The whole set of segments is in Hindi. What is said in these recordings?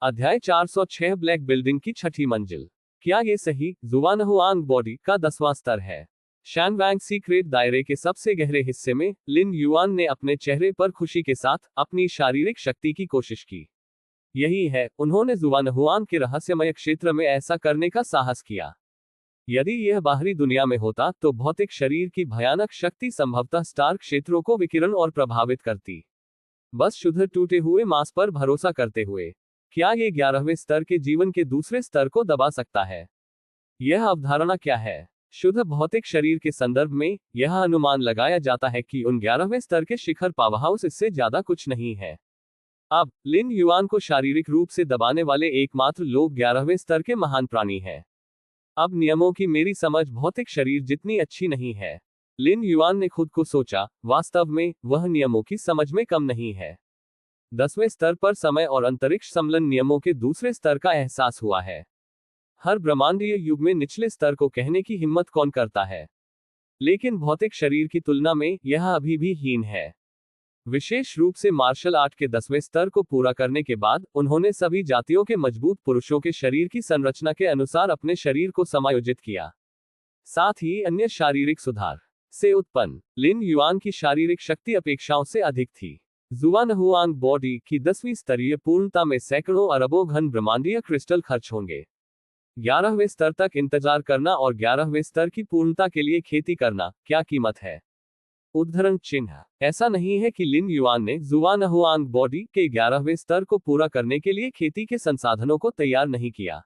अध्याय 406 ब्लैक बिल्डिंग की छठी मंजिल। क्या ये सही जुवानहुआंग बॉडी का 10वां स्तर है? शैनवैंग सीक्रेट दायरे के सबसे गहरे हिस्से में लिन युआन ने अपने चेहरे पर खुशी के साथ अपनी शारीरिक शक्ति की कोशिश की। यही है, उन्होंने जुवानहुआंग के रहस्यमय क्षेत्र में ऐसा करने का साहस किया। यदि यह बाहरी दुनिया में होता तो भौतिक शरीर की भयानक शक्ति संभवतः स्टार क्षेत्रों को विकिरण और प्रभावित करती। बस शुद्ध टूटे हुए मांस पर भरोसा करते हुए, क्या ये 11वें स्तर के जीवन के दूसरे स्तर को दबा सकता है? यह अवधारणा क्या है? शुद्ध भौतिक शरीर के संदर्भ में यह अनुमान लगाया जाता है कि उन 11वें स्तर के शिखर पावरहाउस इससे ज्यादा कुछ नहीं है। अब लिन युआन को शारीरिक रूप से दबाने वाले एकमात्र लोग 11वें स्तर के महान प्राणी हैं। अब नियमों की मेरी समझ भौतिक शरीर जितनी अच्छी नहीं है, लिन युआन ने खुद को सोचा। वास्तव में वह नियमों की समझ में कम नहीं है। 10वें स्तर पर समय और अंतरिक्ष सम्मेलन नियमों के दूसरे स्तर का एहसास हुआ है। हर ब्रह्मांडीय युग में निचले स्तर को कहने की हिम्मत कौन करता है? लेकिन भौतिक शरीर की तुलना में यह अभी भी हीन है। विशेष रूप से मार्शल आर्ट के 10वें स्तर को पूरा करने के बाद उन्होंने सभी जातियों के मजबूत पुरुषों के शरीर की संरचना के अनुसार अपने शरीर को समायोजित किया। साथ ही अन्य शारीरिक सुधार से उत्पन्न लिन युआन की शारीरिक शक्ति अपेक्षाओं से अधिक थी। जुवानहुआंग बॉडी की 10वीं स्तरीय पूर्णता में सैकड़ों अरबों घन ब्रह्मांडीय क्रिस्टल खर्च होंगे। 11वें स्तर तक इंतजार करना और 11वें स्तर की पूर्णता के लिए खेती करना, क्या कीमत है? उद्धरण चिन्ह। ऐसा नहीं है कि लिन युआन ने जुवानहुआंग बॉडी के 11वें स्तर को पूरा करने के लिए खेती के संसाधनों को तैयार नहीं किया।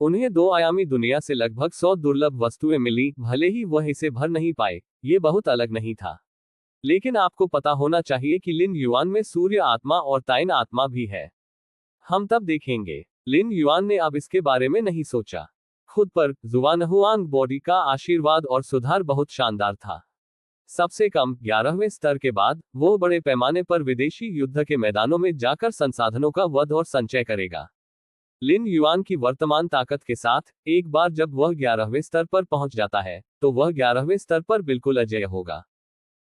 उन्हें 2 आयामी दुनिया से लगभग 100 दुर्लभ वस्तुएं मिली, भले ही वह इसे भर नहीं पाए। ये बहुत अलग नहीं था। लेकिन आपको पता होना चाहिए कि लिन युआन में सूर्य आत्मा और ताइन आत्मा भी है। हम तब देखेंगे। लिन युआन ने अब इसके बारे में नहीं सोचा। खुद पर जुवानहुआंग बॉडी का आशीर्वाद और सुधार बहुत शानदार था। सबसे कम 11वें स्तर के बाद वो बड़े पैमाने पर विदेशी युद्ध के मैदानों में जाकर संसाधनों का वध और संचय करेगा। लिन युआन की वर्तमान ताकत के साथ एक बार जब वह 11वें स्तर पर पहुंच जाता है तो वह 11वें स्तर पर बिल्कुल अजेय होगा।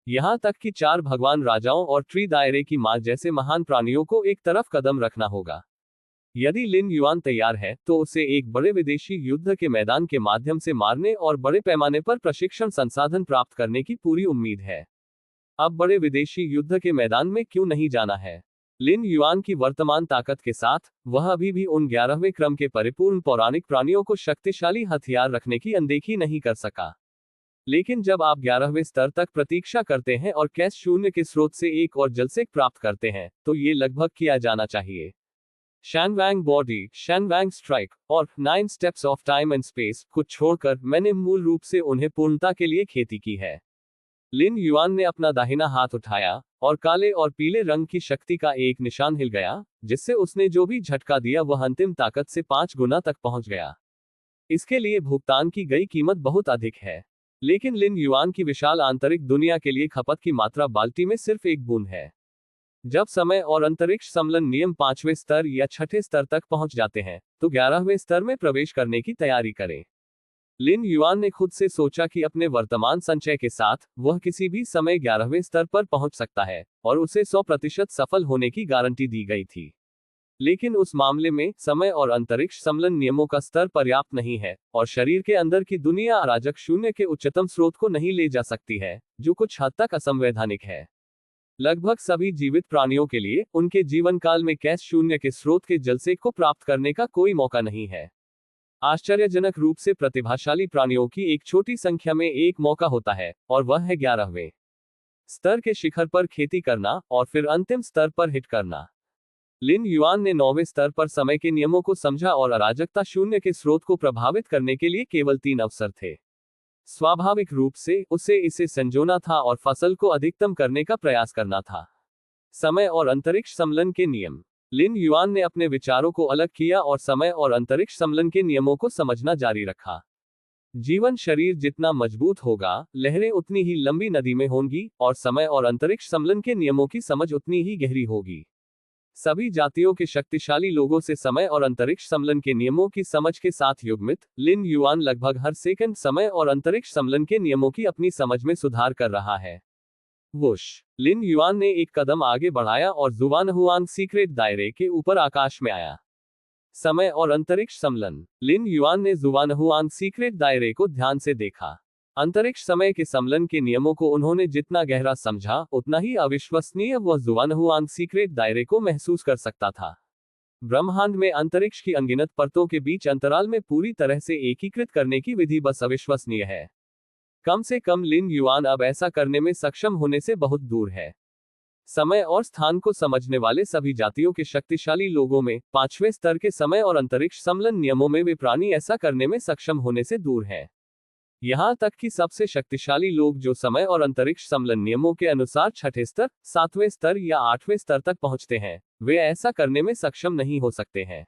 यहां तक कि 4 भगवान राजाओं और ट्री दायरे की मां जैसे महान प्राणियों को एक तरफ कदम रखना होगा। यदि लिन युआन तैयार है तो उसे एक बड़े विदेशी युद्ध के मैदान के माध्यम से मारने और बड़े पैमाने पर प्रशिक्षण संसाधन प्राप्त करने की पूरी उम्मीद है। अब बड़े विदेशी युद्ध के मैदान में क्यों नहीं जाना है? लिन युआन की वर्तमान ताकत के साथ वह अभी भी उन 11वें क्रम के परिपूर्ण पौराणिक प्राणियों को शक्तिशाली हथियार रखने की अनदेखी नहीं कर सका। लेकिन जब आप 11वें स्तर तक प्रतीक्षा करते हैं और कैश शून्य के स्रोत से एक और जलसेक प्राप्त करते हैं तो ये लगभग किया जाना चाहिए। शैनवैंग बॉडी, शैनवैंग स्ट्राइक और 9 steps of time and space को छोड़कर मैंने मूल रूप से उन्हें पूर्णता के लिए खेती की है। लिन युआन ने अपना दाहिना हाथ उठाया और काले और पीले रंग की शक्ति का एक निशान हिल गया, जिससे उसने जो भी झटका दिया वह अंतिम ताकत से 5 गुना तक पहुंच गया। इसके लिए भुगतान की गई कीमत बहुत अधिक है। लेकिन लिन युआन की विशाल आंतरिक दुनिया के लिए खपत की मात्रा बाल्टी में सिर्फ एक बूंद है। जब समय और अंतरिक्ष सम्मेलन नियम 5वें स्तर या 6ठे स्तर तक पहुंच जाते हैं तो 11वें स्तर में प्रवेश करने की तैयारी करें। लिन युआन ने खुद से सोचा कि अपने वर्तमान संचय के साथ वह किसी भी समय 11वें स्तर पर पहुंच सकता है और उसे 100% सफल होने की गारंटी दी गई थी। लेकिन उस मामले में समय और अंतरिक्ष सम्मेलन नियमों का स्तर पर्याप्त नहीं है और शरीर के अंदर की दुनिया अराजक शून्य के उच्चतम स्रोत को नहीं ले जा सकती है, जो कुछ हद तक असंवैधानिक है। लगभग सभी जीवित प्राणियों के लिए उनके जीवन काल में कैश शून्य के स्रोत के जलसेक को प्राप्त करने का कोई मौका नहीं है। आश्चर्यजनक रूप से प्रतिभाशाली प्राणियों की एक छोटी संख्या में एक मौका होता है और वह है 11वें स्तर के शिखर पर खेती करना और फिर अंतिम स्तर पर हिट करना। लिन युआन ने 9वें स्तर पर समय के नियमों को समझा और अराजकता शून्य के स्रोत को प्रभावित करने के लिए केवल 3 अवसर थे। स्वाभाविक रूप से उसे इसे संजोना था और फसल को अधिकतम करने का प्रयास करना था। समय और अंतरिक्ष सम्मेलन के नियम। लिन युआन ने अपने विचारों को अलग किया और समय और अंतरिक्ष सम्मेलन के नियमों को समझना जारी रखा। जीवन शरीर जितना मजबूत होगा, लहरें उतनी ही लंबी नदी में होंगी और समय और अंतरिक्ष सम्मेलन के नियमों की समझ उतनी ही गहरी होगी। सभी जातियों के शक्तिशाली लोगों से समय और अंतरिक्ष सम्मेलन के नियमों की समझ के साथ युग्मित, लिन युआन लगभग हर सेकंड समय और अंतरिक्ष सम्मेलन के नियमों की अपनी समझ में सुधार कर रहा है। वुश! लिन युआन ने एक कदम आगे बढ़ाया और जुवानहुआंग सीक्रेट दायरे के ऊपर आकाश में आया। समय और अंतरिक्ष सम्मेलन। लिन युआन ने ज़ुवानहुआंग सीक्रेट दायरे को ध्यान से देखा। अंतरिक्ष समय के सम्मेलन के नियमों को उन्होंने जितना गहरा समझा, उतना ही अविश्वसनीय वह ज़ुवानहुआंग सीक्रेट दायरे को महसूस कर सकता था। ब्रह्मांड में अंतरिक्ष की अनगिनत परतों के बीच अंतराल में पूरी तरह से एकीकृत करने की विधि बस अविश्वसनीय है। कम से कम लिन युआन अब ऐसा करने में सक्षम होने से बहुत दूर है। समय और स्थान को समझने वाले सभी जातियों के शक्तिशाली लोगों में 5वें स्तर के समय और अंतरिक्ष सम्मेलन नियमों में वे प्राणी ऐसा करने में सक्षम होने से दूर हैं। यहां तक कि सबसे शक्तिशाली लोग जो समय और अंतरिक्ष सम्मेलन नियमों के अनुसार 6ठे स्तर, 7वें स्तर या 8वें स्तर तक पहुंचते हैं, वे ऐसा करने में सक्षम नहीं हो सकते हैं।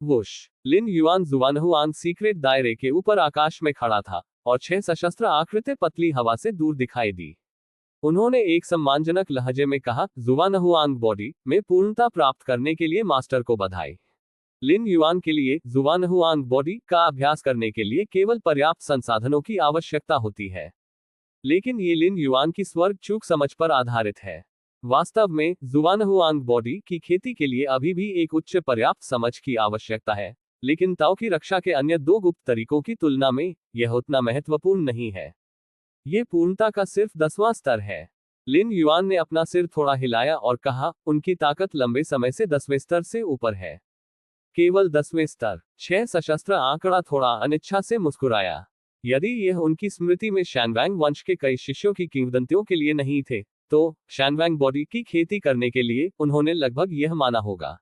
वुश। लिन युआन ज़ुवानहुआंग सीक्रेट दायरे के ऊपर आकाश में खड़ा था और 6 सशस्त्र आकृतियां पतली हवा से दूर दिखाई दी। उन्होंने एक सम्मानजनक लहजे में कहा, ज़ुवानहुआंग बॉडी में पूर्णता प्राप्त करने के लिए मास्टर को बधाई। लिन युआन के लिए ज़ुवानहुआंग बॉडी का अभ्यास करने के लिए केवल पर्याप्त संसाधनों की आवश्यकता होती है। लेकिन ये लिन युआन की स्वर्ग चूक समझ पर आधारित है। वास्तव में ज़ुवानहुआंग बॉडी की खेती के लिए अभी भी एक उच्च पर्याप्त समझ की आवश्यकता है, लेकिन ताओ की रक्षा के अन्य 2 गुप्त तरीकों की तुलना में यह उतना महत्वपूर्ण नहीं है। ये पूर्णता का सिर्फ 10वां स्तर है। लिन युआन ने अपना सिर थोड़ा हिलाया और कहा, उनकी ताकत लंबे समय से 10वें स्तर से ऊपर है। केवल 10वें स्तर। 6 सशस्त्र आंकड़ा थोड़ा अनिच्छा से मुस्कुराया। यदि यह उनकी स्मृति में शानवांग वंश के कई शिष्यों की किंवदंतियों के लिए नहीं थे, तो शानवांग बॉडी की खेती करने के लिए उन्होंने लगभग यह माना होगा।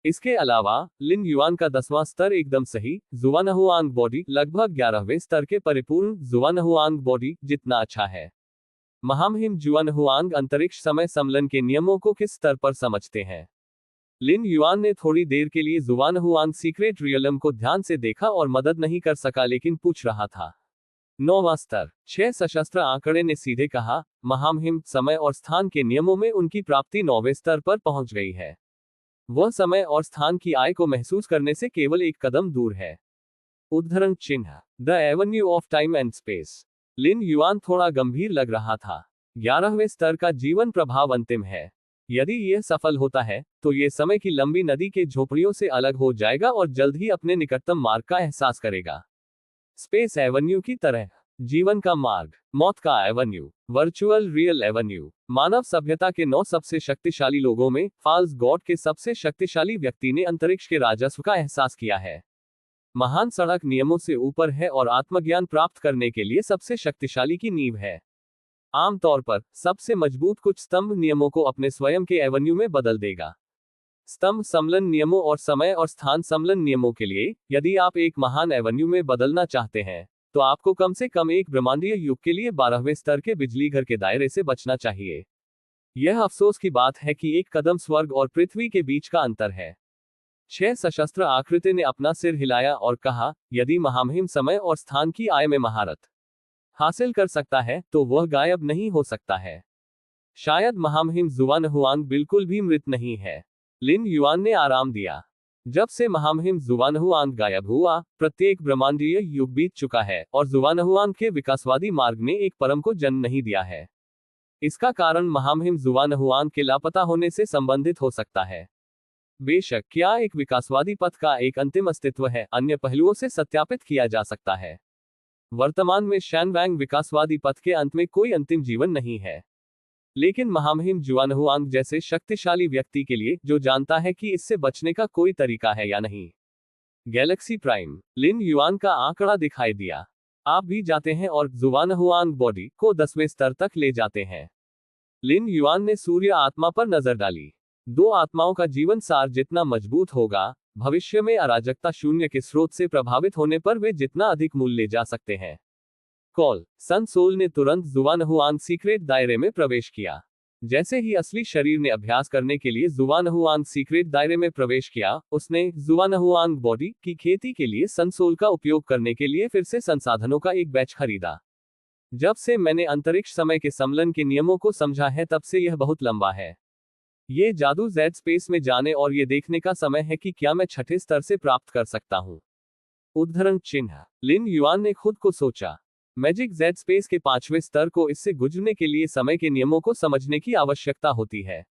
इसके अलावा लिन युआन का 10वां स्तर एकदम सही, ज़ुवानहुआंग बॉडी लगभग 11वें स्तर के परिपूर्ण ज़ुवानहुआंग बॉडी जितना अच्छा है। महामहिम ज़ुवानहुआंग अंतरिक्ष समय सम्मेलन के नियमों को किस स्तर पर समझते हैं? लिन युआन ने थोड़ी देर के लिए ज़ुवानहुआंग सीक्रेट रियलम को ध्यान से देखा और मदद नहीं कर सका, लेकिन पूछ रहा था। 9वां स्तर। 6 सशस्त्र आंकड़े ने सीधे कहा, महामहिम, समय और स्थान के नियमों में उनकी प्राप्ति 9वें स्तर पर पहुंच गई है। वह समय और स्थान की आय को महसूस करने से केवल एक कदम दूर है। उद्धरण चिन्ह। The avenue of time and space. Lin Yuan थोड़ा गंभीर लग रहा था। 11वें स्तर का जीवन प्रभाव अंतिम है। यदि यह सफल होता है, तो यह समय की लंबी नदी के झोपड़ियों से अलग हो जाएगा और जल्द ही अपने निकटतम मार्ग का एहसास करेगा। स्पेस एवेन्यू की तरह। जीवन का मार्ग। मौत का एवेन्यू। Virtual real avenue. मानव सभ्यता के 9 सबसे शक्तिशाली लोगों में फाल्स गॉड के सबसे शक्तिशाली व्यक्ति ने अंतरिक्ष के राजस्व का एहसास किया है। महान सड़क नियमों से ऊपर है और आत्मज्ञान प्राप्त करने के लिए सबसे शक्तिशाली की नींव है। आमतौर पर सबसे मजबूत कुछ स्तंभ नियमों को अपने स्वयं के एवेन्यू में बदल देगा। स्तंभ सम्मेलन नियमों और समय और स्थान सम्मेलन नियमों के लिए, यदि आप एक महान एवेन्यू में बदलना चाहते हैं, तो आपको कम से कम एक ब्रह्मांडीय युग के लिए 12वें स्तर के बिजली घर के दायरे से बचना चाहिए। यह अफसोस की बात है कि एक कदम स्वर्ग और पृथ्वी के बीच का अंतर है। 6 सशस्त्र आकृति ने अपना सिर हिलाया और कहा, यदि महामहिम समय और स्थान की आय में महारत हासिल कर सकता है, तो वह गायब नहीं हो सकता है। शायद महामहिम ज़ुवानहुआंग बिल्कुल भी मृत नहीं है। लिन युआन ने आराम दिया। जब से महामहिम ज़ुवानहुआंग गायब हुआ, प्रत्येक ब्रह्मांडीय युग बीत चुका है और ज़ुवानहुआंग के विकासवादी मार्ग ने एक परम को जन्म नहीं दिया है। इसका कारण महामहिम ज़ुवानहुआंग के लापता होने से संबंधित हो सकता है। बेशक, क्या एक विकासवादी पथ का एक अंतिम अस्तित्व है, अन्य पहलुओं से सत्यापित किया जा सकता है। वर्तमान में शानवांग विकासवादी पथ के अंत में कोई अंतिम जीवन नहीं है। लेकिन महामहिम ज़ुवानहुआंग जैसे शक्तिशाली व्यक्ति के लिए, जो जानता है कि इससे बचने का कोई तरीका है या नहीं। Galaxy prime. लिन युआन का आंकड़ा दिखाई दिया। आप भी जाते हैं और ज़ुवानहुआंग बॉडी को 10वें स्तर तक ले जाते हैं। लिन युआन ने सूर्य आत्मा पर नजर डाली। 2 आत्माओं का जीवन सार जितना मजबूत होगा, भविष्य में अराजकता शून्य के स्रोत से प्रभावित होने पर वे जितना अधिक मूल्य ले जा सकते हैं। कॉल। सन सोल ने तुरंत ज़ुवानहुआंग सीक्रेट दायरे में प्रवेश किया। जैसे ही असली शरीर ने अभ्यास करने के लिए ज़ुवानहुआंग सीक्रेट दायरे में प्रवेश किया, उसने ज़ुवानहुआंग बॉडी की खेती के लिए सन सोल का उपयोग करने के लिए फिर से संसाधनों का एक बैच खरीदा। जब से मैंने अंतरिक्ष समय के सम्मेलन के नियमों को समझा है, तब से यह बहुत लंबा है। ये जादू जेड स्पेस में जाने और ये देखने का समय है कि क्या मैं 6ठे स्तर से प्राप्त कर सकता हूं। उद्धरण चिन्ह। लिन युआन ने खुद को सोचा, मैजिक जेड स्पेस के 5वें स्तर को इससे गुजरने के लिए समय के नियमों को समझने की आवश्यकता होती है।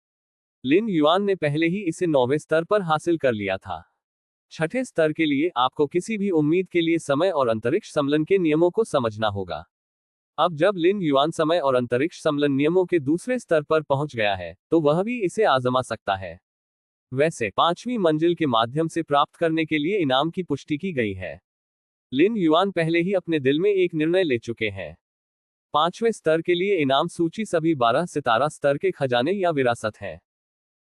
लिन युआन ने पहले ही इसे 9वें स्तर पर हासिल कर लिया था। छठे स्तर के लिए आपको किसी भी उम्मीद के लिए समय और अंतरिक्ष सम्मेलन के नियमों को समझना होगा। अब जब लिन युआन समय और अंतरिक्ष सम्मेलन नियमों के दूसरे स्तर पर पहुंच गया है, तो वह भी इसे आजमा सकता है। वैसे 5वीं मंजिल के माध्यम से प्राप्त करने के लिए इनाम की पुष्टि की गई है। लिन युआन पहले ही अपने दिल में एक निर्णय ले चुके हैं। 5वें स्तर के लिए इनाम सूची सभी 12 सितारा स्तर के खजाने या विरासत है।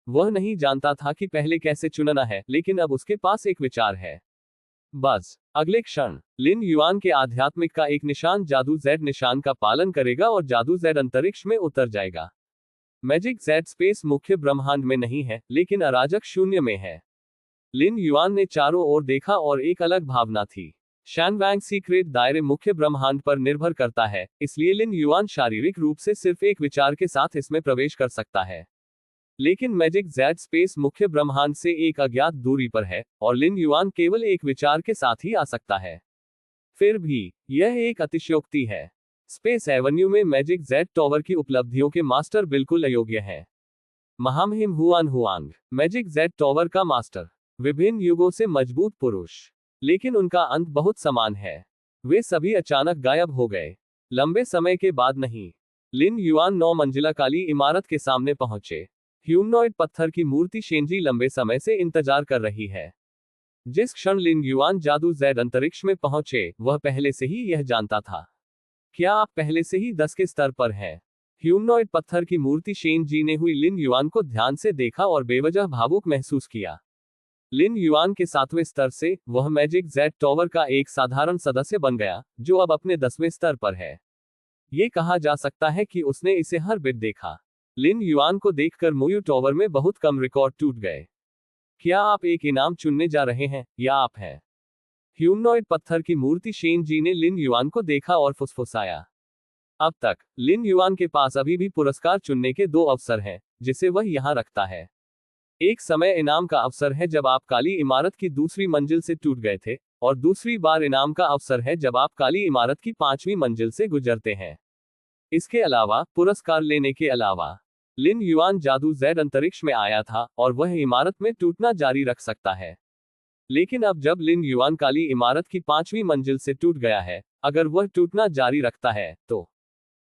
वह नहीं जानता था कि पहले कैसे चुनना है, लेकिन अब उसके पास एक विचार है। बस अगले क्षण लिन युआन के आध्यात्मिक का एक निशान जादू जेड निशान का पालन करेगा और जादू जेड अंतरिक्ष में उतर जाएगा। मैजिक जेड स्पेस मुख्य ब्रह्मांड में नहीं है, लेकिन अराजक शून्य में है। लिन युआन ने चारों ओर देखा और एक अलग भावना थी। शैनवैंग सीक्रेट दायरे मुख्य ब्रह्मांड पर निर्भर करता है, इसलिए लिन युआन शारीरिक रूप से सिर्फ एक विचार के साथ इसमें प्रवेश कर सकता है। लेकिन मैजिक जेड स्पेस मुख्य ब्रह्मांड से एक अज्ञात दूरी पर है, और लिन युआन केवल एक विचार के साथ ही आ सकता है। फिर भी यह एक अतिशयोक्ति है। स्पेस एवेन्यू में मैजिक जेड टॉवर की उपलब्धियों के मास्टर बिल्कुल अयोग्य हैं। महामहिम Hwan Huang, magic Z tower का मास्टर, विभिन्न युगों से मजबूत पुरुष, लेकिन उनका अंत बहुत समान है। वे सभी अचानक गायब हो गए। लंबे समय के बाद नहीं। लिन युआन 9 मंजिला काली इमारत के सामने पहुंचे। ह्यूमनॉइड पत्थर की मूर्ति शेंजी लंबे समय से इंतजार कर रही है। जिस क्षण लिन युआन जादू जेड अंतरिक्ष में पहुंचे, वह पहले से ही यह जानता था। क्या आप पहले से ही 10 के स्तर पर हैं? ह्यूमनॉइड पत्थर की मूर्ति शेंजी ने हुई लिन युआन को ध्यान से देखा और बेवजह भावुक महसूस किया। लिन युआन के 7वें स्तर से वह मैजिक जेड टॉवर का एक साधारण सदस्य बन गया, जो अब अपने 10वें स्तर पर है। ये कहा जा सकता है कि उसने इसे हर बिट देखा। लिन युआन को देखकर मोयू टॉवर में बहुत कम रिकॉर्ड टूट गए। क्या आप एक इनाम चुनने जा रहे हैं, या आप हैं? ह्यूमनॉइड पत्थर की मूर्ति शेंजी ने लिन युआन को देखा और फुसफुसाया। अब तक लिन युआन के पास अभी भी पुरस्कार चुनने के 2 अवसर हैं, जिसे वह यहां रखता है। एक समय इनाम का अवसर है जब आप काली इमारत की दूसरी मंजिल से टूट गए थे, और दूसरी बार इनाम का अवसर है जब आप काली इमारत की 5वीं मंजिल से गुजरते हैं। इसके अलावा पुरस्कार लेने के अलावा लिन युआन जादू जेड अंतरिक्ष में आया था, और वह इमारत में टूटना जारी रख सकता है। लेकिन अब जब लिन युआन काली इमारत की 5वीं मंजिल से टूट गया है, अगर वह टूटना जारी रखता है, तो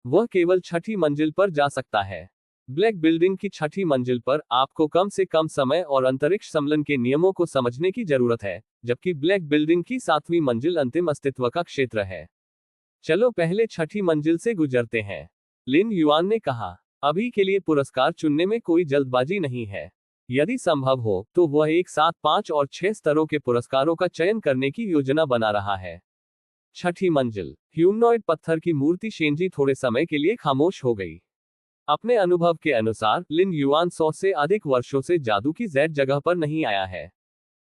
वह केवल 6ठी मंजिल पर जा सकता है। ब्लैक बिल्डिंग की 6ठी मंजिल पर आपको कम से कम समय और अंतरिक्ष सम्मेलन के नियमों को समझने की जरूरत है, जबकि ब्लैक बिल्डिंग की 7वीं मंजिल अंतिम अस्तित्व का क्षेत्र है। चलो पहले 6ठी मंजिल से गुजरते हैं, लिन युआन ने कहा। अभी के लिए पुरस्कार चुनने में कोई जल्दबाजी नहीं है। यदि संभव हो तो वह एक साथ 5 और 6 स्तरों के पुरस्कारों का चयन करने की योजना बना रहा है। 6ठी मंजिल। ह्यूमनॉइड पत्थर की मूर्ति शेंजी थोड़े समय के लिए खामोश हो गई। अपने अनुभव के अनुसार लिन युआन 100 से अधिक वर्षों से जादू की जेड जगह पर नहीं आया है।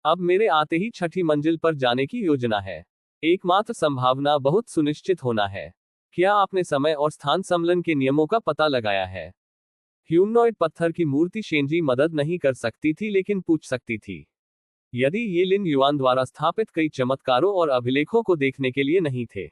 अब मेरे आते ही 6ठी मंजिल पर जाने की योजना है। एकमात्र संभावना बहुत सुनिश्चित होना है। क्या आपने समय और स्थान सम्मेलन के नियमों का पता लगाया है? ह्यूमनॉइड पत्थर की मूर्ति शेंजी मदद नहीं कर सकती थी, लेकिन पूछ सकती थी। यदि ये लिन युआन द्वारा स्थापित कई चमत्कारों और अभिलेखों को देखने के लिए नहीं थे,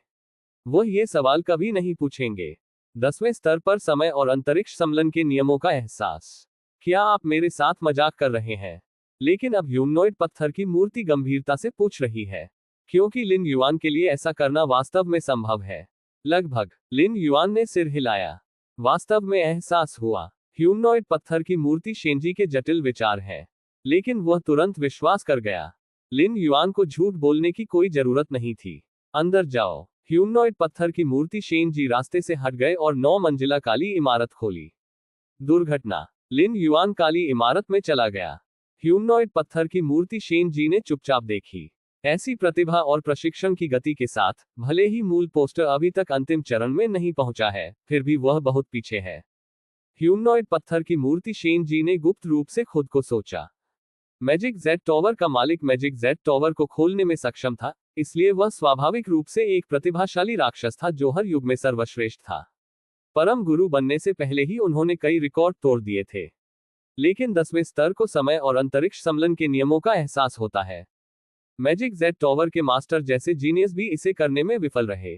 वह ये सवाल कभी नहीं पूछेंगे। 10वें स्तर पर समय और अंतरिक्ष सम्मेलन के नियमों का एहसास। क्या आप मेरे साथ मजाक कर रहे हैं? लेकिन अब ह्यूमनॉइड पत्थर की मूर्ति गंभीरता से पूछ रही है, क्योंकि लिन युआन के लिए ऐसा करना वास्तव में संभव है। लगभग। लिन युआन ने सिर हिलाया। वास्तव में एहसास हुआ। ह्यूमनॉइड पत्थर की मूर्ति शेंजी के जटिल विचार हैं, लेकिन वह तुरंत विश्वास कर गया। लिन युआन को झूठ बोलने की कोई जरूरत नहीं थी। अंदर जाओ। ह्यूमनॉइड पत्थर की मूर्ति शेंजी रास्ते से हट गए और 9 मंजिला काली इमारत खोली। दुर्घटना। लिन युआन काली इमारत में चला गया। ह्यूमनॉइड पत्थर की मूर्ति शेंजी ने चुपचाप देखी। ऐसी प्रतिभा और प्रशिक्षण की गति के साथ, भले ही मूल पोस्टर अभी तक अंतिम चरण में नहीं पहुंचा है, फिर भी वह बहुत पीछे है। ह्यूमनॉइड पत्थर की मूर्ति शेंजी ने गुप्त रूप से खुद को सोचा। मैजिक जेड टॉवर का मालिक मैजिक जेड टॉवर को खोलने में सक्षम था, इसलिए वह स्वाभाविक रूप से एक प्रतिभाशाली राक्षस था जो हर युग में सर्वश्रेष्ठ था। परम गुरु बनने से पहले ही उन्होंने कई रिकॉर्ड तोड़ दिए थे। लेकिन 10वें स्तर को समय और अंतरिक्ष सम्मेलन के नियमों का एहसास होता है। मैजिक जेड टॉवर के मास्टर जैसे जीनियस भी इसे करने में विफल रहे।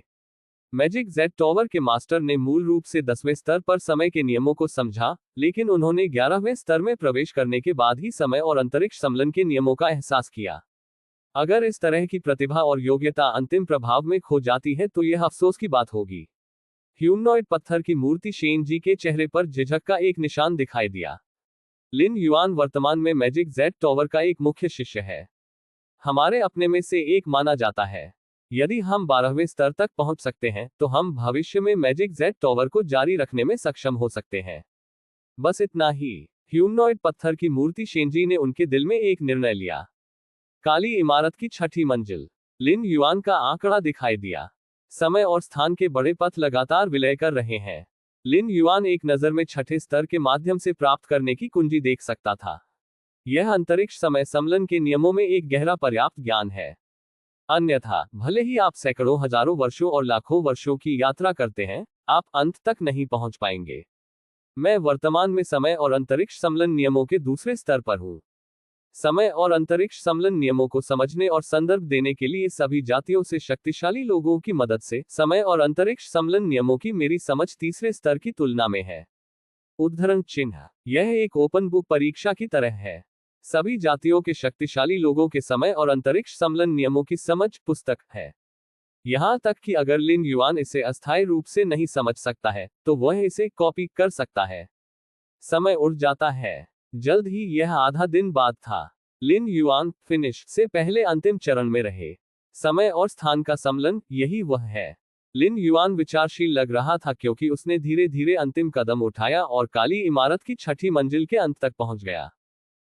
मैजिक जेड टॉवर के मास्टर ने मूल रूप से 10वें स्तर पर समय के नियमों को समझा, लेकिन उन्होंने 11वें स्तर में प्रवेश करने के बाद ही समय और अंतरिक्ष सम्मेलन के नियमों का एहसास किया। अगर इस तरह की प्रतिभा और योग्यता अंतिम प्रभाव में खो जाती है तो यह अफसोस की बात होगी। ह्यूमनॉइड पत्थर की मूर्ति शेन जी के चेहरे पर झिझक का एक निशान दिखाई दिया। लिन युआन वर्तमान में मैजिक जेड टॉवर का एक मुख्य शिष्य है। हमारे अपने में से एक माना जाता है। यदि हम 12वें स्तर तक पहुंच सकते हैं तो हम भविष्य में मैजिक जेड टॉवर को जारी रखने में सक्षम हो सकते हैं। बस इतना ही। ह्यूमनॉइड पत्थर की मूर्ति शेनजी ने उनके दिल में एक निर्णय लिया। काली इमारत की 6ठी मंजिल। लिन युआन का आंकड़ा दिखाई दिया। समय और स्थान के बड़े पथ लगातार विलय कर रहे हैं। लिन युआन एक नजर में 6ठे स्तर के माध्यम से प्राप्त करने की कुंजी देख सकता था। यह अंतरिक्ष समय सम्मेलन के नियमों में एक गहरा पर्याप्त ज्ञान है। अन्यथा भले ही आप सैकड़ों हजारों वर्षों और लाखों वर्षों की यात्रा करते हैं, आप अंत तक नहीं पहुंच पाएंगे। मैं वर्तमान में समय और अंतरिक्ष सम्मेलन नियमों के दूसरे स्तर पर हूं। समय और अंतरिक्ष सम्मेलन नियमों को समझने और संदर्भ देने के लिए सभी जातियों से शक्तिशाली लोगों की मदद से समय और अंतरिक्ष सम्मेलन नियमों की मेरी समझ तीसरे स्तर की तुलना में है। उद्धरण चिन्ह। यह एक ओपन बुक परीक्षा की तरह है। सभी जातियों के शक्तिशाली लोगों के समय और अंतरिक्ष सम्मेलन नियमों की समझ पुस्तक है। यहां तक कि अगर लिन युआन इसे अस्थायी रूप से नहीं समझ सकता है तो वह इसे कॉपी कर सकता है। समय उड़ जाता है। जल्द ही यह आधा दिन बाद था। लिन युआन फिनिश से पहले अंतिम चरण में रहे। समय और स्थान का सम्मेलन, यही वह है। लिन युआन विचारशील लग रहा था क्योंकि उसने धीरे धीरे अंतिम कदम उठाया और काली इमारत की 6ठी मंजिल के अंत तक पहुंच गया।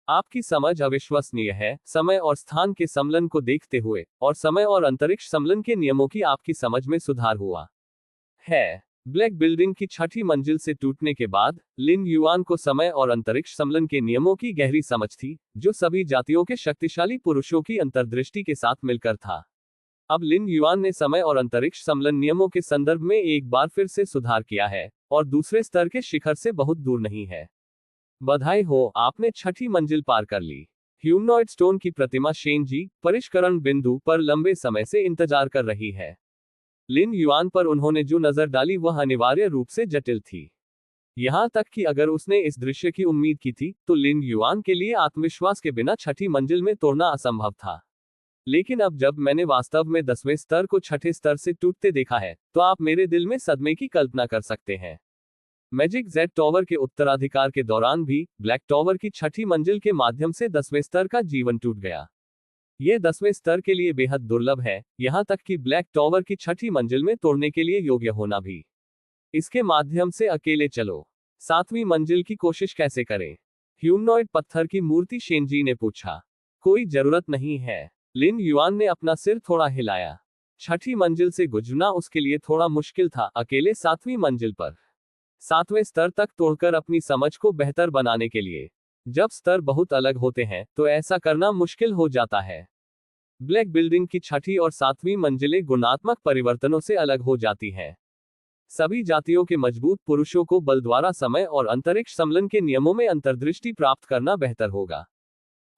आपकी समझ अविश्वसनीय है। समय और स्थान के सम्मेलन को देखते हुए और समय और अंतरिक्ष सम्मेलन के नियमों की आपकी समझ में सुधार हुआ है। ब्लैक बिल्डिंग की 6ठी मंजिल से टूटने के बाद लिन युआन को समय और अंतरिक्ष सम्मेलन के नियमों की गहरी समझ थी, जो सभी जातियों के शक्तिशाली पुरुषों की अंतर्दृष्टि के साथ मिलकर था। अब लिन युआन ने समय और अंतरिक्ष सम्मेलन नियमों के संदर्भ में एक बार फिर से सुधार किया है और दूसरे स्तर के शिखर से बहुत दूर नहीं है। बधाई हो, आपने 6ठी मंजिल पार कर ली। ह्यूमनॉइड स्टोन की प्रतिमा शेन जी परिष्करण बिंदु पर लंबे समय से इंतजार कर रही है। लिन युआन पर उन्होंने जो नजर डाली वह अनिवार्य रूप से जटिल थी। यहां तक कि अगर उसने इस दृश्य की उम्मीद की थी तो लिन युआन के लिए आत्मविश्वास के बिना 6ठी मंजिल में तोड़ना असंभव था। लेकिन अब जब मैंने वास्तव में 10वें स्तर को 6ठे स्तर से टूटते देखा है तो आप मेरे दिल में सदमे की कल्पना कर सकते हैं। मैजिक जेड टॉवर के उत्तराधिकार के दौरान भी ब्लैक टॉवर की 6ठी मंजिल के माध्यम से 10वें स्तर का जीवन टूट गया। यह 10वें स्तर के लिए बेहद दुर्लभ है, यहां तक कि ब्लैक टॉवर की 6ठी मंजिल में तोड़ने के लिए योग्य होना भी। इसके माध्यम से अकेले चलो। 7वीं मंजिल की कोशिश कैसे करें? ह्यूमनॉइड पत्थर की मूर्ति शेनजी ने पूछा। कोई जरूरत नहीं है। लिन युआन ने अपना सिर थोड़ा हिलाया। 6ठी मंजिल से गुजरना उसके लिए थोड़ा मुश्किल था, अकेले 7वीं मंजिल पर। 7वें स्तर तक तोड़कर अपनी समझ को बेहतर बनाने के लिए। जब स्तर बहुत अलग होते हैं तो ऐसा करना मुश्किल हो जाता है। ब्लैक बिल्डिंग की 6ठी और 7वीं मंजिलें गुणात्मक परिवर्तनों से अलग हो जाती हैं। सभी जातियों के मजबूत पुरुषों को बल द्वारा समय और अंतरिक्ष सम्मेलन के नियमों में अंतर्दृष्टि प्राप्त करना बेहतर होगा।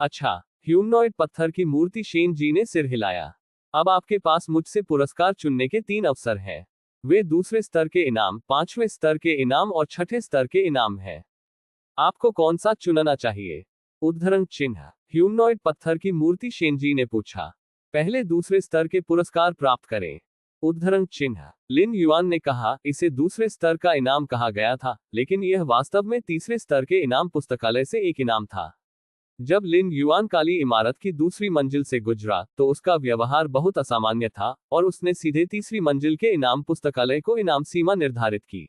अच्छा, ह्यूमनॉइड पत्थर की मूर्ति शेन जी ने सिर हिलाया। अब आपके पास मुझसे पुरस्कार चुनने के 3 अवसर हैं। वे दूसरे स्तर के इनाम, 5वें स्तर के इनाम और 6ठे स्तर के इनाम हैं। आपको कौन सा चुनना चाहिए? उद्धरण चिन्ह। ह्यूमनॉइड पत्थर की मूर्ति शेनजी ने पूछा। पहले दूसरे स्तर के पुरस्कार प्राप्त करें। उद्धरण चिन्ह। लिन युआन ने कहा, इसे दूसरे स्तर का इनाम कहा गया था, लेकिन यह वास्तव में तीसरे स्तर के इनाम पुस्तकालय से एक इनाम था। जब लिन युआन काली इमारत की दूसरी मंजिल से गुजरा तो उसका व्यवहार बहुत असामान्य था और उसने सीधे तीसरी मंजिल के इनाम पुस्तकालय को इनाम सीमा निर्धारित की।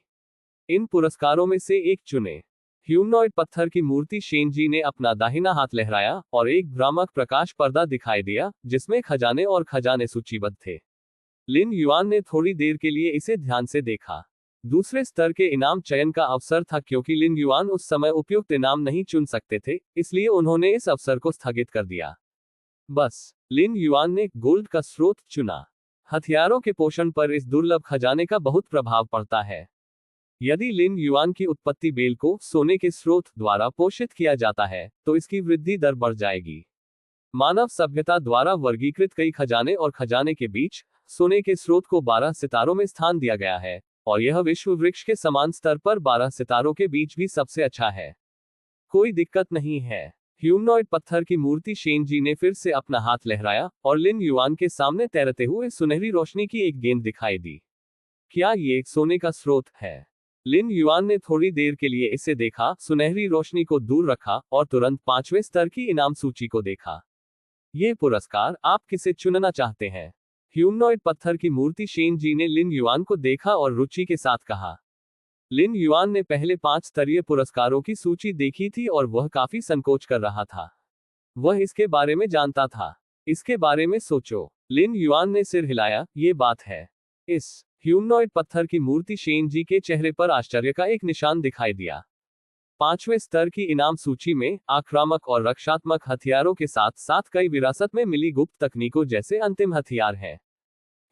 इन पुरस्कारों में से एक चुने। ह्यूमनॉइड पत्थर की मूर्ति शेनजी ने अपना दाहिना हाथ लहराया और एक भ्रामक प्रकाश पर्दा दिखाई दिया जिसमें खजाने और खजाने सूचीबद्ध थे। लिन युआन ने थोड़ी देर के लिए इसे ध्यान से देखा। दूसरे स्तर के इनाम चयन का अवसर था क्योंकि लिन युआन उस समय उपयुक्त इनाम नहीं चुन सकते थे, इसलिए उन्होंने इस अवसर को स्थगित कर दिया। बस लिन युआन ने गोल्ड का स्रोत चुना। हथियारों के पोषण पर इस दुर्लभ खजाने का बहुत प्रभाव पड़ता है। यदि लिन युआन की उत्पत्ति बेल को सोने के स्रोत द्वारा पोषित किया जाता है तो इसकी वृद्धि दर बढ़ जाएगी। मानव सभ्यता द्वारा वर्गीकृत कई खजाने और खजाने के बीच सोने के स्रोत को 12 सितारों में स्थान दिया गया है और यह विश्व वृक्ष के समान स्तर पर 12 सितारों के बीच भी सबसे अच्छा है। कोई दिक्कत नहीं है। ह्यूमनॉइड पत्थर की मूर्ति शेनजी ने फिर से अपना हाथ लहराया और लिन युआन के सामने तैरते हुए सुनहरी रोशनी की एक गेंद दिखाई दी। क्या ये सोने का स्रोत है? लिन युआन ने थोड़ी देर के लिए इसे देखा, सुनहरी रोशनी को दूर रखा और तुरंत 5वें स्तर की इनाम सूची को देखा। ये पुरस्कार आप किसे चुनना चाहते हैं? ह्यूमनॉइड पत्थर की मूर्ति शेनजी ने लिन युआन को देखा और रुचि के साथ कहा। लिन युआन ने पहले 5 स्तरीय पुरस्कारों की सूची देखी थी और वह काफी संकोच कर रहा था। वह इसके बारे में जानता था। इसके बारे में सोचो। लिन युआन ने सिर हिलाया, ये बात है। इस ह्यूमनॉइड पत्थर की मूर्ति शेनजी के चेहरे पर आश्चर्य का एक निशान दिखाई दिया। 5वें स्तर की इनाम सूची में आक्रामक और रक्षात्मक हथियारों के साथ साथ कई विरासत में मिली गुप्त तकनीकों जैसे अंतिम हथियार हैं।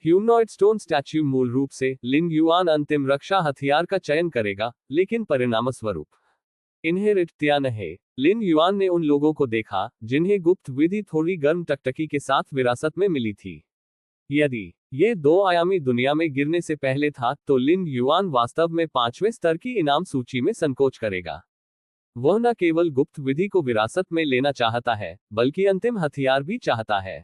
ह्यूमनॉइड स्टोन स्टैच्यू मूल रूप से लिन युआन अंतिम रक्षा हथियार का चयन करेगा, लेकिन परिणामस्वरूप इनहेरिट त्यान है। लिन युआन ने उन लोगों को देखा जिन्हें गुप्त विधि थोड़ी गर्म टकटकी के साथ विरासत में मिली थी। यदि ये 2 आयामी दुनिया में गिरने से पहले था, तो लिन युआन वास्तव में 5वें स्तर की इनाम सूची में संकोच करेगा। वह न केवल गुप्त विधि को विरासत में लेना चाहता है, बल्कि अंतिम हथियार भी चाहता है।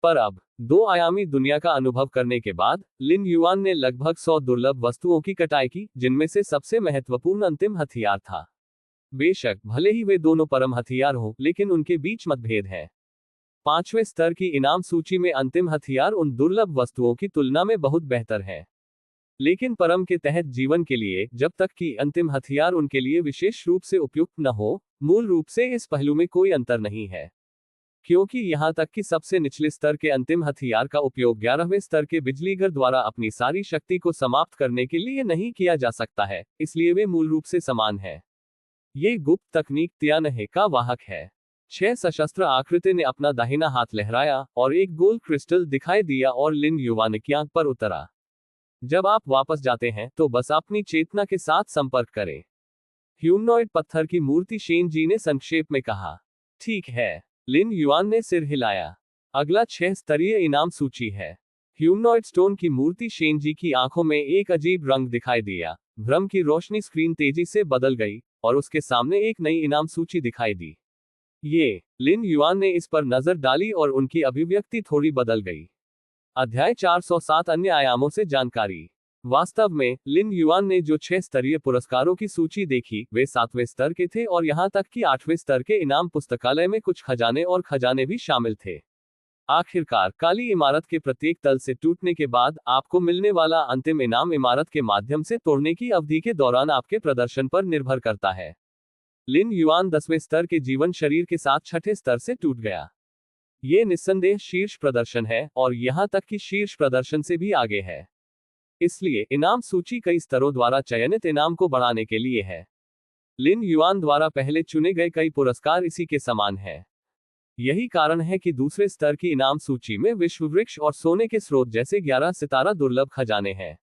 पर अब 2 आयामी दुनिया का अनुभव करने के बाद लिन युआन ने लगभग 100 दुर्लभ वस्तुओं की कटाई की, जिनमें से सबसे महत्वपूर्ण अंतिम हथियार था। बेशक भले ही वे दोनों परम हथियार हों, लेकिन उनके बीच मतभेद है। 5वें स्तर की इनाम सूची में अंतिम हथियार उन दुर्लभ वस्तुओं की तुलना में बहुत बेहतर है। लेकिन परम के तहत जीवन के लिए, जब तक कि अंतिम हथियार उनके लिए विशेष रूप से उपयुक्त न हो, मूल रूप से इस पहलू में कोई अंतर नहीं है। क्योंकि यहां तक कि सबसे निचले स्तर के अंतिम हथियार का उपयोग 11वें स्तर के बिजलीघर द्वारा अपनी सारी शक्ति को समाप्त करने के लिए नहीं किया जा सकता है, इसलिए वे मूल रूप से समान है। ये गुप्त तकनीक त्यानहे का वाहक है। 6 सशस्त्र आकृति ने अपना दाहिना हाथ लहराया और एक गोल क्रिस्टल दिखाई दिया और लिन युआन की आंख पर उतरा। जब आप वापस जाते हैं तो बस अपनी चेतना के साथ संपर्क करें। ह्यूमनॉइड पत्थर की मूर्ति शेनजी ने संक्षेप में कहा। ठीक है। लिन युआन ने सिर हिलाया। अगला 6 स्तरीय इनाम सूची है। ह्यूमनॉइड स्टोन की मूर्ति शेनजी की आंखों में एक अजीब रंग दिखाई दिया। भ्रम की रोशनी स्क्रीन तेजी से बदल गई और उसके सामने एक नई इनाम सूची दिखाई दी। ये लिन युआन ने इस पर नजर डाली और उनकी अभिव्यक्ति थोड़ी बदल गई। अध्याय 407 अन्य आयामों से जानकारी। वास्तव में लिन युआन ने जो 6 स्तरीय पुरस्कारों की सूची देखी, वे 7वें स्तर के थे और यहां तक कि 8वें स्तर के इनाम पुस्तकालय में कुछ खजाने और खजाने भी शामिल थे। आखिरकार काली इमारत के प्रत्येक तल से टूटने के बाद आपको मिलने वाला अंतिम इनाम इमारत के माध्यम से तोड़ने की अवधि के दौरान आपके प्रदर्शन पर निर्भर करता है। लिन युआन 10वें स्तर के जीवन शरीर के साथ 6ठे स्तर से टूट गया। ये निस्संदेह शीर्ष प्रदर्शन है और यहां तक कि शीर्ष प्रदर्शन से भी आगे है। इसलिए इनाम सूची कई स्तरों द्वारा चयनित इनाम को बढ़ाने के लिए है। लिन युआन द्वारा पहले चुने गए कई पुरस्कार इसी के समान है। यही कारण है कि दूसरे स्तर की इनाम सूची में विश्व वृक्ष और सोने के स्रोत जैसे 11 सितारा दुर्लभ खजाने हैं।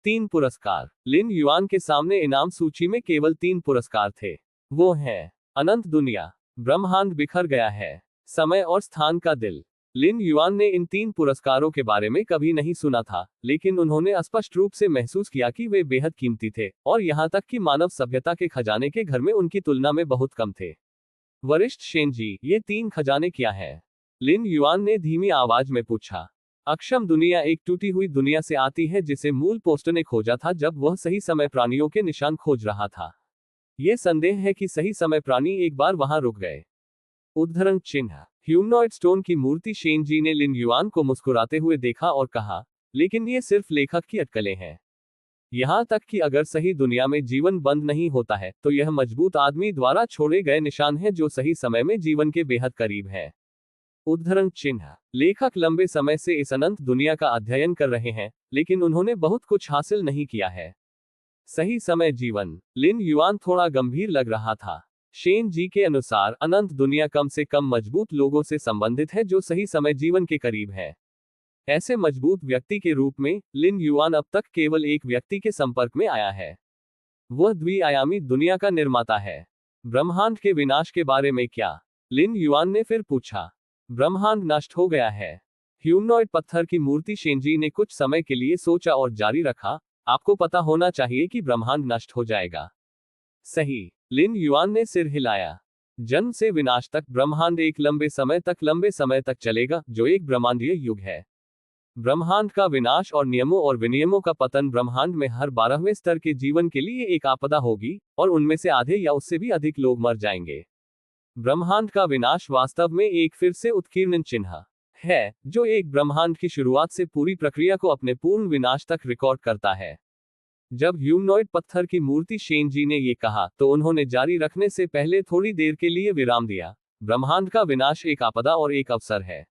3 पुरस्कार। लिन युआन के सामने इनाम सूची में केवल 3 पुरस्कार थे। वो हैं अनंत दुनिया, ब्रह्मांड बिखर गया है, समय और स्थान का दिल। लिन युआन ने इन 3 पुरस्कारों के बारे में कभी नहीं सुना था, लेकिन उन्होंने स्पष्ट रूप से महसूस किया कि वे बेहद कीमती थे और यहां तक कि मानव सभ्यता के खजाने के घर में उनकी तुलना में बहुत कम थे। वरिष्ठ शेनजी, ये 3 खजाने क्या हैं? लिन युआन ने धीमी आवाज में पूछा। अक्षम दुनिया एक टूटी हुई दुनिया से आती है जिसे मूल पोस्ट ने खोजा था जब वह सही समय प्राणियों के निशान खोज रहा था। ये संदेह है कि सही समय प्राणी एक बार वहां रुक गए। उद्धरण चिन्ह। ह्यूमनॉइड स्टोन की मूर्ति शेनजी ने लिन युआन को मुस्कुराते हुए देखा और कहा, लेकिन ये सिर्फ लेखक की अटकलें हैं। यहां तक कि अगर सही दुनिया में जीवन बंद नहीं होता है, तो यह मजबूत आदमी द्वारा छोड़े गए निशान है जो सही समय में जीवन के बेहद करीब है। उद्धरण चिन्ह। लेखक लंबे समय से इस अनंत दुनिया का अध्ययन कर रहे हैं, लेकिन उन्होंने बहुत कुछ हासिल नहीं किया है। सही समय जीवन। लिन युआन थोड़ा गंभीर लग रहा था। शेन जी के अनुसार अनंत दुनिया कम से कम मजबूत लोगों से संबंधित है जो सही समय जीवन के करीब है। ऐसे मजबूत व्यक्ति के रूप में लिन युआन अब तक केवल एक व्यक्ति के संपर्क में आया है। वह द्विआयामी दुनिया का निर्माता है। ब्रह्मांड के विनाश के बारे में क्या? लिन युआन ने फिर पूछा। ब्रह्मांड नष्ट हो गया है। ह्यूमनॉइड पत्थर की मूर्ति शेनजी ने कुछ समय के लिए सोचा और जारी रखा, आपको पता होना चाहिए कि ब्रह्मांड नष्ट हो जाएगा। सही। लिन युआन ने सिर हिलाया। जन्म से विनाश तक ब्रह्मांड एक लंबे समय तक चलेगा, जो एक ब्रह्मांडीय युग है। ब्रह्मांड का विनाश और नियमों और विनियमों का पतन ब्रह्मांड में हर 12वें स्तर के जीवन के लिए एक आपदा होगी, और उनमें से आधे या उससे भी अधिक लोग मर जाएंगे। ब्रह्मांड का विनाश वास्तव में एक फिर से उत्कीर्णन चिन्ह है, जो एक ब्रह्मांड की शुरुआत से पूरी प्रक्रिया को अपने पूर्ण विनाश तक रिकॉर्ड करता है। जब ह्यूमनॉइड पत्थर की मूर्ति शेन जी ने ये कहा, तो उन्होंने जारी रखने से पहले थोड़ी देर के लिए विराम दिया। ब्रह्मांड का विनाश एक आपदा और एक अवसर है।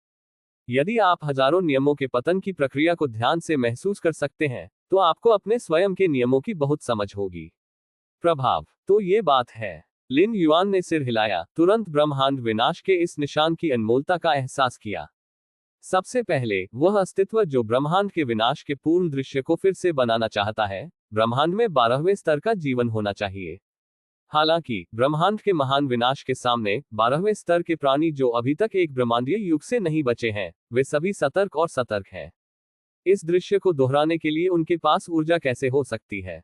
यदि आप हजारों नियमों के पतन की प्रक्रिया को ध्यान से महसूस कर सकते हैं, तो आपको अपने स्वयं के नियमों की बहुत समझ होगी। प्रभाव, तो ये बात है। लिन युआन ने सिर हिलाया, तुरंत ब्रह्मांड विनाश के इस निशान की अनमोलता का एहसास किया। सबसे पहले, वह अस्तित्व जो ब्रह्मांड के विनाश के पूर्ण दृश्य को फिर से बनाना चाहता है, ब्रह्मांड में 12वें स्तर का जीवन होना चाहिए। हालांकि ब्रह्मांड के महान विनाश के सामने 12वें स्तर के प्राणी जो अभी तक एक ब्रह्मांडीय युग से नहीं बचे हैं, वे सभी सतर्क हैं। इस दृश्य को दोहराने के लिए उनके पास ऊर्जा कैसे हो सकती है?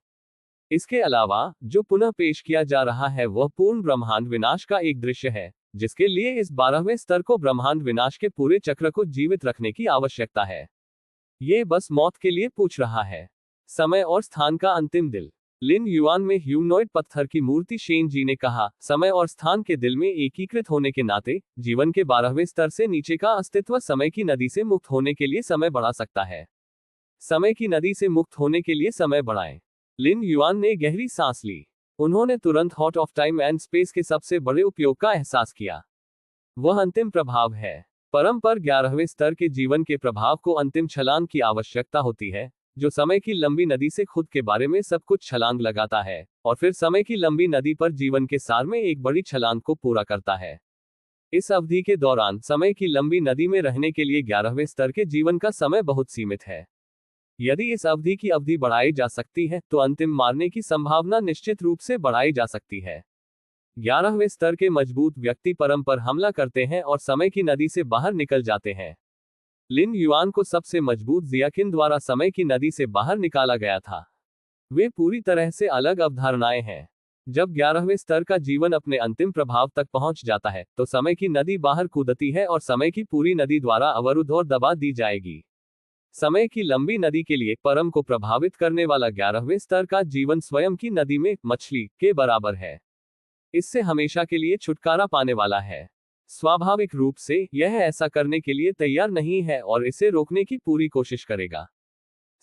इसके अलावा जो पुनः पेश किया जा रहा है वह पूर्ण ब्रह्मांड विनाश का एक दृश्य है, जिसके लिए इस 12वें स्तर को ब्रह्मांड विनाश के पूरे चक्र को जीवित रखने की आवश्यकता है। ये बस मौत के लिए पूछ रहा है। समय और स्थान का अंतिम दिल। लिन युआन में ह्यूमनॉइड पत्थर की मूर्ति शेन जी ने कहा, समय और स्थान के दिल में एकीकृत होने के नाते जीवन के 12वें स्तर से नीचे का अस्तित्व समय की नदी से मुक्त होने के लिए समय बढ़ा सकता है। समय की नदी से मुक्त होने के लिए समय बढ़ाएं। लिन युआन ने गहरी सांस ली। उन्होंने तुरंत hot of time and space के सबसे बड़े उपयोग का एहसास किया। वह अंतिम प्रभाव है। परम पर 11वें स्तर के जीवन के प्रभाव को अंतिम छलांग की आवश्यकता होती है, जो समय की लंबी नदी से खुद के बारे में सब कुछ छलांग लगाता है, और फिर समय की लंबी नदी पर जीवन के सार में एक बड़ी छलांग को पूरा करता है। इस अवधि के दौरान समय की लंबी नदी में रहने के लिए 11वें स्तर के जीवन का समय बहुत सीमित है। यदि इस अवधि की अवधि बढ़ाई जा सकती है, तो अंतिम मारने की संभावना निश्चित रूप से बढ़ाई जा सकती है। 11वें स्तर के मजबूत व्यक्ति परम पर हमला करते हैं और समय की नदी से बाहर निकल जाते हैं। लिन युआन को सबसे मजबूत जियाकिन द्वारा समय की नदी से बाहर निकाला गया था। वे पूरी तरह से अलग अवधारणाएं हैं। जब 11वें स्तर का जीवन अपने अंतिम प्रभाव तक पहुंच जाता है, तो समय की नदी बाहर कूदती है और समय की पूरी नदी द्वारा अवरुद्ध और दबा दी जाएगी। समय की लंबी नदी के लिए परम को प्रभावित करने वाला 11वें स्तर का जीवन स्वयं की नदी में मछली के बराबर है। इससे हमेशा के लिए छुटकारा पाने वाला है। स्वाभाविक रूप से यह ऐसा करने के लिए तैयार नहीं है और इसे रोकने की पूरी कोशिश करेगा।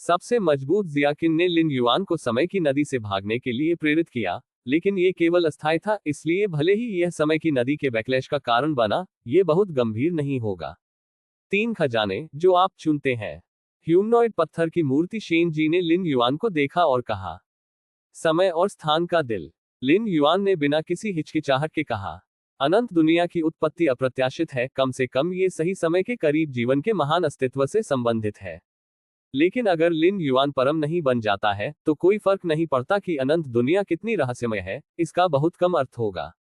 सबसे मजबूत जियाकिन ने लिन युआन को समय की नदी से भागने के लिए प्रेरित किया, लेकिन ये केवल अस्थायी था, इसलिए भले ही यह समय की नदी के बैकलैश का कारण बना, यह बहुत गंभीर नहीं होगा। 3 खजाने जो आप चुनते हैं। ह्यूमनॉइड पत्थर की मूर्ति शेन जी ने लिन युआन को देखा और कहा, समय और स्थान का दिल। लिन युआन ने बिना किसी हिचकिचाहट के कहा, अनंत दुनिया की उत्पत्ति अप्रत्याशित है, कम से कम ये सही समय के करीब जीवन के महान अस्तित्व से संबंधित है। लेकिन अगर लिन युआन परम नहीं बन जाता है, तो कोई फर्क नहीं पड़ता कि अनंत दुनिया कितनी रहस्यमय है, इसका बहुत कम अर्थ होगा।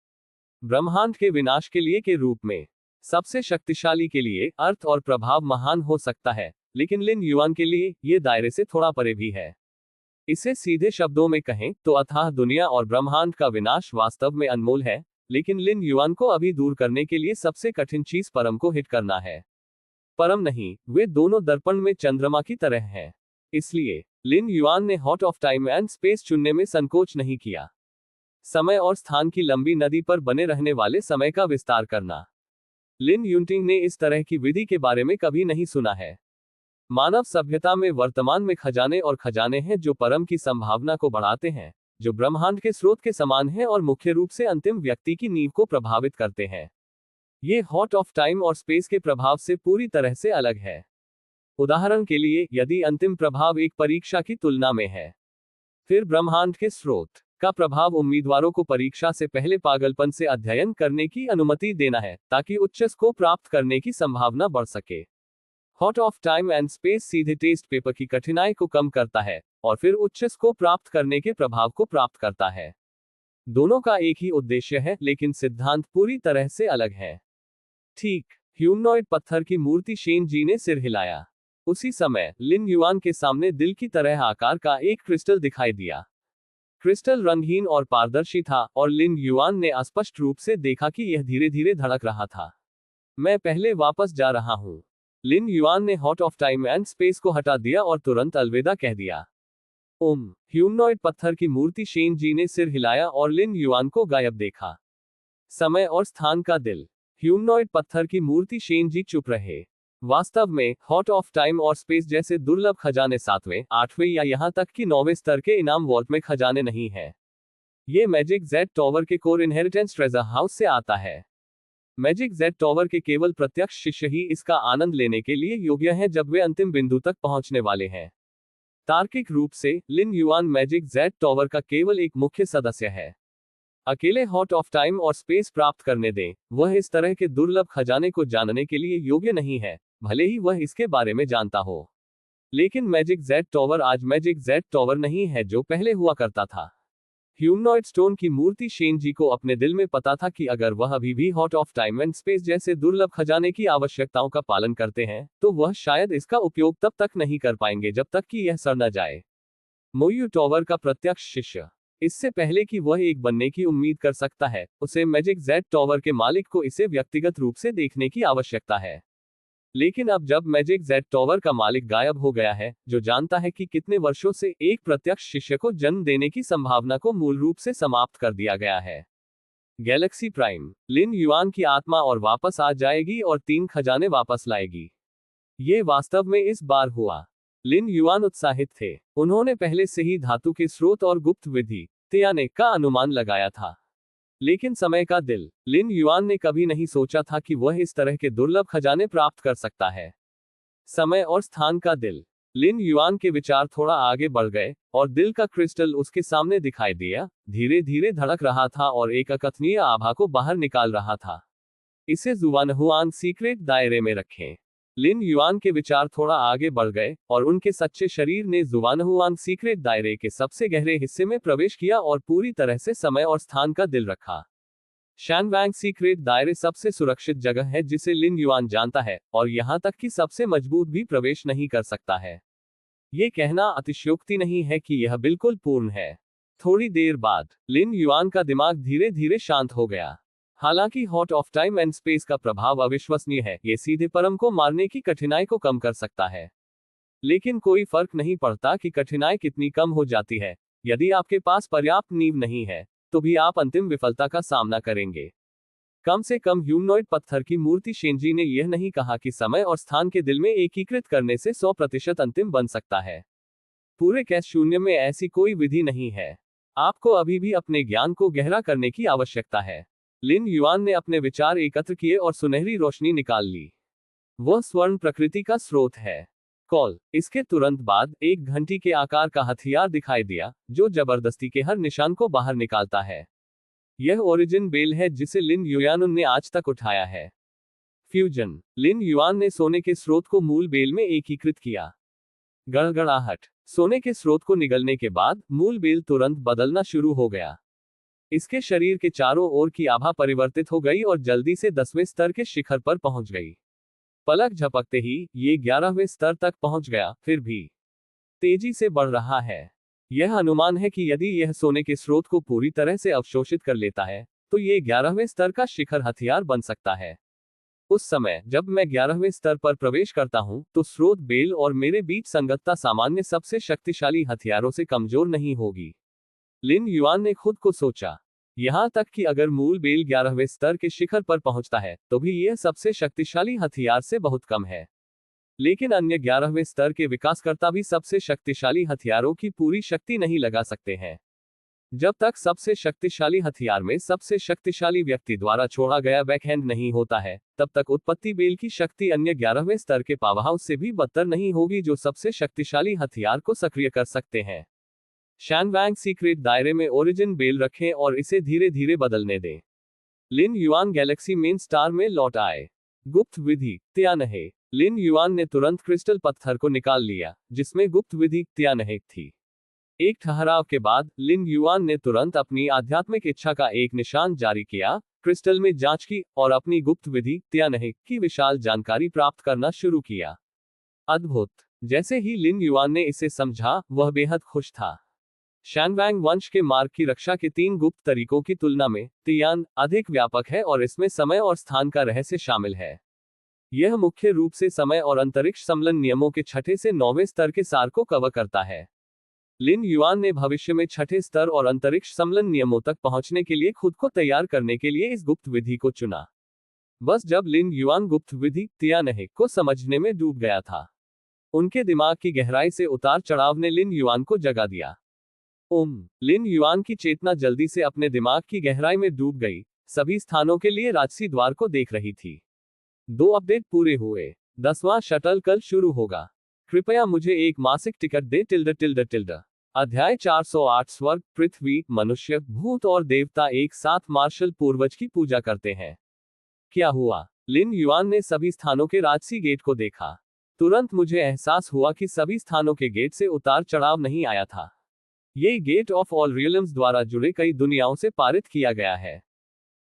ब्रह्मांड के विनाश के लिए के रूप में सबसे शक्तिशाली के लिए अर्थ और प्रभाव महान हो सकता है, लेकिन लिन युआन के लिए ये दायरे से थोड़ा परे भी है। इसे सीधे शब्दों में कहें तो अथाह दुनिया और ब्रह्मांड का विनाश वास्तव में अनमोल है, लेकिन लिन युआन को अभी दूर करने के लिए सबसे कठिन चीज परम को हिट करना है। परम नहीं, वे दोनों दर्पण में चंद्रमा की तरह हैं। इसलिए लिन युआन ने hot of time and space चुनने में संकोच नहीं किया। समय और स्थान की लंबी नदी पर बने रहने वाले समय का विस्तार करना। लिन युटिंग ने इस तरह की विधि के बारे में कभी नहीं सुना है। मानव सभ्यता में वर्तमान में खजाने और खजाने हैं जो परम की संभावना को बढ़ाते हैं, जो ब्रह्मांड के स्रोत के समान है और मुख्य रूप से अंतिम व्यक्ति की नींव को प्रभावित करते हैं। ये हॉट ऑफ टाइम और स्पेस के प्रभाव से पूरी तरह से अलग है। उदाहरण के लिए, यदि अंतिम प्रभाव एक परीक्षा की तुलना में है, फिर ब्रह्मांड के स्रोत का प्रभाव उम्मीदवारों को परीक्षा से पहले पागलपन से अध्ययन करने की अनुमति देना है, ताकि उच्च स्कोर प्राप्त करने की संभावना बढ़ सके। Hot of time and space सीधे टेस्ट पेपर की कठिनाई को कम करता है और फिर उच्च स्कोर प्राप्त करने के प्रभाव को प्राप्त करता है। दोनों का एक ही उद्देश्य है, लेकिन सिद्धांत पूरी तरह से अलग है। ठीक, ह्यूमनॉइड पत्थर की मूर्ति शेन जी ने सिर हिलाया। उसी समय लिन युआन के सामने दिल की तरह आकार का एक क्रिस्टल दिखाई दिया। क्रिस्टल रंगहीन और पारदर्शी था और लिन युआन ने स्पष्ट रूप से देखा कि यह धीरे धीरे धड़क रहा था। मैं पहले वापस जा रहा हूं। लिन युआन ने hot of time and space को हटा दिया और तुरंत अलविदा कह दिया। ह्यूमनॉइड पत्थर की मूर्ति शेन जी ने सिर हिलाया और लिन युआन को गायब देखा। समय और स्थान का दिल। ह्यूमनॉइड पत्थर की मूर्ति शेन जी चुप रहे। वास्तव में हॉट ऑफ टाइम और स्पेस जैसे दुर्लभ खजाने 7वें, 8वें या यहां तक कि 9वें स्तर के इनाम वॉल्ट में खजाने नहीं है। ये मैजिक जेड टॉवर के कोर इनहेरिटेंस ट्रेजर हाउस से आता है। मैजिक जेड टॉवर के केवल प्रत्यक्ष शिष्य ही इसका आनंद लेने के लिए योग्य हैं जब वे अंतिम बिंदु तक पहुंचने वाले हैं। तार्किक रूप से लिन युआन मैजिक जेड टॉवर का केवल एक मुख्य सदस्य है। अकेले हॉट ऑफ टाइम और स्पेस प्राप्त करने दें, वह इस तरह के दुर्लभ खजाने को जानने के लिए योग्य नहीं है, भले ही वह इसके बारे में जानता हो। लेकिन मैजिक जेड टॉवर आज मैजिक जेड टॉवर नहीं है जो पहले हुआ करता था। ह्यूमनॉइड स्टोन की मूर्ति शेन जी को अपने दिल में पता था कि अगर वह अभी भी hot of time and space जैसे दुर्लभ खजाने की आवश्यकताओं का पालन करते हैं, तो वह शायद इसका उपयोग तब तक नहीं कर पाएंगे जब तक कि यह सड़ न जाए। मोयू टॉवर का प्रत्यक्ष शिष्य। इससे पहले कि वह एक बनने की उम्मीद कर सकता है, उसे मैजिक जेड टॉवर के मालिक को इसे व्यक्तिगत रूप से देखने की आवश्यकता है। लेकिन अब जब मैजिक जेड टॉवर का मालिक गायब हो गया है, जो जानता है कि कितने वर्षों से एक प्रत्यक्ष शिष्य को जन्म देने की संभावना को मूल रूप से समाप्त कर दिया गया है। Galaxy prime. लिन युआन की आत्मा और वापस आ जाएगी और 3 खजाने वापस लाएगी। ये वास्तव में इस बार हुआ। लिन युआन उत्साहित थे। उन्होंने पहले से ही धातु के स्रोत और गुप्त विधि त्याने का अनुमान लगाया था। लेकिन समय का दिल। लिन युआन ने कभी नहीं सोचा था कि वह इस तरह के दुर्लभ खजाने प्राप्त कर सकता है। समय और स्थान का दिल। लिन युआन के विचार थोड़ा आगे बढ़ गए और दिल का क्रिस्टल उसके सामने दिखाई दिया, धीरे धीरे धड़क रहा था और एक अकथनीय आभा को बाहर निकाल रहा था। इसे जुवानहुआंग सीक्रेट दायरे में रखें। लिन युआन के विचार थोड़ा आगे बढ़ गए और उनके सच्चे शरीर ने जुवानहुआंग सीक्रेट दायरे के सबसे गहरे हिस्से में प्रवेश किया और पूरी तरह से समय और स्थान का दिल रखा। शानवांग सीक्रेट दायरे सबसे सुरक्षित जगह है जिसे लिन युआन जानता है, और यहां तक कि सबसे मजबूत भी प्रवेश नहीं कर सकता है। ये कहना अतिशयोक्ति नहीं है कि यह बिल्कुल पूर्ण है। थोड़ी देर बाद लिन युआन का दिमाग धीरे धीरे शांत हो गया। हालांकि hot of time and space का प्रभाव अविश्वसनीय है, ये सीधे परम को मारने की कठिनाई को कम कर सकता है। लेकिन कोई फर्क नहीं पड़ता कि कठिनाई कितनी कम हो जाती है, यदि आपके पास पर्याप्त नींव नहीं है, तो भी आप अंतिम विफलता का सामना करेंगे। कम से कम ह्यूमनॉइड पत्थर की मूर्ति शेनजी ने यह नहीं कहा कि समय और स्थान के दिल में एकीकृत करने से 100% अंतिम बन सकता है। पूरे कैश शून्य में ऐसी कोई विधि नहीं है। आपको अभी भी अपने ज्ञान को गहरा करने की आवश्यकता है। लिन युआन ने अपने विचार एकत्र किए और सुनहरी रोशनी निकाल ली। वह स्वर्ण प्रकृति का स्रोत है। कॉल। इसके तुरंत बाद एक घंटी के आकार का हथियार दिखाई दिया, जो जबरदस्ती के हर निशान को बाहर निकालता है। यह ओरिजिन बेल है जिसे लिन युआन ने आज तक उठाया है। फ्यूजन। लिन युआन ने सोने के स्रोत को मूल बेल में एकीकृत किया। गड़गड़ाहट। सोने के स्रोत को निगलने के बाद मूल बेल तुरंत बदलना शुरू हो गया। इसके शरीर के चारों ओर की आभा परिवर्तित हो गई और जल्दी से 10वें स्तर के शिखर पर पहुंच गई। पलक झपकते ही ये 11वें स्तर तक पहुंच गया, फिर भी तेजी से बढ़ रहा है। यह अनुमान है कि यदि यह सोने के स्रोत को पूरी तरह से अवशोषित कर लेता है, तो ये 11वें स्तर का शिखर हथियार बन सकता है। उस समय जब मैं 11वें स्तर पर प्रवेश करता हूं, तो स्रोत बेल और मेरे बीच संगतता सामान्य सबसे शक्तिशाली हथियारों से कमजोर नहीं होगी। लिन युआन ने खुद को सोचा। यहां तक कि अगर मूल बेल 11वें स्तर के शिखर पर पहुंचता है, तो भी यह सबसे शक्तिशाली हथियार से बहुत कम है। लेकिन अन्य 11वें स्तर के विकासकर्ता भी सबसे शक्तिशाली हथियारों की पूरी शक्ति नहीं लगा सकते हैं। जब तक सबसे शक्तिशाली हथियार में सबसे शक्तिशाली व्यक्ति द्वारा छोड़ा गया बैकहैंड नहीं होता है, तब तक उत्पत्ति बेल की शक्ति अन्य 11वें स्तर के पावरहाउस से भी बदतर नहीं होगी जो सबसे शक्तिशाली हथियार को सक्रिय कर सकते हैं। शानवांग सीक्रेट दायरे में ओरिजिन बेल रखें और इसे धीरे धीरे बदलने दें। लिन युआन गैलेक्सी मेन स्टार में लौट आए। गुप्त विधि त्यानहे। लिन युआन ने तुरंत क्रिस्टल पत्थर को निकाल लिया, जिसमें गुप्त विधि त्यानहे थी। एक ठहराव के बाद लिन युआन ने तुरंत अपनी आध्यात्मिक इच्छा का एक निशान जारी किया, क्रिस्टल में जांच की और अपनी गुप्त विधि त्यानहे की विशाल जानकारी प्राप्त करना शुरू किया। अद्भुत। जैसे ही लिन युआन ने इसे समझा, वह बेहद खुश था। शैनवैंग वंश के मार्ग की रक्षा के 3 गुप्त तरीकों की तुलना में तियान अधिक व्यापक है और इसमें समय और स्थान का रहस्य शामिल है। यह मुख्य रूप से समय और अंतरिक्ष सम्मेलन नियमों के छठे से 9वें स्तर के सार को कवर करता है। लिन युआन ने भविष्य में छठे स्तर और अंतरिक्ष सम्मेलन नियमों तक पहुंचने के लिए खुद को तैयार करने के लिए इस गुप्त विधि को चुना। बस जब लिन युआन गुप्त विधि तियानहे को समझने में डूब गया था, उनके दिमाग की गहराई से उतार चढ़ाव ने लिन युआन को जगा दिया। लिन युआन की चेतना जल्दी से अपने दिमाग की गहराई में डूब गई, सभी स्थानों के लिए राजसी द्वार को देख रही थी। 2 अपडेट पूरे हुए। 10वां शटल कल शुरू होगा। कृपया मुझे एक मासिक टिकट दे टिल्ड। अध्याय 408 स्वर्ग, पृथ्वी, मनुष्य, भूत और देवता एक साथ मार्शल पूर्वज की पूजा करते हैं। क्या हुआ? लिन युआन ने सभी स्थानों के राजसी गेट को देखा। तुरंत मुझे एहसास हुआ कि सभी स्थानों के गेट से उतार चढ़ाव नहीं आया था। ये गेट ऑफ ऑल रियल्म्स द्वारा जुड़े कई दुनियाओं से पारित किया गया है।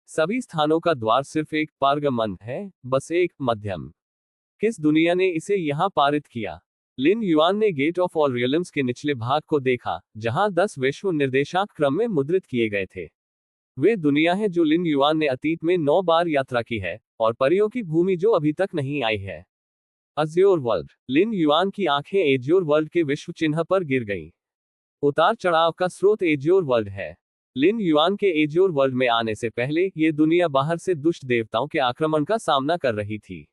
सभी स्थानों का द्वार सिर्फ एक पारगमन है, बस एक मध्यम। किस दुनिया ने इसे यहां पारित किया? लिन युआन ने गेट ऑफ ऑल रियल्म्स के निचले भाग को देखा, जहां 10 विश्व निर्देशांक क्रम में मुद्रित किए गए थे। वे दुनिया है जो लिन युआन ने अतीत में 9 बार यात्रा की है, और परियों की भूमि जो अभी तक नहीं आई है। Azure world. लिन युआन की आंखें एज्योर वर्ल्ड के विश्व चिन्ह पर गिर गईं। उतार चढ़ाव का स्रोत एज्योर वर्ल्ड है। लिन युआन के एज्योर वर्ल्ड में आने से पहले ये दुनिया बाहर से दुष्ट देवताओं के आक्रमण का सामना कर रही थी।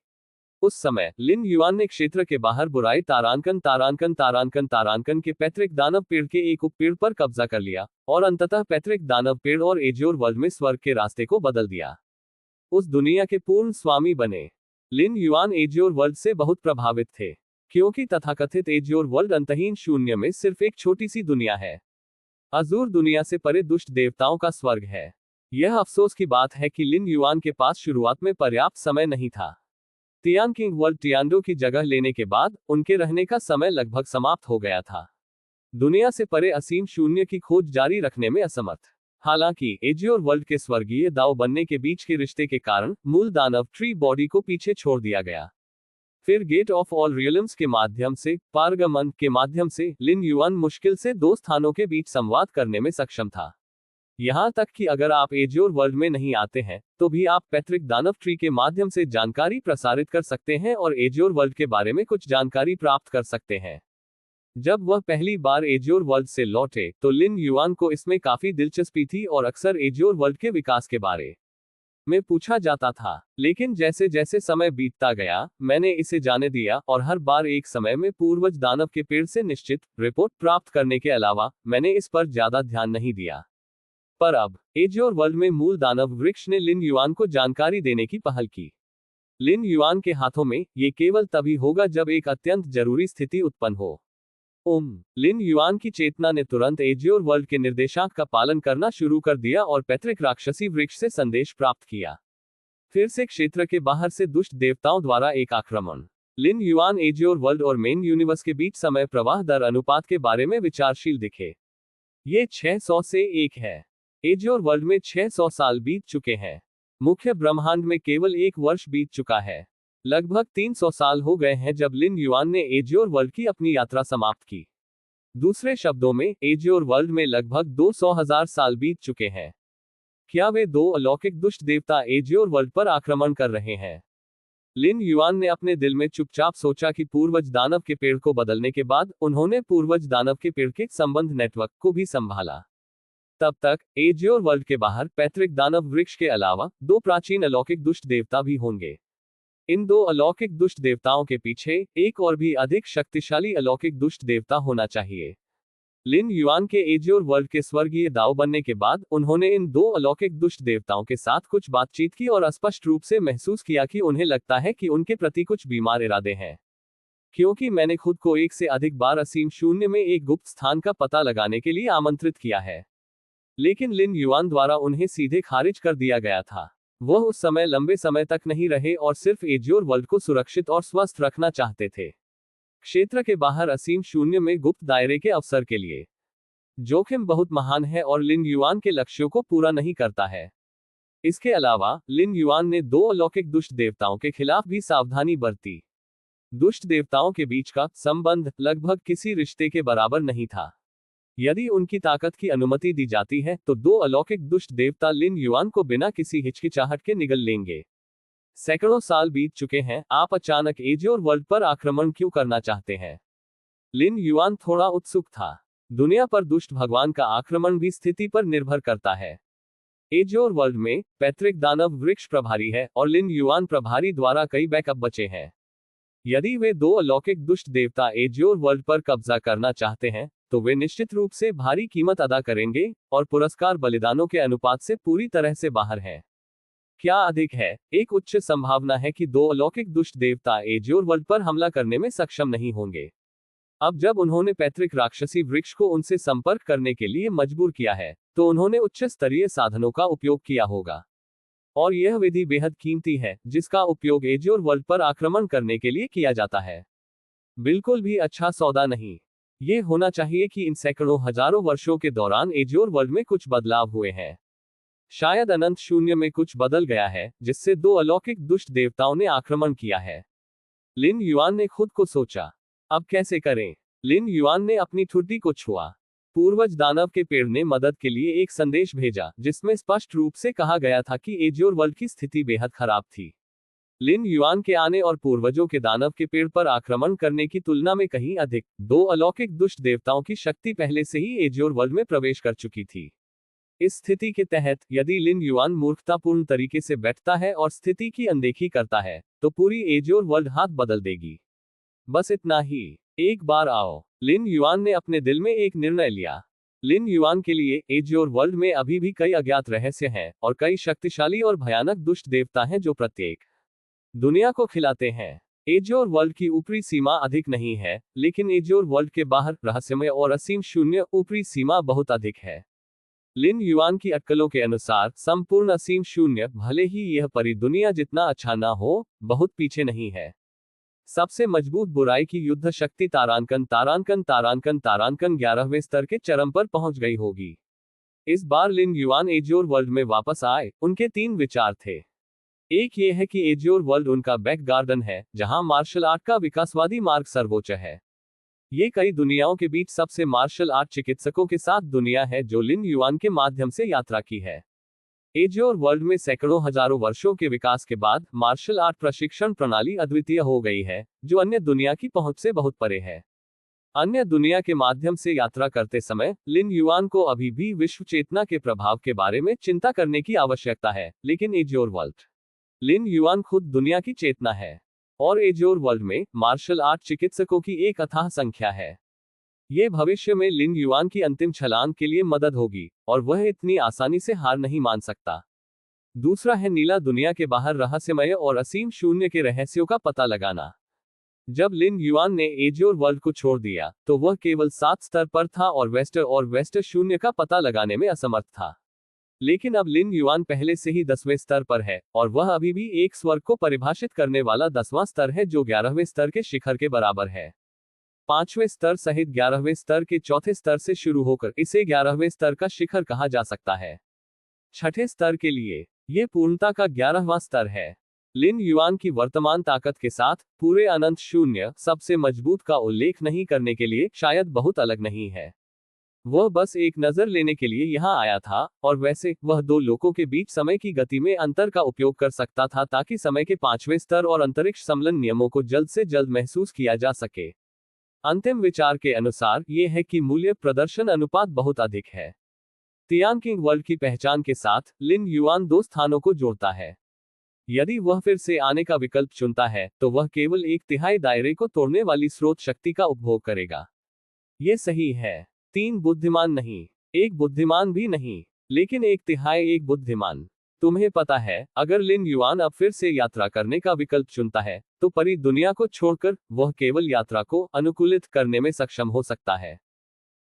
उस समय लिन युआन ने क्षेत्र के बाहर बुराई तारानकन के पैतृक दानव पेड़ के एक उपपेड़ पर कब्जा कर लिया, और अंततः पैतृक दानव पेड़ और एज्योर वर्ल्ड में स्वर्ग के रास्ते को बदल दिया। उस दुनिया के पूर्ण स्वामी बने। लिन युआन एज्योर वर्ल्ड से बहुत प्रभावित थे, क्योंकि तथाकथित एज्योर वर्ल्ड अंतहीन शून्य में सिर्फ एक छोटी सी दुनिया है। अजूर दुनिया से परे दुष्ट देवताओं का स्वर्ग है। यह अफसोस की बात है कि लिन युआन के पास शुरुआत में पर्याप्त समय नहीं था। तियान किंग वर्ल्ड टियांडो की जगह लेने के बाद उनके रहने का समय लगभग समाप्त हो गया था। दुनिया से परे असीम शून्य की खोज जारी रखने में असमर्थ। हालांकि एज्योर वर्ल्ड के स्वर्गीय दाव बनने के बीच के रिश्ते के कारण मूल दानव ट्री बॉडी को पीछे छोड़ दिया गया। फिर गेट ऑफ ऑल रियल्म्स के माध्यम से, पारगमन के माध्यम से, लिन युआन मुश्किल से 2 स्थानों के बीच संवाद करने में सक्षम था। यहां तक कि अगर आप एज्योर वर्ल्ड में नहीं आते हैं, तो भी आप पैतृक दानव ट्री के माध्यम से जानकारी प्रसारित कर सकते हैं और एज्योर वर्ल्ड के बारे में कुछ जानकारी प्राप्त कर सकते हैं। जब वह पहली बार एज्योर वर्ल्ड से लौटे, तो लिन युआन को इसमें काफी दिलचस्पी थी और अक्सर एज्योर वर्ल्ड के विकास के बारे में पूछा जाता था। लेकिन जैसे जैसे समय बीतता गया, मैंने इसे जाने दिया, और हर बार एक समय में पूर्वज दानव के पेड़ से निश्चित रिपोर्ट प्राप्त करने के अलावा मैंने इस पर ज्यादा ध्यान नहीं दिया। पर अब एज्योर वर्ल्ड में मूल दानव वृक्ष ने लिन युआन को जानकारी देने की पहल की। लिन युआन के हाथों में ये केवल तभी होगा जब एक अत्यंत जरूरी स्थिति उत्पन्न हो। लिन युआन की चेतना ने तुरंत एज्योर वर्ल्ड के निर्देशांक का पालन करना शुरू कर दिया और पैतृक राक्षसी वृक्ष से संदेश प्राप्त किया। फिर से क्षेत्र के बाहर से दुष्ट देवताओं द्वारा एक आक्रमण। लिन युआन एज्योर वर्ल्ड और मेन यूनिवर्स के बीच समय प्रवाह दर अनुपात के बारे में विचारशील दिखे। ये 600 से 1 है। एज्योर वर्ल्ड में 600 साल बीत चुके हैं। मुख्य ब्रह्मांड में केवल 1 वर्ष बीत चुका है। लगभग 300 साल हो गए हैं जब लिन युआन ने एज्योर वर्ल्ड की अपनी यात्रा समाप्त की। दूसरे शब्दों में, एज्योर वर्ल्ड में लगभग 200,000 साल बीत चुके हैं। क्या वे 2 अलौकिक दुष्ट देवता एज्योर वर्ल्ड पर आक्रमण कर रहे हैं? लिन युआन ने अपने दिल में चुपचाप सोचा कि पूर्वज दानव के पेड़ को बदलने के बाद उन्होंने पूर्वज दानव के पेड़ के संबंध नेटवर्क को भी संभाला। तब तक एज्योर वर्ल्ड के बाहर पैतृक दानव वृक्ष के अलावा 2 प्राचीन अलौकिक दुष्ट देवता भी होंगे। इन 2 अलौकिक दुष्ट देवताओं के पीछे एक और भी अधिक शक्तिशाली अलौकिक दुष्ट देवता होना चाहिए। लिन युआन के एज्योर वर्ल्ड के स्वर्गीय दाव बनने के बाद उन्होंने इन 2 अलौकिक दुष्ट देवताओं के साथ कुछ बातचीत की और स्पष्ट रूप से महसूस किया कि उन्हें लगता है कि उनके प्रति कुछ बीमार इरादे हैं। क्योंकि मैंने खुद को 1 से अधिक बार असीम शून्य में एक गुप्त स्थान का पता लगाने के लिए आमंत्रित किया है, लेकिन लिन युआन द्वारा उन्हें सीधे खारिज कर दिया गया था। वह उस समय लंबे समय तक नहीं रहे और सिर्फ एज्योर वर्ल्ड को सुरक्षित और स्वस्थ रखना चाहते थे। क्षेत्र के बाहर असीम शून्य में गुप्त दायरे के अवसर के लिए जोखिम बहुत महान है और लिन युआन के लक्ष्यों को पूरा नहीं करता है। इसके अलावा लिन युआन ने 2 अलौकिक दुष्ट देवताओं के खिलाफ भी सावधानी बरती। दुष्ट देवताओं के बीच का संबंध लगभग किसी रिश्ते के बराबर नहीं था। यदि उनकी ताकत की अनुमति दी जाती है तो दो अलौकिक दुष्ट देवता लिन युआन को बिना किसी हिचकिचाहट के निगल लेंगे। सैकड़ों साल बीत चुके हैं, आप अचानक एजियोर वर्ल्ड पर आक्रमण क्यों करना चाहते हैं? लिन युआन थोड़ा उत्सुक था। दुनिया पर दुष्ट भगवान का आक्रमण भी स्थिति पर निर्भर करता है। एजियोर वर्ल्ड में पैतृक दानव वृक्ष प्रभारी है और लिन युआन प्रभारी द्वारा कई बैकअप बचे हैं। यदि वे दो अलौकिक दुष्ट देवता एजियोर वर्ल्ड पर कब्जा करना चाहते हैं तो वे निश्चित रूप से भारी कीमत अदा करेंगे और पुरस्कार बलिदानों के अनुपात से पूरी तरह से बाहर है। क्या अधिक है, एक उच्च संभावना है कि दो अलौकिक दुष्ट देवता एजियोर वर्ल्ड पर हमला करने में सक्षम नहीं होंगे। अब जब उन्होंने पैतृक राक्षसी वृक्ष को उनसे संपर्क करने के लिए मजबूर किया है तो उन्होंने उच्च स्तरीय साधनों का उपयोग किया होगा। और यह विधि बेहद कीमती है जिसका उपयोग एजियोर वर्ल्ड पर आक्रमण करने के लिए किया जाता है। बिल्कुल भी अच्छा सौदा नहीं। ये होना चाहिए कि इन सैकड़ों हजारों वर्षों के दौरान एजियोर वर्ल्ड में कुछ बदलाव हुए हैं। शायद अनंत शून्य में कुछ बदल गया है जिससे दो अलौकिक दुष्ट देवताओं ने आक्रमण किया है। लिन युआन ने खुद को सोचा, अब कैसे करें? लिन युआन ने अपनी ठुड्डी को छुआ। पूर्वज दानव के पेड़ ने मदद के लिए एक संदेश भेजा जिसमें स्पष्ट रूप से कहा गया था कि एजियोर वर्ल्ड की स्थिति बेहद खराब थी। लिन युआन के आने और पूर्वजों के दानव के पेड़ पर आक्रमण करने की तुलना में कहीं अधिक, दो अलौकिक दुष्ट देवताओं की शक्ति पहले से ही एजियोर वर्ल्ड में प्रवेश कर चुकी थी। इस स्थिति के तहत यदि लिन युआन मूर्खतापूर्ण तरीके से बैठता है और स्थिति की अनदेखी करता है तो पूरी एजियोर वर्ल्ड हाथ बदल देगी। बस इतना ही। एक बार आओ। लिन युआन ने अपने दिल में एक निर्णय लिया। लिन युआन के लिए एजियोर वर्ल्ड में अभी भी कई अज्ञात रहस्य हैं और कई शक्तिशाली और भयानक दुष्ट देवता हैं जो प्रत्येक दुनिया को खिलाते हैं। एजियोर वर्ल्ड की ऊपरी सीमा अधिक नहीं है, लेकिन एजियोर वर्ल्ड के बाहर रहस्यमय और असीम शून्य ऊपरी सीमा बहुत अधिक है। लिन युआन की अटकलों के अनुसार संपूर्ण असीम शून्य, भले ही यह परी दुनिया जितना अच्छा ना हो, बहुत पीछे नहीं है। सबसे मजबूत बुराई की युद्ध शक्ति तारांकन तारांकन तारांकन तारांकन 11वें स्तर के चरम पर पहुंच गई होगी। इस बार लिन युआन एजियोर वर्ल्ड में वापस आए। उनके 3 विचार थे। एक ये है कि एजियोर वर्ल्ड उनका बैक गार्डन है जहां मार्शल आर्ट का विकासवादी मार्ग सर्वोच्च है। ये कई दुनियाओं के बीच सबसे मार्शल आर्ट चिकित्सकों के साथ दुनिया है जो लिन युआन के माध्यम से यात्रा की है। एजियोर वर्ल्ड में सैकड़ों हजारों वर्षों के विकास के बाद मार्शल आर्ट प्रशिक्षण प्रणाली अद्वितीय हो गई है जो अन्य दुनिया की पहुंच से बहुत परे है। अन्य दुनिया के माध्यम से यात्रा करते समय लिन युआन को अभी भी विश्व चेतना के प्रभाव के बारे में चिंता करने की आवश्यकता है, लेकिन एजियोर वर्ल्ड लिन युआन खुद दुनिया की चेतना है और एजियोर वर्ल्ड में मार्शल आर्ट चिकित्सकों की एक अथाह संख्या है। ये भविष्य में लिन युआन की अंतिम छलांग के लिए मदद होगी और वह इतनी आसानी से हार नहीं मान सकता। दूसरा है नीला दुनिया के बाहर रहस्यमय और असीम शून्य के रहस्यों का पता लगाना। जब लिन युआन ने एजियोर वर्ल्ड को छोड़ दिया तो वह केवल 7 स्तर पर था और वेस्टर शून्य का पता लगाने में असमर्थ था। लेकिन अब लिन युआन पहले से ही 10वें स्तर पर है और वह अभी भी एक स्वर्ग को परिभाषित करने वाला 10वां स्तर है जो 11वें स्तर के शिखर के बराबर है। 5वें स्तर सहित 11वें स्तर के चौथे स्तर से शुरू होकर इसे 11वें स्तर का शिखर कहा जा सकता है। 6ठे स्तर के लिए यह पूर्णता का 11वां स्तर है। लिन युआन की वर्तमान ताकत के साथ पूरे अनंत शून्य सबसे मजबूत का उल्लेख नहीं करने के लिए शायद बहुत अलग नहीं है। वह बस एक नजर लेने के लिए यहां आया था और वैसे वह 2 लोगों के बीच समय की गति में अंतर का उपयोग कर सकता था ताकि समय के 5वें स्तर और अंतरिक्ष सम्मेलन नियमों को जल्द से जल्द महसूस किया जा सके। अंतिम विचार के अनुसार यह है कि मूल्य प्रदर्शन अनुपात बहुत अधिक है। तियानकिंग वर्ल्ड की पहचान के साथ लिन युआन 2 स्थानों को जोड़ता है। यदि वह फिर से आने का विकल्प चुनता है तो वह केवल 1/3 दायरे को तोड़ने वाली स्रोत शक्ति का उपभोग करेगा। यह सही है। 3 बुद्धिमान नहीं, 1 बुद्धिमान भी नहीं, लेकिन 1/3 एक बुद्धिमान। तुम्हें पता है, अगर लिन युआन अब फिर से यात्रा करने का विकल्प चुनता है तो परी दुनिया को छोड़कर वह केवल यात्रा को अनुकूलित करने में सक्षम हो सकता है।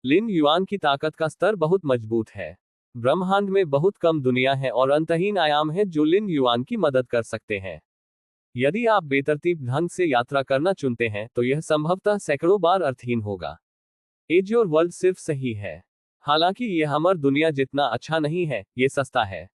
लिन युआन की ताकत का स्तर बहुत मजबूत है। ब्रह्मांड में बहुत कम दुनिया है और अंतहीन आयाम है जो लिन युआन की मदद कर सकते हैं। यदि आप बेतरतीब ढंग से यात्रा करना चुनते हैं तो यह संभवतः सैकड़ों बार अर्थहीन होगा। एजियोर वर्ल्ड सिर्फ सही है। हालांकि यह हमारी दुनिया जितना अच्छा नहीं है, ये सस्ता है।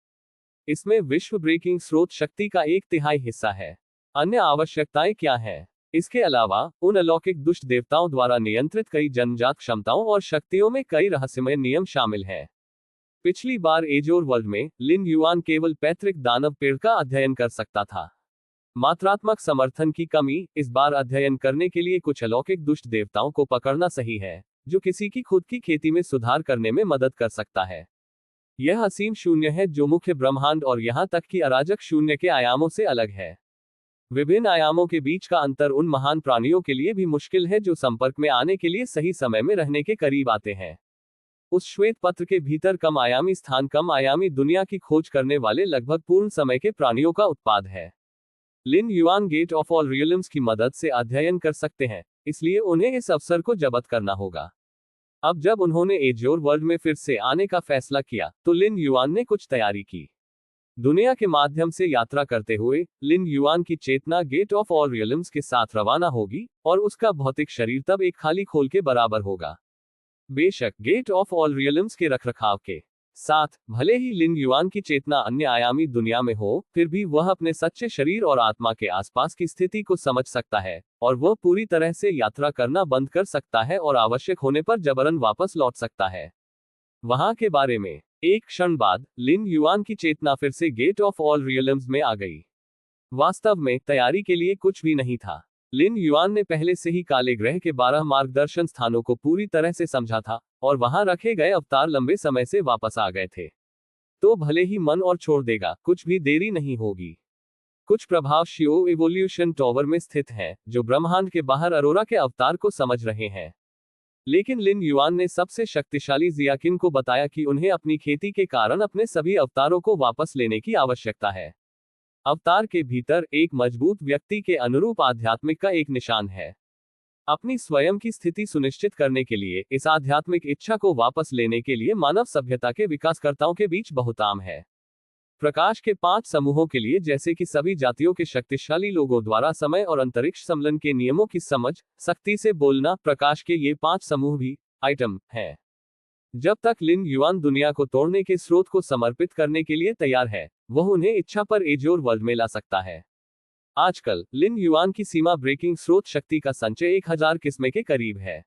इसमें विश्व ब्रेकिंग स्रोत शक्ति का 1/3 हिस्सा है। अन्य आवश्यकताएं क्या हैं? इसके अलावा उन अलौकिक दुष्ट देवताओं द्वारा नियंत्रित कई जन्मजात क्षमताओं और शक्तियों में कई रहस्यमय नियम शामिल हैं। पिछली बार एजोर वर्ल्ड में लिन युआन केवल पैतृक दानव पेड़ का अध्ययन कर सकता था। मात्रात्मक समर्थन की कमी। इस बार अध्ययन करने के लिए कुछ अलौकिक दुष्ट देवताओं को पकड़ना सही है, जो किसी की खुद की खेती में सुधार करने में मदद कर सकता है। यह असीम शून्य है जो मुख्य ब्रह्मांड और यहां तक कि अराजक शून्य के आयामों से अलग है। विभिन्न आयामों के बीच का अंतर उन महान प्राणियों के लिए भी मुश्किल है जो संपर्क में आने के लिए सही समय में रहने के करीब आते हैं। उस श्वेत पत्र के भीतर कम आयामी स्थान कम आयामी दुनिया की खोज करने वाले लगभग पूर्ण समय के प्राणियों का उत्पाद है। लिन युआन गेट ऑफ ऑल रियल्म्स की मदद से अध्ययन कर सकते हैं, इसलिए उन्हें इस अवसर को जब्त करना होगा। अब जब उन्होंने एजोर वर्ल्ड में फिर से आने का फैसला किया, तो लिन युआन ने कुछ तैयारी की। दुनिया के माध्यम से यात्रा करते हुए लिन युआन की चेतना गेट ऑफ ऑल रियल्म्स के साथ रवाना होगी, और उसका भौतिक शरीर तब एक खाली खोल के बराबर होगा। बेशक गेट ऑफ ऑल रियल्म्स के रखरखाव के साथ भले ही लिन युआन की चेतना अन्य आयामी दुनिया में हो, फिर भी वह अपने सच्चे शरीर और आत्मा के आसपास की स्थिति को समझ सकता है, और वह पूरी तरह से यात्रा करना बंद कर सकता है और आवश्यक होने पर जबरन वापस लौट सकता है। वहां के बारे में एक क्षण बाद लिन युआन की चेतना फिर से गेट ऑफ ऑल रियल्म्स में आ गई। वास्तव में तैयारी के लिए कुछ भी नहीं था। लिन युआन ने पहले से ही काले ग्रह के 12 मार्गदर्शन स्थानों को पूरी तरह से समझा था, और वहां रखे गए अवतार लंबे समय से वापस आ गए थे। तो भले ही मन और छोड़ देगा, कुछ भी देरी नहीं होगी। कुछ प्रभाव शियो इवोल्यूशन टॉवर में स्थित हैं, जो ब्रह्मांड के बाहर अरोरा के अवतार को समझ रहे हैं। लेकिन लिन युआन ने सबसे शक्तिशाली जियाकिन को बताया कि उन्हें अपनी खेती के कारण अपने सभी अवतारों को वापस लेने की आवश्यकता है। अवतार के भीतर एक मजबूत व्यक्ति के अनुरूप आध्यात्मिक का एक निशान है। अपनी स्वयं की स्थिति सुनिश्चित करने के लिए इस आध्यात्मिक इच्छा को वापस लेने के लिए मानव सभ्यता के विकासकर्ताओं के बीच बहुत आम है। प्रकाश के 5 समूहों के लिए, जैसे कि सभी जातियों के शक्तिशाली लोगों द्वारा समय और अंतरिक्ष सम्मेलन के नियमों की समझ, सख्ती से बोलना, प्रकाश के ये 5 समूह भी आइटम हैं। जब तक लिन युआन दुनिया को तोड़ने के स्रोत को समर्पित करने के लिए तैयार है, वह उन्हें इच्छा पर एजोर वर्ल्ड में ला सकता है। आजकल लिन युआन की सीमा ब्रेकिंग स्रोत शक्ति का संचय 1000 किस्में के करीब है।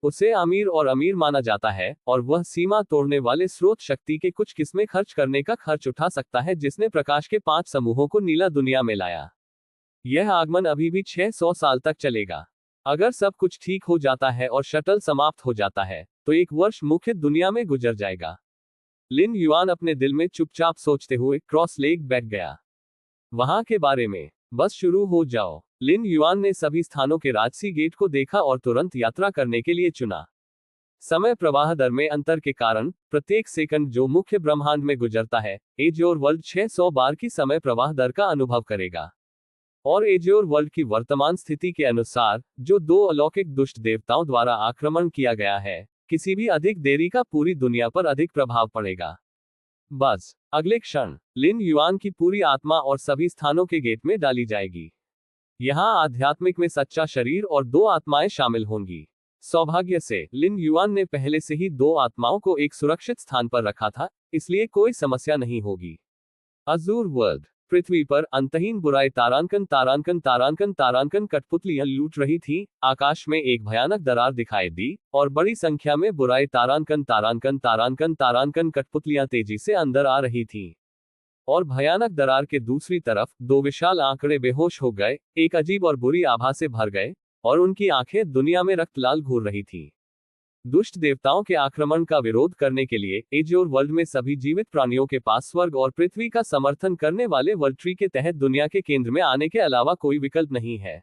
उसे अमीर और अमीर माना जाता है, और वह सीमा तोड़ने वाले स्रोत शक्ति के कुछ किस्में खर्च करने का खर्च उठा सकता है, जिसने प्रकाश के 5 समूहों को नीला दुनिया में लाया। यह आगमन अभी भी 600 साल तक चलेगा। अगर सब कुछ ठीक हो जाता है और शटल समाप्त हो जाता है, तो 1 वर्ष मुख्य दुनिया में गुजर जाएगा। लिन युआन अपने दिल में चुपचाप सोचते हुए क्रॉस लेक बैठ गया। वहां के बारे में बस शुरू हो जाओ। लिन युआन ने सभी स्थानों के राजसी गेट को देखा और तुरंत यात्रा करने के लिए चुना। समय प्रवाह दर में अंतर के कारण प्रत्येक सेकंड जो मुख्य ब्रह्मांड में गुजरता है, एजोर वर्ल्ड 600 बार की समय प्रवाह दर का अनुभव करेगा। और एजोर वर्ल्ड की वर्तमान स्थिति के अनुसार, जो 2 अलौकिक दुष्ट देवताओं द्वारा आक्रमण किया गया है, किसी भी अधिक देरी का पूरी दुनिया पर अधिक प्रभाव पड़ेगा। बस अगले क्षण लिन युआन की पूरी आत्मा और सभी स्थानों के गेट में डाली जाएगी। यहाँ आध्यात्मिक में सच्चा शरीर और 2 आत्माएं शामिल होंगी। सौभाग्य से लिन युआन ने पहले से ही 2 आत्माओं को एक सुरक्षित स्थान पर रखा था, इसलिए कोई समस्या नहीं होगी। Azzur world. पृथ्वी पर अंतहीन बुराई तारांकन तारांकन तारांकन तारांकन कठपुतलियां लूट रही थीं। आकाश में एक भयानक दरार दिखाई दी, और बड़ी संख्या में बुराई तारांकन तारांकन तारांकन तारांकन कठपुतलियां तेजी से अंदर आ रही थीं। और भयानक दरार के दूसरी तरफ 2 विशाल आंकड़े बेहोश हो गए, एक अजीब और बुरी आभा से भर गए, और उनकी आंखें दुनिया में रक्त लाल घूर रही थीं। दुष्ट देवताओं के आक्रमण का विरोध करने के लिए एजोर वर्ल्ड में सभी जीवित प्राणियों के पास स्वर्ग और पृथ्वी का समर्थन करने वाले वर्ल्ड ट्री के तहत दुनिया के केंद्र में आने के अलावा कोई विकल्प नहीं है।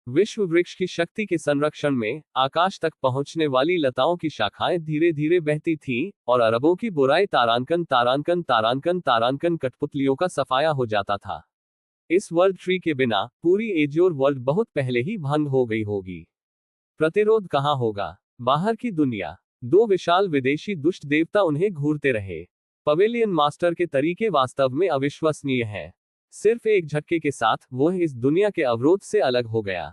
विश्व वृक्ष की शक्ति के संरक्षण में आकाश तक पहुंचने वाली लताओं की शाखाएं धीरे धीरे बहती थीं, और अरबों की बुराई तारांकन तारांकन तारांकन तारांकन कठपुतलियों का सफाया हो जाता था। इस वर्ल्ड ट्री के बिना पूरी एजोर वर्ल्ड बहुत पहले ही भंग हो गई होगी। प्रतिरोध कहाँ होगा? बाहर की दुनिया। 2 विशाल विदेशी दुष्ट देवता उन्हें घूरते रहे। पवेलियन मास्टर के तरीके वास्तव में अविश्वसनीय हैं। सिर्फ एक झटके के साथ वह इस दुनिया के अवरोध से अलग हो गया।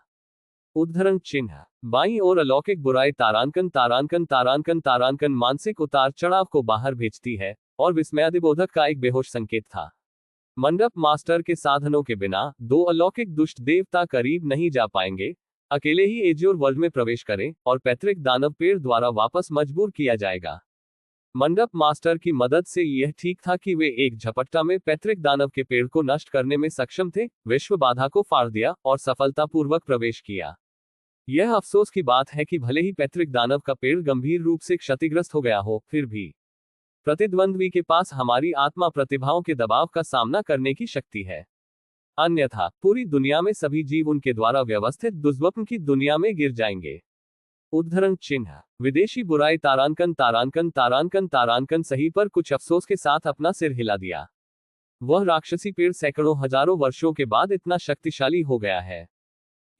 उद्धरण चिन्ह। बाईं ओर अलौकिक बुराई तारांकन तारांकन तारांकन तारांकन मानसिक उतार चढ़ाव को बाहर भेजती है, और विस्मयादिबोधक का एक बेहोश संकेत था। मंडप मास्टर के साधनों के बिना दो अलौकिक दुष्ट देवता करीब नहीं जा पाएंगे। अकेले ही एज्योर वर्ल्ड में प्रवेश करें और पैतृक दानव पेड़ द्वारा वापस मजबूर किया जाएगा। मंडप मास्टर की मदद से यह ठीक था कि वे एक झपट्टा में पैतृक दानव के पेड़ को नष्ट करने में सक्षम थे। विश्व बाधा को फाड़ दिया और सफलतापूर्वक प्रवेश किया। यह अफसोस की बात है कि भले ही पैतृक दानव का पेड़ गंभीर रूप से क्षतिग्रस्त हो गया हो, फिर भी प्रतिद्वंद्वी के पास हमारी आत्मा प्रतिभाओं के दबाव का सामना करने की शक्ति है। अन्यथा पूरी दुनिया में सभी जीव उनके द्वारा व्यवस्थित दुष्स्वप्न की दुनिया में गिर जाएंगे। उद्धरण चिन्ह विदेशी बुराई तारांकन तारांकन तारांकन तारांकन सही पर कुछ अफसोस के साथ अपना सिर हिला दिया। वह राक्षसी पेड़ सैकड़ों हजारों वर्षों के बाद इतना शक्तिशाली हो गया है,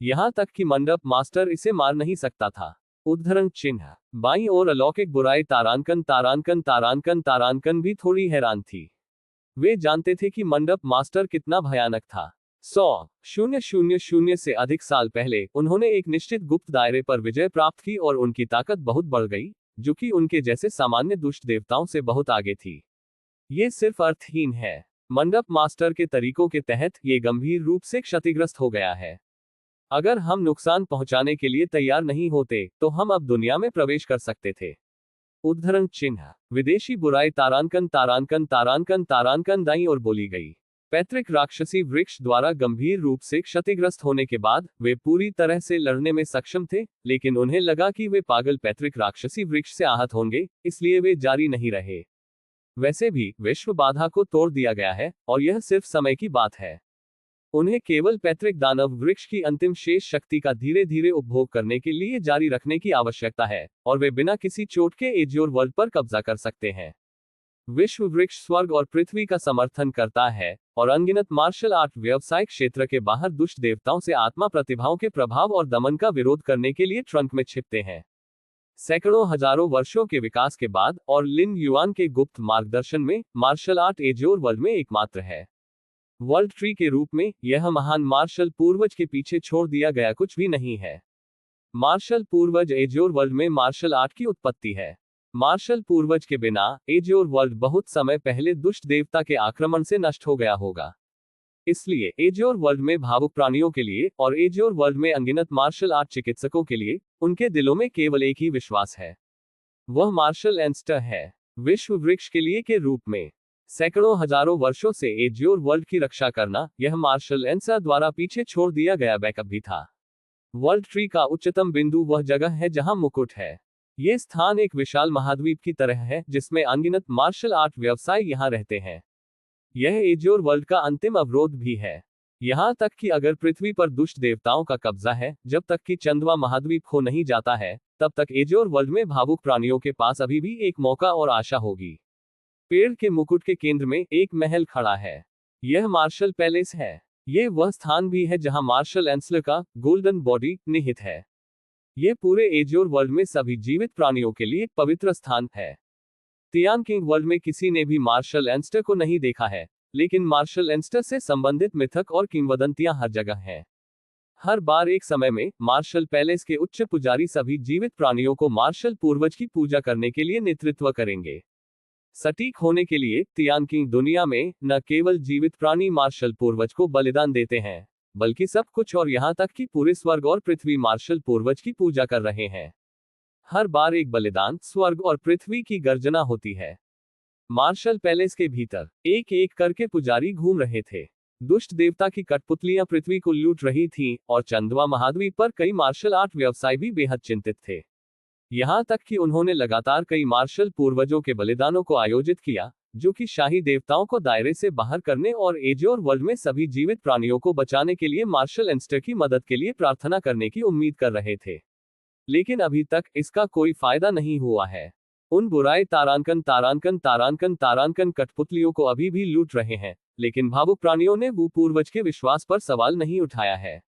यहां तक कि मंडप मास्टर इसे मार नहीं सकता था। उद्धरण चिन्ह बाईं ओर अलौकिक बुराई तारांकन तारांकन तारांकन तारांकन भी थोड़ी हैरान थी। वे जानते थे कि मंडप मास्टर कितना भयानक था। 100,000 से अधिक साल पहले उन्होंने एक निश्चित गुप्त दायरे पर विजय प्राप्त की और उनकी ताकत बहुत बढ़ गई, जो कि उनके जैसे सामान्य दुष्ट देवताओं से बहुत आगे थी। ये सिर्फ अर्थहीन है। मंडप मास्टर के तरीकों के तहत ये गंभीर रूप से क्षतिग्रस्त हो गया है। अगर हम नुकसान पहुंचाने के लिए तैयार नहीं होते तो हम अब दुनिया में प्रवेश कर सकते थे। उद्धरण चिन्ह विदेशी बुराई तारांकन तारांकन तारांकन तारांकन दाईं ओर बोली गई। पैतृक राक्षसी वृक्ष द्वारा गंभीर रूप से क्षतिग्रस्त होने के बाद वे पूरी तरह से लड़ने में सक्षम थे, लेकिन उन्हें लगा कि वे पागल पैतृक राक्षसी वृक्ष से आहत होंगे, इसलिए वे जारी नहीं रहे। वैसे भी विश्व बाधा को तोड़ दिया गया है और यह सिर्फ समय की बात है। उन्हें केवल पैतृक दानव वृक्ष की अंतिम शेष शक्ति का धीरे धीरे उपभोग करने के लिए जारी रखने की आवश्यकता है और वे बिना किसी चोट के एज्योर वर्ल्ड पर कब्जा कर सकते हैं। विश्व वृक्ष स्वर्ग और पृथ्वी का समर्थन करता है और अनगिनत मार्शल आर्ट व्यवसायिक क्षेत्र के बाहर दुष्ट देवताओं से आत्मा प्रतिभाओं के प्रभाव और दमन का विरोध करने के लिए ट्रंक में छिपते हैं। सैकड़ों हजारों वर्षों के विकास के बाद और लिन युआन के गुप्त मार्गदर्शन में मार्शल आर्ट एज्योर वर्ल्ड में एकमात्र है। वर्ल्ड ट्री के रूप में यह महान मार्शल पूर्वज के पीछे छोड़ दिया गया कुछ भी नहीं है। मार्शल पूर्वज एज्योर वर्ल्ड में मार्शल आर्ट की उत्पत्ति है। मार्शल पूर्वज के बिना एज्योर वर्ल्ड बहुत समय पहले दुष्ट देवता के आक्रमण से नष्ट हो गया होगा। इसलिए एज्योर वर्ल्ड में भावुक प्राणियों के लिए और एज्योर वर्ल्ड में अनगिनत मार्शल आर्ट चिकित्सकों के लिए उनके दिलों में केवल एक ही विश्वास है, वह मार्शल एंस्टर है। विश्व वृक्ष के लिए के रूप में सैकड़ों हजारों वर्षों से एज्योर वर्ल्ड की रक्षा करना यह मार्शल एंस्टर द्वारा पीछे छोड़ दिया गया बैकअप भी था। वर्ल्ड ट्री का उच्चतम बिंदु वह जगह है जहां मुकुट है। ये स्थान एक विशाल महाद्वीप की तरह है जिसमें अनगिनत मार्शल आर्ट व्यवसाय यहां रहते हैं। यह एज्योर वर्ल्ड का अंतिम अवरोध भी है। यहां तक कि अगर पृथ्वी पर दुष्ट देवताओं का कब्जा है, जब तक कि चंद्वा महाद्वीप खो नहीं जाता है, तब तक एज्योर वर्ल्ड में भावुक प्राणियों के पास अभी भी एक मौका और आशा होगी। पेड़ के मुकुट के केंद्र में एक महल खड़ा है। यह मार्शल पैलेस है। यह वह स्थान भी है जहां मार्शल एंस्टर का गोल्डन बॉडी निहित है। यह पूरे एज्योर वर्ल्ड में सभी जीवित प्राणियों के लिए पवित्र स्थान है। तियान किंग वर्ल्ड में किसी ने भी मार्शल एंस्टर को नहीं देखा है, लेकिन मार्शल एंस्टर से संबंधित मिथक और किंवदंतियां हर जगह हैं। हर बार एक समय में मार्शल पैलेस के उच्च पुजारी सभी जीवित प्राणियों को मार्शल पूर्वज की पूजा करने के लिए नेतृत्व करेंगे। सटीक होने के लिए तियान किंग दुनिया में न केवल जीवित प्राणी मार्शल पूर्वज को बलिदान देते हैं, बल्कि सब कुछ और यहां तक कि पूरे स्वर्ग और पृथ्वी मार्शल पूर्वज की पूजा कर रहे हैं। हर बार एक बलिदान, स्वर्ग और पृथ्वी की गर्जना होती है। मार्शल पैलेस के भीतर एक एक करके पुजारी घूम रहे थे। दुष्ट देवता की कठपुतलियां पृथ्वी को लूट रही थीं और चंद्वा महाद्वीप पर कई मार्शल आर्ट व्यवसायी भी बेहद चिंतित थे। यहां तक कि उन्होंने लगातार कई मार्शल पूर्वजों के बलिदानों को आयोजित किया, जो कि शाही देवताओं को दायरे से बाहर करने और एज्योर वर्ल्ड में सभी जीवित प्राणियों को बचाने के लिए मार्शल एंस्टर की मदद के लिए प्रार्थना करने की उम्मीद कर रहे थे। लेकिन अभी तक इसका कोई फायदा नहीं हुआ है। उन बुराई तारांकन तारांकन तारांकन तारांकन कठपुतलियों को अभी भी लूट रहे हैं, लेकिन भावुक प्राणियों ने वो पूर्वज के विश्वास पर सवाल नहीं उठाया है।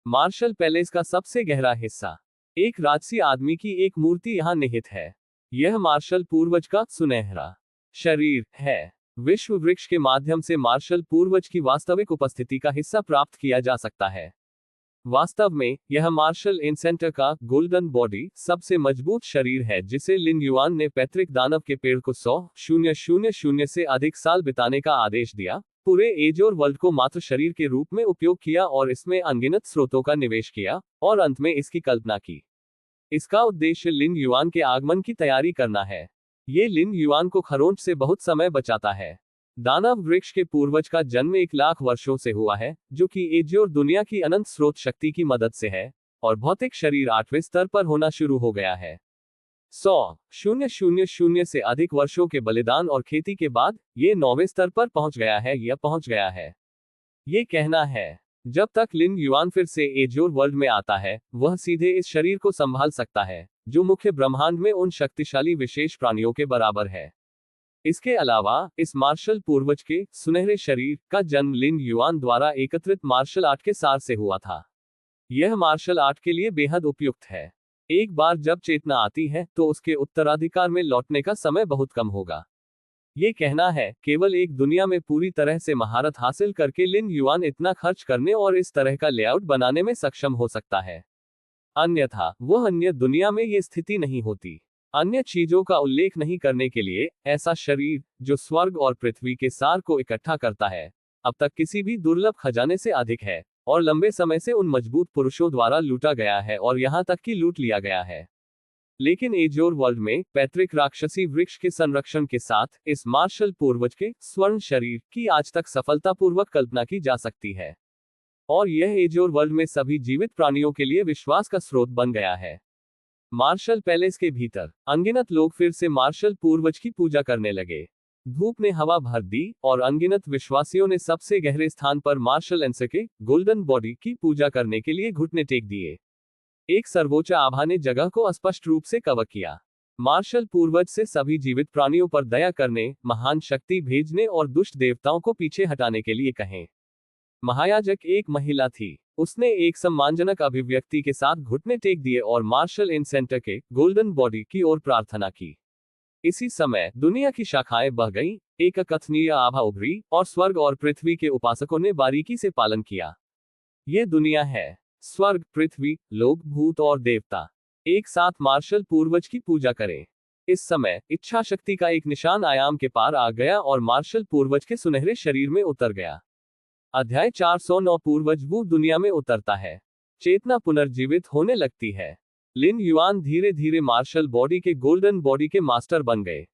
मार्शल पैलेस का सबसे गहरा हिस्सा, एक राजसी आदमी की एक मूर्ति यहां निहित है। यह मार्शल पूर्वज का सुनहरा शरीर है। विश्व वृक्ष के माध्यम से मार्शल पूर्वज की वास्तविक उपस्थिति का हिस्सा प्राप्त किया जा सकता है। वास्तव में यह मार्शल एंस्टर का गोल्डन बॉडी सबसे मजबूत शरीर है, जिसे लिन युआन ने पैतृक दानव के पेड़ को 100,000 से अधिक साल बिताने का आदेश दिया, पूरे एज और वर्ल्ड को मात्र शरीर के रूप में उपयोग किया और इसमें अनगिनत स्रोतों का निवेश किया और अंत में इसकी कल्पना की। इसका उद्देश्य लिन युआन के आगमन की तैयारी करना है। ये लिन युआन को खरोंच से बहुत समय बचाता है। दानव वृक्ष के पूर्वज का जन्म 1 लाख वर्षों से हुआ है, जो कि एज और दुनिया की अनंत स्रोत शक्ति की मदद से है, और भौतिक शरीर 8वें स्तर पर होना शुरू हो गया है। 100,000 से अधिक वर्षों के बलिदान और खेती के बाद ये 9वें स्तर पर पहुंच गया है या पहुंच गया है। ये कहना है, जब तक लिन युआन फिर से एजोर वर्ल्ड में आता है, वह सीधे इस शरीर को संभाल सकता है, जो मुख्य ब्रह्मांड में उन शक्तिशाली विशेष प्राणियों के बराबर है। इसके अलावा इस मार्शल पूर्वज के सुनहरे शरीर का जन्म लिन युआन द्वारा एकत्रित मार्शल आर्ट के सार से हुआ था। यह मार्शल आर्ट के लिए बेहद उपयुक्त है। एक बार जब चेतना आती है तो उसके उत्तराधिकार में लौटने का समय बहुत कम होगा। ये कहना है, केवल एक दुनिया में पूरी तरह से महारत हासिल करके लिन युआन इतना खर्च करने और इस तरह का लेआउट बनाने में सक्षम हो सकता है। अन्यथा वह अन्य दुनिया में ये स्थिति नहीं होती। अन्य चीजों का उल्लेख नहीं करने के लिए, ऐसा शरीर जो स्वर्ग और पृथ्वी के सार को इकट्ठा करता है, अब तक किसी भी दुर्लभ खजाने से अधिक है और लंबे समय से उन मजबूत पुरुषों द्वारा लूटा गया है और यहां तक कि लूट लिया गया है। लेकिन एजोर वर्ल्ड में पैतृक राक्षसी वृक्ष के संरक्षण के साथ इस मार्शल पूर्वज के स्वर्ण शरीर की आज तक सफलतापूर्वक कल्पना की जा सकती है, और यह एजोर वर्ल्ड में सभी जीवित प्राणियों के लिए विश्वास का स्रोत बन गया है। मार्शल पैलेस के भीतर अनगिनत लोग फिर से मार्शल पूर्वज की पूजा करने लगे। धूप ने हवा भर दी और अनगिनत विश्वासियों ने सबसे गहरे स्थान पर मार्शल एंसर के गोल्डन बॉडी की पूजा करने के लिए घुटने टेक दिए। एक सर्वोच्च आभा ने जगह को स्पष्ट रूप से कवर किया। मार्शल पूर्वज से सभी जीवित प्राणियों पर दया करने, महान शक्ति भेजने और दुष्ट देवताओं को पीछे हटाने के लिए कहें। महायाजक एक महिला थी। उसने एक सम्मानजनक अभिव्यक्ति के साथ घुटने टेक दिए और मार्शल इन सेंटर के गोल्डन बॉडी की ओर प्रार्थना की। इसी समय दुनिया की शाखाएं बह गईं, एक अकथनीय आभा उभरी और स्वर्ग और पृथ्वी के उपासकों ने बारीकी से पालन किया। ये दुनिया है। स्वर्ग, पृथ्वी, लोक, भूत और देवता एक साथ मार्शल पूर्वज की पूजा करें। इस समय इच्छा शक्ति का एक निशान आयाम के पार आ गया और मार्शल पूर्वज के सुनहरे शरीर में उतर गया। अध्याय 409 पूर्वज वो दुनिया में उतरता है। चेतना पुनर्जीवित होने लगती है। लिन युआन धीरे धीरे मार्शल बॉडी के गोल्डन बॉडी के मास्टर बन गए।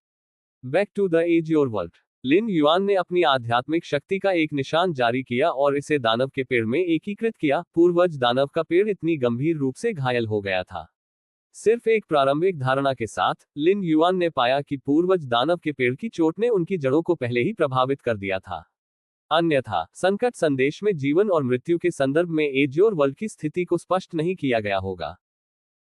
Back to the age your world. Lin Yuan ने अपनी आध्यात्मिक शक्ति का एक निशान जारी किया और इसे दानव के पेड़ में एकीकृत किया। पूर्वज दानव का पेड़ इतनी गंभीर रूप से घायल हो गया था। सिर्फ एक प्रारंभिक धारणा के साथ लिन युआन ने पाया कि पूर्वज दानव के पेड़ की चोट ने उनकी जड़ों को पहले ही प्रभावित कर दिया था। अन्यथा संकट संदेश में जीवन और मृत्यु के संदर्भ में एजोर वर्ल्ड की स्थिति को स्पष्ट नहीं किया गया होगा,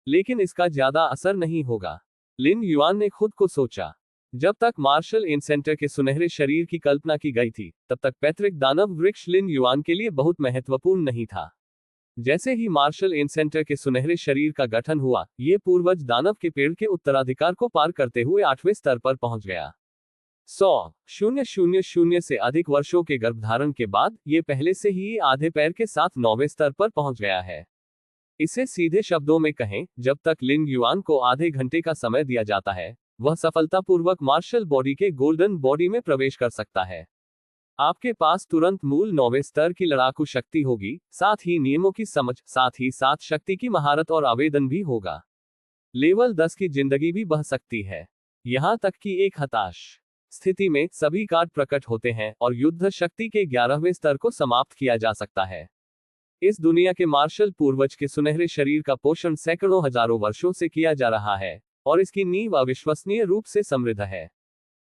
लेकिन इसका ज्यादा असर नहीं होगा। लिन युआन ने खुद को सोचा, जब तक मार्शल इन सेंटर के सुनहरे शरीर की कल्पना की गई थी, तब तक पैतृक दानव वृक्ष लिन युआन के लिए बहुत महत्वपूर्ण नहीं था। जैसे ही मार्शल इन सेंटर के सुनहरे शरीर का गठन हुआ, ये पूर्वज दानव के पेड़ के उत्तराधिकार को पार करते हुए 8वें स्तर पर पहुंच गया। 100,000 से अधिक वर्षों के गर्भधारण के बाद ये पहले से ही आधे पैर के साथ 9वें स्तर पर पहुंच गया है। इसे सीधे शब्दों में कहें, जब तक लिन युआन को आधे घंटे का समय दिया जाता है, वह सफलतापूर्वक मार्शल बॉडी के गोल्डन बॉडी में प्रवेश कर सकता है। आपके पास तुरंत मूल 9वें स्तर की लड़ाकू शक्ति होगी, साथ ही नियमों की समझ, साथ ही साथ शक्ति की महारत और आवेदन भी होगा। लेवल 10 की जिंदगी भी बह सकती है। यहां तक कि एक हताश स्थिति में सभी कार्ड प्रकट होते हैं और युद्ध शक्ति के 11वें स्तर को समाप्त किया जा सकता है। इस दुनिया के मार्शल पूर्वज के सुनहरे शरीर का पोषण सैकड़ों हजारों वर्षों से किया जा रहा है और इसकी नींव अविश्वसनीय रूप से समृद्ध है।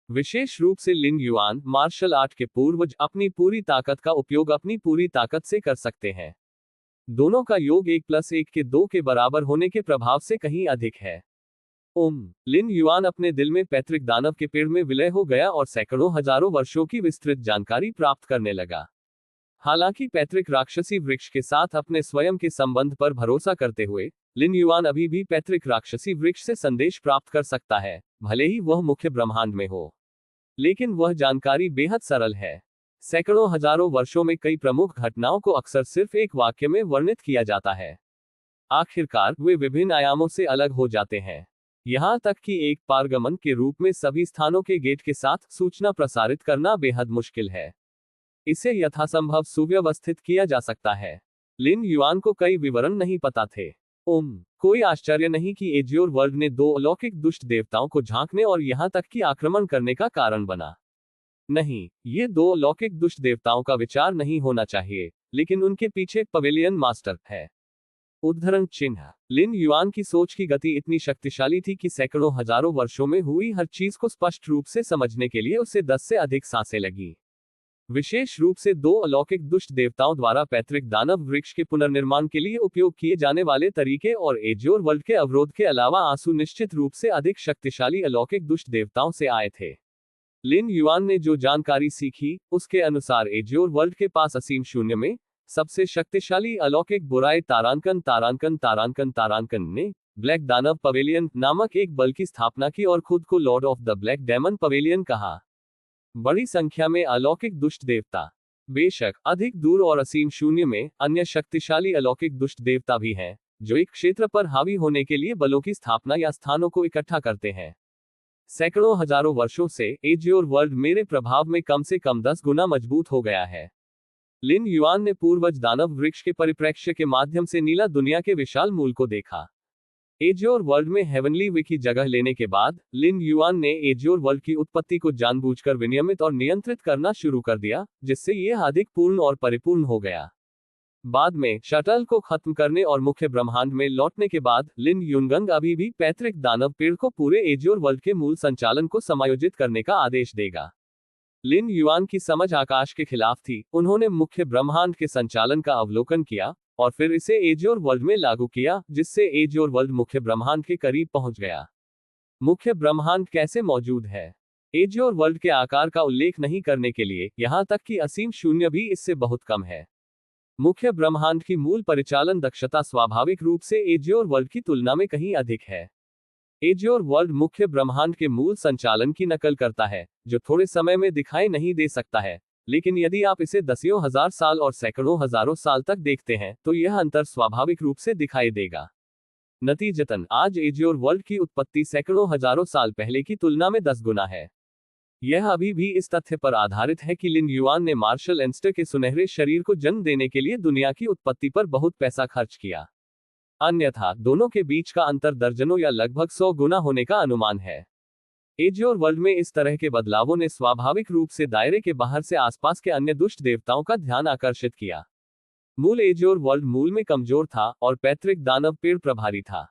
विशेष रूप से लिन युआन मार्शल आर्ट के पूर्वज अपनी पूरी ताकत का उपयोग अपनी पूरी ताकत से कर सकते हैं। दोनों का योग 1+1 के 2 के बराबर होने के प्रभाव से कहीं अधिक है। लिन युआन अपने दिल में पैतृक दानव के पेड़ में विलय हो गया और सैकड़ों हजारों वर्षों की विस्तृत जानकारी प्राप्त करने लगा। हालांकि पैतृक राक्षसी वृक्ष के साथ अपने स्वयं के संबंध पर भरोसा करते हुए लिन युआन अभी भी पैतृक राक्षसी वृक्ष से संदेश प्राप्त कर सकता है, भले ही वह मुख्य ब्रह्मांड में हो। लेकिन वह जानकारी बेहद सरल है। सैकड़ों हजारों वर्षों में कई प्रमुख घटनाओं को अक्सर सिर्फ एक वाक्य में वर्णित किया जाता है। आखिरकार वे विभिन्न आयामों से अलग हो जाते हैं, यहां तक कि एक पारगमन के रूप में सभी स्थानों के गेट के साथ सूचना प्रसारित करना बेहद मुश्किल है। इसे यथासंभव सुव्यवस्थित किया जा सकता है। लिन युआन को कई विवरण नहीं पता थे। कोई आश्चर्य नहीं कि एज्योर वर्ल्ड ने दो अलौकिक दुष्ट देवताओं को झांकने और यहां तक कि आक्रमण करने का कारण बना। नहीं, ये दो अलौकिक दुष्ट देवताओं का विचार नहीं होना चाहिए, लेकिन उनके पीछे पवेलियन मास्टर है। उद्धरण चिन्ह। लिन युआन की सोच की गति इतनी शक्तिशाली थी कि सैकड़ों हजारों वर्षों में हुई हर चीज को स्पष्ट रूप से समझने के लिए उसे 10 से अधिक सांसें लगी। विशेष रूप से दो अलौकिक दुष्ट देवताओं द्वारा पैतृक दानव वृक्ष के पुनर्निर्माण के लिए उपयोग किए जाने वाले तरीके और एज्योर वर्ल्ड के अवरोध के अलावा आंसू निश्चित रूप से अधिक शक्तिशाली अलौकिक दुष्ट देवताओं से आए थे। लिन युआन ने जो जानकारी सीखी, उसके अनुसार एज्योर वर्ल्ड के पास असीम शून्य में सबसे शक्तिशाली अलौकिक बुराई तारांकन तारांकन तारांकन तारांकन ने ब्लैक दानव पवेलियन नामक एक बल की स्थापना की और खुद को lord of the black demon pavilion कहा। बड़ी संख्या में अलौकिक दुष्ट देवता। बेशक अधिक दूर और असीम शून्य में अन्य शक्तिशाली अलौकिक दुष्ट देवता भी हैं, जो एक क्षेत्र पर हावी होने के लिए बलों की स्थापना या स्थानों को इकट्ठा करते हैं। सैकड़ों हजारों वर्षों से एज्योर वर्ल्ड मेरे प्रभाव में कम से कम 10 गुना मजबूत हो गया है। लिन युआन ने पूर्वज दानव वृक्ष के परिप्रेक्ष्य के माध्यम से नीला दुनिया के विशाल मूल को देखा। एज्योर वर्ल्ड में हेवनली वे की जगह लेने के बाद लिन युआन ने एज्योर वर्ल्ड की उत्पत्ति को जानबूझकर विनियमित और नियंत्रित करना शुरू कर दिया, जिससे यह अधिक पूर्ण और परिपूर्ण हो गया। बाद में शटल को खत्म करने और मुख्य ब्रह्मांड में लौटने के बाद लिन युनगंग अभी भी पैतृक दानव पेड़ को पूरे एज्योर वर्ल्ड के मूल संचालन को समायोजित करने का आदेश देगा। लिन युआन की समझ आकाश के खिलाफ थी। उन्होंने मुख्य ब्रह्मांड के संचालन का अवलोकन किया और फिर इसे एज्योर वर्ल्ड में लागू किया, जिससे एज्योर वर्ल्ड मुख्य ब्रह्मांड के करीब पहुंच गया। मुख्य ब्रह्मांड कैसे मौजूद है? एज्योर वर्ल्ड के आकार का उल्लेख नहीं करने के लिए, यहां तक कि असीम शून्य भी इससे बहुत कम है। मुख्य ब्रह्मांड की मूल परिचालन दक्षता स्वाभाविक रूप से एज्योर वर्ल्ड की तुलना में कहीं अधिक है। एज्योर वर्ल्ड मुख्य ब्रह्मांड के मूल संचालन की नकल करता है, जो थोड़े समय में दिखाई नहीं दे सकता है, लेकिन यदि आप इसे दसियों हजार साल और सैकड़ों हजारों साल तक देखते हैं, तो यह अंतर स्वाभाविक रूप से दिखाई देगा। नतीजतन आज एज्योर वर्ल्ड की उत्पत्ति सैकड़ों हजारों साल पहले की तुलना में 10 गुना है। यह अभी भी इस तथ्य पर आधारित है कि लिन युआन ने मार्शल एंस्टर के सुनहरे शरीर को जन्म देने के लिए दुनिया की उत्पत्ति पर बहुत पैसा खर्च किया। अन्यथा दोनों के बीच का अंतर दर्जनों या लगभग 100 गुना होने का अनुमान है। एज्योर वर्ल्ड में इस तरह के बदलावों ने स्वाभाविक रूप से दायरे के बाहर से आसपास के अन्य दुष्ट देवताओं का ध्यान आकर्षित किया। मूल एज्योर वर्ल्ड मूल में कमजोर था और पैतृक दानव पेड़ प्रभारी था।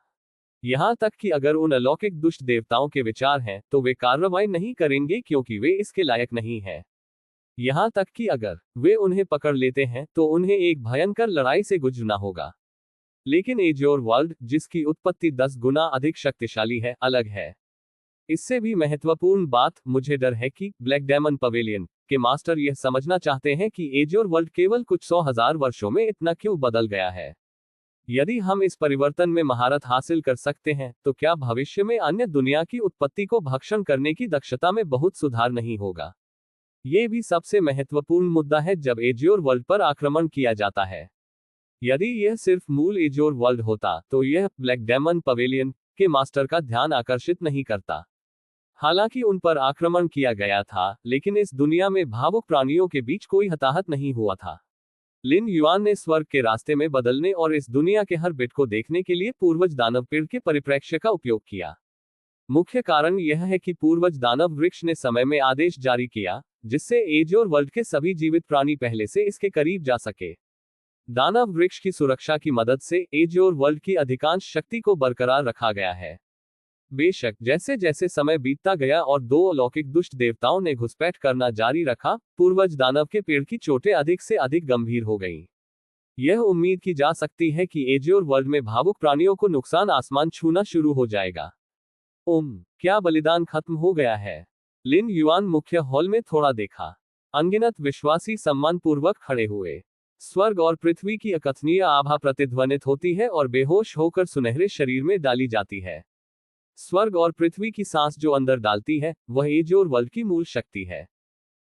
यहां तक कि अगर उन अलौकिक दुष्ट देवताओं के विचार हैं, तो वे कार्रवाई नहीं करेंगे क्योंकि वे इसके लायक नहीं हैं। यहां तक कि अगर वे उन्हें पकड़ लेते हैं, तो उन्हें एक भयंकर लड़ाई से गुजरना होगा। लेकिन एज्योर वर्ल्ड, जिसकी उत्पत्ति 10 गुना अधिक शक्तिशाली है, अलग है। इससे भी महत्वपूर्ण बात, मुझे डर है कि ब्लैक डेमन पवेलियन के मास्टर यह समझना चाहते हैं कि एज्योर वर्ल्ड केवल कुछ 100,000 वर्षों में इतना क्यों बदल गया है। यदि हम इस परिवर्तन में महारत हासिल कर सकते हैं, तो क्या भविष्य में अन्य दुनिया की उत्पत्ति को भक्षण करने की दक्षता में बहुत सुधार नहीं होगा? ये भी सबसे महत्वपूर्ण मुद्दा है जब एज्योर वर्ल्ड पर आक्रमण किया जाता है। यदि यह सिर्फ मूल एज्योर वर्ल्ड होता, तो यह ब्लैक डेमन पवेलियन के मास्टर का ध्यान आकर्षित नहीं करता। हालांकि उन पर आक्रमण किया गया था, लेकिन इस दुनिया में भावुक प्राणियों के बीच कोई हताहत नहीं हुआ था। लिन युआन ने स्वर्ग के रास्ते में बदलने और इस दुनिया के हर बिट को देखने के लिए पूर्वज दानव पेड़ के परिप्रेक्ष्य का उपयोग किया। मुख्य कारण यह है कि पूर्वज दानव वृक्ष ने समय में आदेश जारी किया, जिससे एज्योर वर्ल्ड के सभी जीवित प्राणी पहले से इसके करीब जा सके। दानव वृक्ष की सुरक्षा की मदद से एज्योर वर्ल्ड की अधिकांश शक्ति को बरकरार रखा गया है। बेशक जैसे जैसे समय बीतता गया और दो अलौकिक दुष्ट देवताओं ने घुसपैठ करना जारी रखा, पूर्वज दानव के पेड़ की चोटें अधिक से अधिक गंभीर हो गईं। यह उम्मीद की जा सकती है कि एज्योर वर्ल्ड में भावुक प्राणियों को नुकसान आसमान छूना शुरू हो जाएगा। क्या बलिदान खत्म हो गया है? लिन युआन मुख्य हॉल में थोड़ा देखा। अनगिनत विश्वासी सम्मानपूर्वक खड़े हुए। स्वर्ग और पृथ्वी की अकथनीय आभा प्रतिध्वनित होती है और बेहोश होकर सुनहरे शरीर में डाली जाती है। स्वर्ग और पृथ्वी की सांस जो अंदर डालती है, वह एज्योर वर्ल्ड की मूल शक्ति है।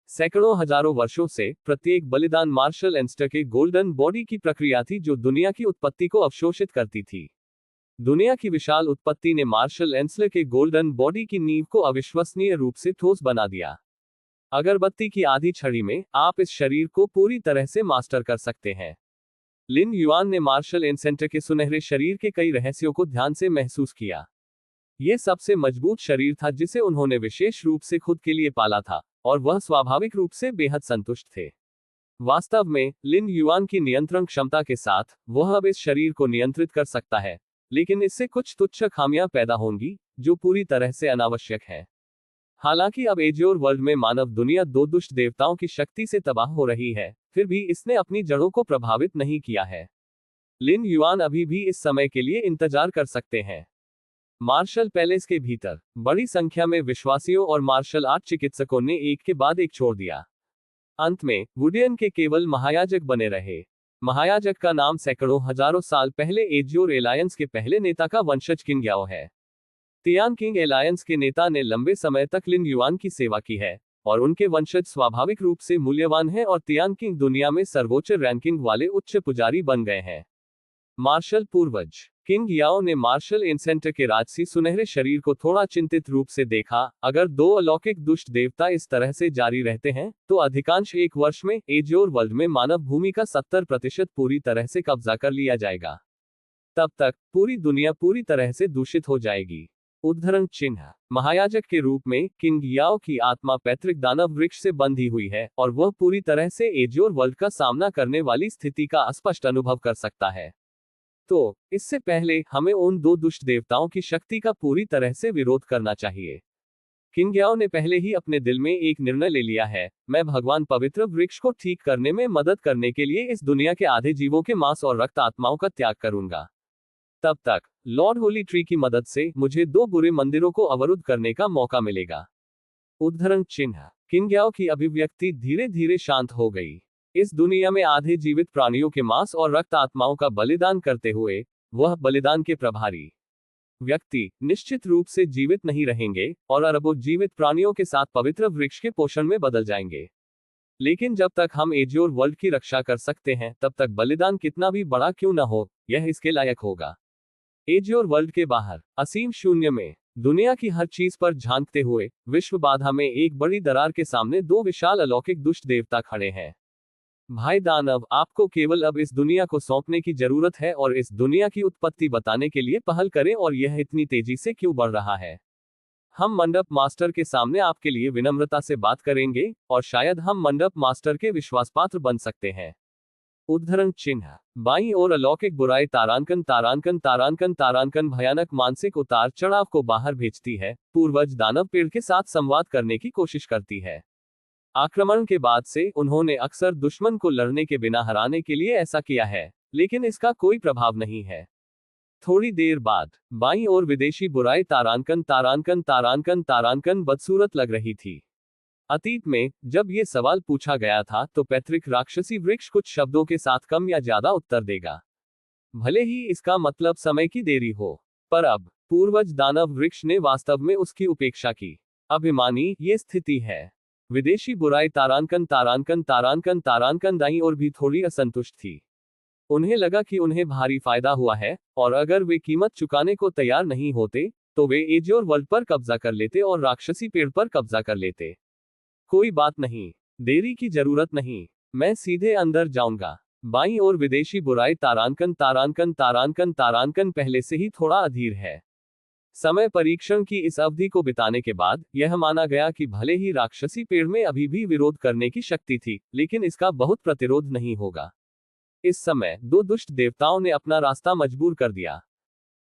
सैकड़ों हजारों वर्षों से प्रत्येक बलिदान मार्शल एंस्टर के गोल्डन बॉडी की प्रक्रिया थी, जो दुनिया की उत्पत्ति को अवशोषित करती थी। दुनिया की विशाल उत्पत्ति ने मार्शल एंस्टर के गोल्डन बॉडी की नींव को अविश्वसनीय रूप से ठोस बना दिया। अगरबत्ती की आधी छड़ी में आप इस शरीर को पूरी तरह से मास्टर कर सकते हैं। लिन युआन ने मार्शल इनसेंटर के सुनहरे शरीर के कई रहस्यों को ध्यान से महसूस किया। यह सबसे मजबूत शरीर था जिसे उन्होंने विशेष रूप से खुद के लिए पाला था, और वह स्वाभाविक रूप से बेहद संतुष्ट थे। वास्तव में, लिन युआन की नियंत्रण क्षमता के साथ, वह अब इस शरीर को नियंत्रित कर सकता है, लेकिन इससे कुछ तुच्छ खामियां पैदा होंगी, जो पूरी तरह से अनावश्यक है। हालांकि अब एज्योर वर्ल्ड में मानव दुनिया दो दुष्ट देवताओं की शक्ति से तबाह हो रही है, फिर भी इसने अपनी जड़ों को प्रभावित नहीं किया है। लिन युआन अभी भी इस समय के लिए इंतजार कर सकते हैं। मार्शल पैलेस के भीतर बड़ी संख्या में विश्वासियों और मार्शल आर्ट चिकित्सकों ने एक के बाद एक छोड़ दिया। अंत में वुडियन के केवल महायाजक बने रहे। महायाजक का नाम सैकड़ों हजारों साल पहले एज्योर एलायंस के पहले नेता का वंशज किंग याओ है। तियान किंग एलायंस के नेता ने लंबे समय तक लिन युआन की सेवा की है, और उनके वंशज स्वाभाविक रूप से मूल्यवान हैं और तियान किंग दुनिया में सर्वोच्च रैंकिंग वाले उच्च पुजारी बन गए हैं। मार्शल पूर्वज किंग याओ ने मार्शल इनसेंटर के राजसी सुनहरे शरीर को थोड़ा चिंतित रूप से देखा। अगर दो अलौकिक दुष्ट देवता इस तरह से जारी रहते हैं, तो अधिकांश एक वर्ष में एज्योर वर्ल्ड में मानव भूमि का 70% पूरी तरह से कब्जा कर लिया जाएगा। तब तक पूरी दुनिया पूरी तरह से दूषित हो जाएगी। उद्धरण चिन्ह महायाजक के रूप में किंग याओ की आत्मा पैतृक दानव वृक्ष से बंधी हुई है, और वह पूरी तरह से एज्योर वर्ल्ड का सामना करने वाली स्थिति का स्पष्ट अनुभव कर सकता है। तो इससे पहले हमें उन दो दुष्ट देवताओं की शक्ति का पूरी तरह से विरोध करना चाहिए। किंग याओ ने पहले ही अपने दिल में एक निर्णय ले लिया है, मैं भगवान पवित्र वृक्ष को ठीक करने में मदद करने के लिए इस दुनिया के आधे जीवों के मांस और रक्त आत्माओं का त्याग करूंगा। तब तक लॉर्ड होली ट्री की मदद से मुझे दो बुरे मंदिरों को अवरुद्ध करने का मौका मिलेगा। उद्धरण चिन्ह किंग याओ की अभिव्यक्ति धीरे धीरे शांत हो गई। इस दुनिया में आधे जीवित प्राणियों के मांस और रक्त आत्माओं का बलिदान करते हुए, वह बलिदान के प्रभारी व्यक्ति निश्चित रूप से जीवित नहीं रहेंगे, और अरबों जीवित प्राणियों के साथ पवित्र वृक्ष के पोषण में बदल जाएंगे। लेकिन जब तक हम एज्योर वर्ल्ड की रक्षा कर सकते हैं, तब तक बलिदान कितना भी बड़ा क्यों न हो, यह इसके लायक होगा। एज्योर वर्ल्ड के बाहर असीम शून्य में दुनिया की हर चीज पर झांकते हुए विश्व बाधा में एक बड़ी दरार के सामने दो विशाल अलौकिक दुष्ट देवता खड़े हैं। भाई दानव, आपको केवल अब इस दुनिया को सौंपने की जरूरत है और इस दुनिया की उत्पत्ति बताने के लिए पहल करें, और यह इतनी तेजी से क्यों बढ़ रहा है। हम मंडप मास्टर के सामने आपके लिए विनम्रता से बात करेंगे, और शायद हम मंडप मास्टर के विश्वासपात्र बन सकते हैं। उद्धरण चिन्ह बाईं ओर अलौकिक बुराई तारांकन तारांकन तारांकन तारांकन भयानक मानसिक उतार चढ़ाव को बाहर भेजती है। पूर्वज दानव पेड़ के साथ संवाद करने की कोशिश करती है। आक्रमण के बाद से उन्होंने अक्सर दुश्मन को लड़ने के बिना हराने के लिए ऐसा किया है, लेकिन इसका कोई प्रभाव नहीं है। थोड़ी देर बाद बाईं ओर विदेशी बुराई तारांकन तारांकन तारांकन तारांकन बदसूरत लग रही थी। अतीत में जब ये सवाल पूछा गया था, तो पैतृक राक्षसी वृक्ष कुछ शब्दों के साथ कम या ज्यादा उत्तर देगा, भले ही इसका मतलब समय की देरी हो। पर अब पूर्वज दानव वृक्ष ने वास्तव में उसकी उपेक्षा की। अभिमानी ये स्थिति है। विदेशी बुराई तारांकन तारांकन तारांकन तारांकन दाईं ओर भी थोड़ी असंतुष्ट थी। उन्हें लगा कि उन्हें भारी फायदा हुआ है, और अगर वे कीमत चुकाने को तैयार नहीं होते, तो वे एज्योर वर्ल्ड पर कब्जा कर लेते और राक्षसी पेड़ पर कब्जा कर लेते। कोई बात नहीं, देरी की जरूरत नहीं, मैं सीधे अंदर जाऊंगा। बाईं ओर विदेशी बुराई तारांकन तारांकन तारांकन तारांकन पहले से ही थोड़ा अधीर है। समय परीक्षण की इस अवधि को बिताने के बाद यह माना गया कि भले ही राक्षसी पेड़ में अभी भी विरोध करने की शक्ति थी, लेकिन इसका बहुत प्रतिरोध नहीं होगा। इस समय दो दुष्ट देवताओं ने अपना रास्ता मजबूर कर दिया,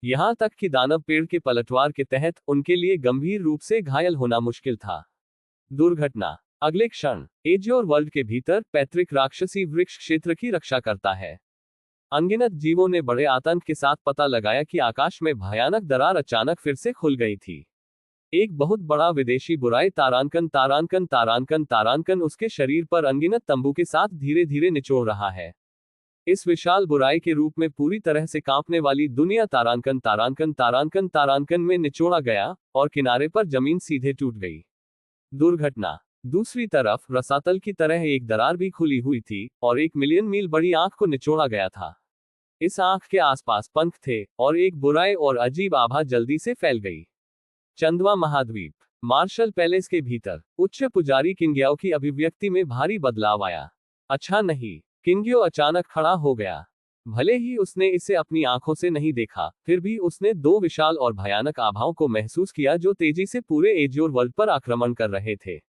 यहां तक कि दानव पेड़ के पलटवार के तहत उनके लिए गंभीर रूप से घायल होना मुश्किल था। दुर्घटना अगले क्षण एज्योर वर्ल्ड के भीतर पैतृक राक्षसी वृक्ष क्षेत्र की रक्षा करता है। अनगिनत जीवों ने बड़े आतंक के साथ पता लगाया कि आकाश में भयानक दरार अचानक फिर से खुल गई थी। एक बहुत बड़ा विदेशी बुराई तारांकन तारांकन तारांकन तारांकन उसके शरीर पर अनगिनत तंबू के साथ धीरे धीरे निचोड़ रहा है। इस विशाल बुराई के रूप में पूरी तरह से कांपने वाली दुनिया तारांकन तारांकन तारांकन तारांकन में निचोड़ा गया, और किनारे पर जमीन सीधे टूट गई। दुर्घटना दूसरी तरफ रसातल की तरह एक दरार भी खुली हुई थी, और 1 मिलियन मील बड़ी आंख को निचोड़ा गया था। इस आंख के आसपास पंख थे, और एक बुराई और अजीब आभा जल्दी से फैल गई। चंदवा महाद्वीप मार्शल पैलेस के भीतर उच्च पुजारी किंग्याओ की अभिव्यक्ति में भारी बदलाव आया। अच्छा नहीं, किंग्यो अचानक खड़ा हो गया। भले ही उसने इसे अपनी आंखों से नहीं देखा, फिर भी उसने दो विशाल और भयानक आभाओं को महसूस किया जो तेजी से पूरे एज्योर वर्ल्ड पर आक्रमण कर रहे थे।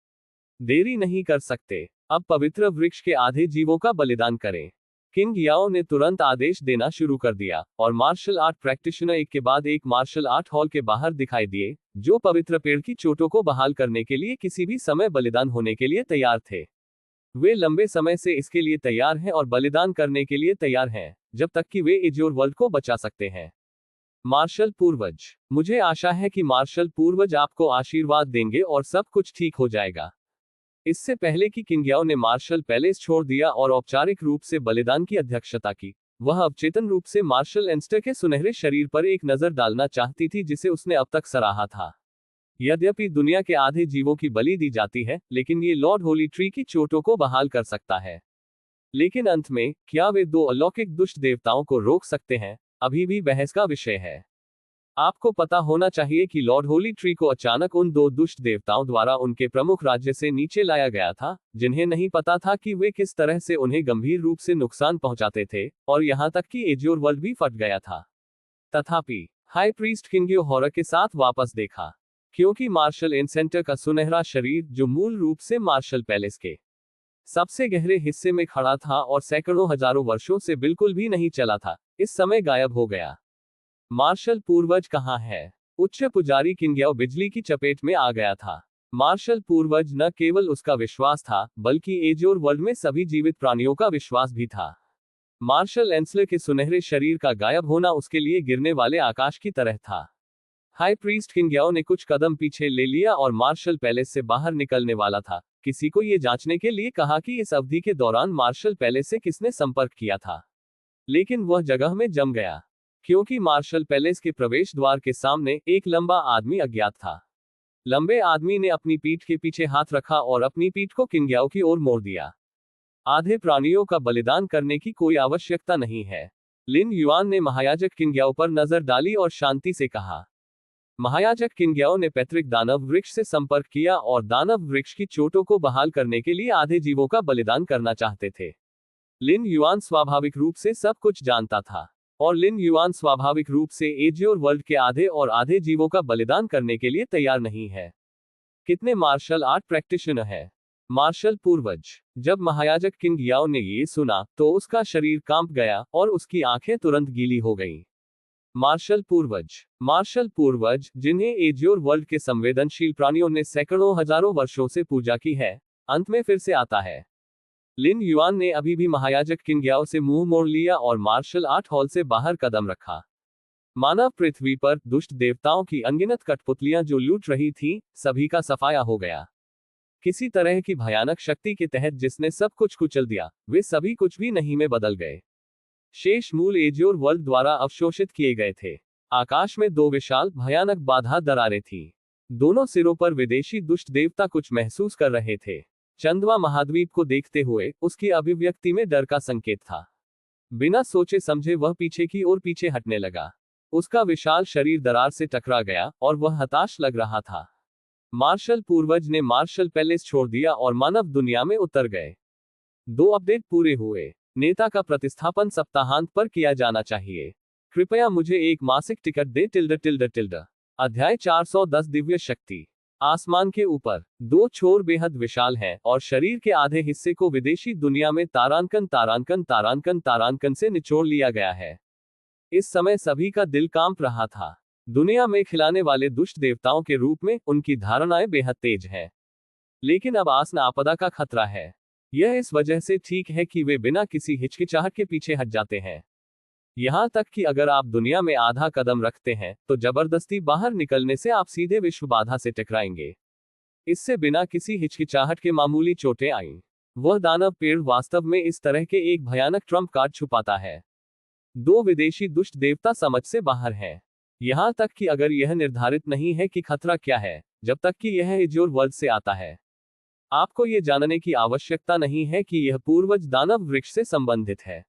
देरी नहीं कर सकते, अब पवित्र वृक्ष के आधे जीवों का बलिदान करें। किंग याओ ने तुरंत आदेश देना शुरू कर दिया और मार्शल आर्ट प्रैक्टिशनर एक के बाद एक मार्शल आर्ट हॉल के बाहर दिखाई दिए, जो पवित्र पेड़ की चोटों को बहाल करने के लिए किसी भी समय बलिदान होने के लिए तैयार थे। वे लंबे समय से इसके लिए तैयार हैं और बलिदान करने के लिए तैयार हैं, जब तक कि वे एज्योर वर्ल्ड को बचा सकते हैं। मार्शल पूर्वज, मुझे आशा है कि मार्शल पूर्वज आपको आशीर्वाद देंगे और सब कुछ ठीक हो जाएगा। इससे पहले कि किंग्याओ ने मार्शल पैलेस छोड़ दिया और औपचारिक रूप से बलिदान की अध्यक्षता की, वह अवचेतन रूप से मार्शल एंस्टर के सुनहरे शरीर पर एक नजर डालना चाहती थी जिसे उसने अब तक सराहा था। यद्यपि दुनिया के आधे जीवों की बलि दी जाती है, लेकिन ये लॉर्ड होली ट्री की चोटों को बहाल कर सकता है। लेकिन अंत में क्या वे दो अलौकिक दुष्ट देवताओं को रोक सकते हैं, अभी भी बहस का विषय है। आपको पता होना चाहिए कि लॉर्ड होली ट्री को अचानक उन दो दुष्ट देवताओं द्वारा उनके प्रमुख राज्य से नीचे लाया गया था, जिन्हें नहीं पता था कि वे किस तरह से उन्हें गंभीर रूप से नुकसान पहुंचाते थे, और यहां तक कि एज्योर वर्ल्ड भी फट गया था। तथापि हाई प्रीस्ट किंग्यो हॉरर के साथ वापस देखा, क्योंकि मार्शल एंसेंटर का सुनहरा शरीर, जो मूल रूप से मार्शल पैलेस के सबसे गहरे हिस्से में खड़ा था और सैकड़ों हजारों वर्षों से बिल्कुल भी नहीं चला था, इस समय गायब हो गया। मार्शल पूर्वज कहाँ है? उच्च पुजारी किंग्याओ बिजली की चपेट में आ गया था। मार्शल पूर्वज न केवल उसका विश्वास था, बल्कि एज्योर वर्ल्ड में सभी जीवित प्राणियों का विश्वास भी था। मार्शल एंसलर के सुनहरे शरीर का गायब होना उसके लिए गिरने वाले आकाश की तरह था। हाई प्रीस्ट किंग्याओ ने कुछ कदम पीछे ले लिया और मार्शल पैलेस से बाहर निकलने वाला था, किसी को यह जांचने के लिए कहा कि इस अवधि के दौरान मार्शल पैलेस से किसने संपर्क किया था। लेकिन वह जगह में जम गया, क्योंकि मार्शल पैलेस के प्रवेश द्वार के सामने एक लंबा आदमी अज्ञात था। लंबे आदमी ने अपनी पीठ के पीछे हाथ रखा और अपनी पीठ को किंग्याओ की ओर मोड़ दिया। आधे प्राणियों का बलिदान करने की कोई आवश्यकता नहीं है। लिन युआन ने महायाजक किंग्याओ पर नजर डाली और शांति से कहा। महायाजक किंग्याओ ने पैतृक दानव वृक्ष से संपर्क किया और दानव वृक्ष की चोटों को बहाल करने के लिए आधे जीवों का बलिदान करना चाहते थे। लिन युआन स्वाभाविक रूप से सब कुछ जानता था, और लिन युआन स्वाभाविक रूप से एज्योर वर्ल्ड के आधे और आधे जीवों का बलिदान करने के लिए तैयार नहीं है। कितने मार्शल आर्ट प्रैक्टिशनर है? मार्शल पूर्वज, जब महायाजक किंग याओ ने ये सुना तो उसका शरीर कांप गया और उसकी आंखें तुरंत गीली हो गईं। मार्शल पूर्वज, जिन्हें एज्योर वर्ल्ड के संवेदनशील प्राणियों ने सैकड़ों हजारों वर्षों से पूजा की है, अंत में फिर से आता है। लिन युआन ने अभी भी महायाजक किंग याओ से मुंह मोड़ लिया और मार्शल आर्ट हॉल से बाहर कदम रखा। मानव पृथ्वी पर दुष्ट देवताओं की अनगिनत कठपुतलियां जो लूट रही थीं, सभी का सफाया हो गया। किसी तरह की भयानक शक्ति के तहत जिसने सब कुछ कुचल दिया, वे सभी कुछ भी नहीं में बदल गए। शेष मूल एज्योर वर्ल्ड द्वारा अवशोषित किए गए थे। आकाश में दो विशाल भयानक बाधा दरारें थीं। दोनों सिरों पर विदेशी दुष्ट देवता कुछ महसूस कर रहे थे। चंदवा महाद्वीप को देखते हुए उसकी अभिव्यक्ति में डर का संकेत था। बिना सोचे समझे वह पीछे की ओर पीछे हटने लगा। उसका विशाल शरीर दरार से टकरा गया और वह हताश लग रहा था। मार्शल पूर्वज ने मार्शल पैलेस छोड़ दिया और मानव दुनिया में उतर गए। 2 अपडेट पूरे हुए। नेता का प्रतिस्थापन सप्ताहांत पर किया जाना चाहिए। कृपया मुझे एक मासिक टिकट दे। अध्याय 410 दिव्य शक्ति। आसमान के ऊपर 2 छोर बेहद विशाल हैं और शरीर के आधे हिस्से को विदेशी दुनिया में तारांकन से निचोड़ लिया गया है। इस समय सभी का दिल कांप रहा था। दुनिया में खिलाने वाले दुष्ट देवताओं के रूप में उनकी धारणाएं बेहद तेज हैं। लेकिन अब आसन आपदा का खतरा है। यह इस वजह से ठीक है कि वे बिना किसी हिचकिचाहट के पीछे हट जाते हैं। यहां तक कि अगर आप दुनिया में आधा कदम रखते हैं तो जबरदस्ती बाहर निकलने से आप सीधे विश्व बाधा से टकराएंगे। इससे बिना किसी हिचकिचाहट के मामूली चोटें आईं। वह दानव पेड़ वास्तव में इस तरह के एक भयानक ट्रम्प कार्ड छुपाता है। 2 विदेशी दुष्ट देवता समझ से बाहर हैं। यहां तक कि अगर यह निर्धारित नहीं है कि खतरा क्या है, जब तक कि यह एज्योर वर्ल्ड से आता है। आपको यह जानने की आवश्यकता नहीं है कि यह पूर्वज दानव वृक्ष से संबंधित है,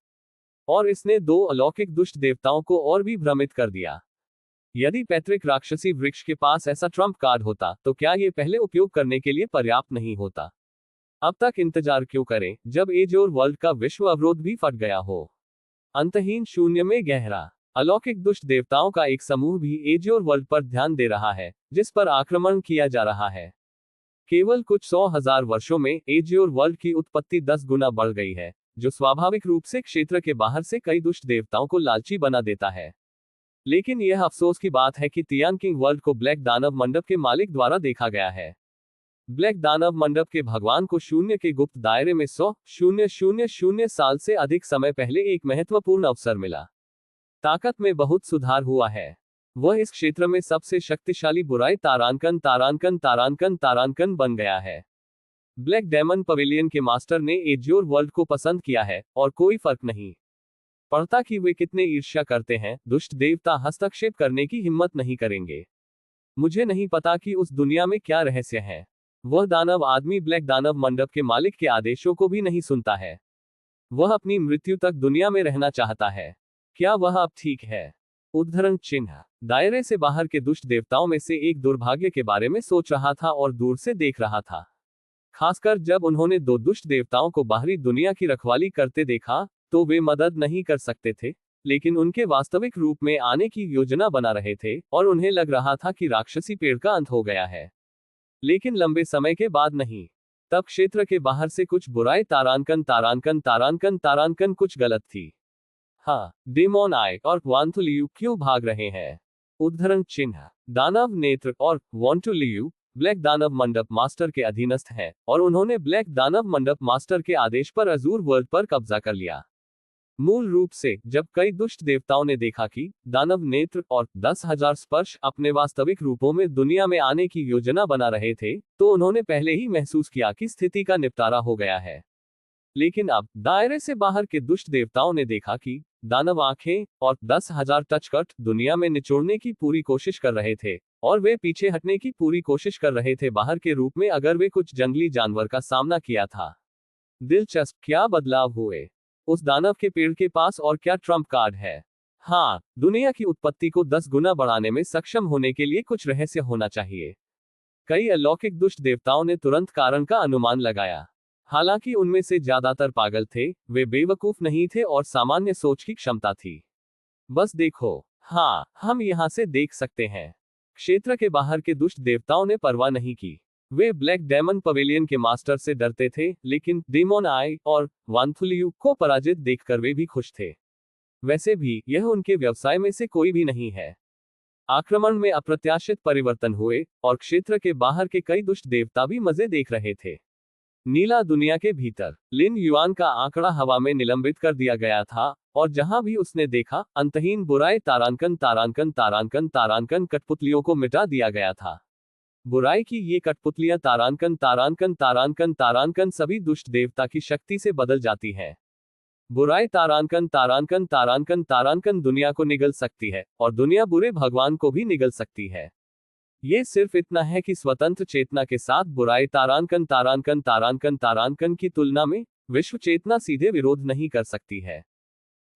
और इसने 2 अलौकिक दुष्ट देवताओं को और भी भ्रमित कर दिया। यदि पैतृक राक्षसी वृक्ष के पास ऐसा ट्रम्प कार्ड होता तो क्या ये पहले उपयोग करने के लिए पर्याप्त नहीं होता? अब तक इंतजार क्यों करें जब एज और वर्ल्ड का विश्व अवरोध भी फट गया हो? अंतहीन शून्य में गहरा अलौकिक दुष्ट देवताओं का एक समूह भी एज और वर्ल्ड पर ध्यान दे रहा है, जिस पर आक्रमण किया जा रहा है। केवल कुछ 100,000 वर्षों में एज और वर्ल्ड की उत्पत्ति 10 गुना बढ़ गई है, जो स्वाभाविक रूप से क्षेत्र के बाहर से कई दुष्ट देवताओं को लालची बना देता है। लेकिन यह अफसोस की बात है कि तियानकिंग वर्ल्ड को ब्लैक दानव मंडप के मालिक द्वारा देखा गया है। ब्लैक दानव मंडप के भगवान को शून्य के गुप्त दायरे में 100,000 साल से अधिक समय पहले एक महत्वपूर्ण अवसर मिला। ताकत में बहुत सुधार हुआ है। वह इस क्षेत्र में सबसे शक्तिशाली बुराई तारांकन बन गया है। ब्लैक डेमन पवेलियन के मास्टर ने एज्योर वर्ल्ड को पसंद किया है और कोई फर्क नहीं पड़ता कि वे कितने ईर्ष्या करते हैं, दुष्ट देवता हस्तक्षेप करने की हिम्मत नहीं करेंगे। मुझे नहीं पता कि उस दुनिया में क्या रहस्य है। वह दानव आदमी ब्लैक दानव मंडप के मालिक के आदेशों को भी नहीं सुनता है। वह अपनी मृत्यु तक दुनिया में रहना चाहता है। क्या वह अब ठीक है? उद्धरण चिन्ह। दायरे से बाहर के दुष्ट देवताओं में से एक दुर्भाग्य के बारे में सोच रहा था और दूर से देख रहा था। खासकर जब उन्होंने दो दुष्ट देवताओं को बाहरी दुनिया की रखवाली करते देखा, तो वे मदद नहीं कर सकते थे, लेकिन उनके वास्तविक रूप में आने की योजना बना रहे थे और उन्हें लग रहा था कि राक्षसी पेड़ का अंत हो गया है। लेकिन लंबे समय के बाद नहीं। तब क्षेत्र के बाहर से कुछ बुराई तारांकन कुछ गलत थी। हाँ, डेमोन आए और वांथुलियू क्यों भाग रहे हैं? उद्धरण चिन्ह। दानव नेत्र और वांथुलियू ब्लैक दानव मंडप मास्टर के अधीनस्थ हैं और उन्होंने ब्लैक दानव मंडप मास्टर के आदेश पर अजूर वर्ल्ड पर कब्जा कर लिया। मूल रूप से जब कई दुष्ट देवताओं ने देखा कि दानव नेत्र और 10,000 स्पर्श अपने वास्तविक रूपों में दुनिया में आने की योजना बना रहे थे, तो उन्होंने पहले ही महसूस किया कि स्थिति का निपटारा हो गया है। लेकिन अब दायरे से बाहर के दुष्ट देवताओं ने देखा कि दानव आंखें और 10,000 टचकट दुनिया में निचोड़ने की पूरी कोशिश कर रहे थे और वे पीछे हटने की पूरी कोशिश कर रहे थे बाहर के रूप में, अगर वे कुछ जंगली जानवर का सामना किया था। दिलचस्प, क्या बदलाव हुए? उस दानव के पेड़ के पास और क्या ट्रम्प कार्ड है? हाँ, दुनिया की उत्पत्ति को 10 गुना बढ़ाने में सक्षम होने के लिए कुछ रहस्य होना चाहिए। कई अलौकिक दुष्ट देवताओं ने तुरंत कारण का अनुमान लगाया। हालांकि उनमें से ज्यादातर पागल थे, वे बेवकूफ नहीं थे और सामान्य सोच की क्षमता थी। बस देखो। हाँ, हम यहाँ से देख सकते हैं। क्षेत्र के बाहर के दुष्ट देवताओं ने परवाह नहीं की। वे ब्लैक डेमन पवेलियन के मास्टर से डरते थे, लेकिन डेमोन आई और वांथुलियू को पराजित देखकर वे भी खुश थे। वैसे भी यह उनके व्यवसाय में से कोई भी नहीं है। आक्रमण में अप्रत्याशित परिवर्तन हुए और क्षेत्र के बाहर के कई दुष्ट देवता भी मजे देख रहे थे। नीला दुनिया के भीतर लिन युआन का आंकड़ा हवा में निलंबित कर दिया गया था और जहां भी उसने देखा, अंतहीन बुराई तारांकन कठपुतलियों को मिटा दिया गया था। बुराई की ये कठपुतलियां तारांकन सभी दुष्ट देवता की शक्ति से बदल जाती हैं। बुराई तारांकन दुनिया को निगल सकती है और दुनिया बुरे भगवान को भी निगल सकती है। ये सिर्फ इतना है कि स्वतंत्र चेतना के साथ बुराई तारांकन की तुलना में विश्व चेतना सीधे विरोध नहीं कर सकती है।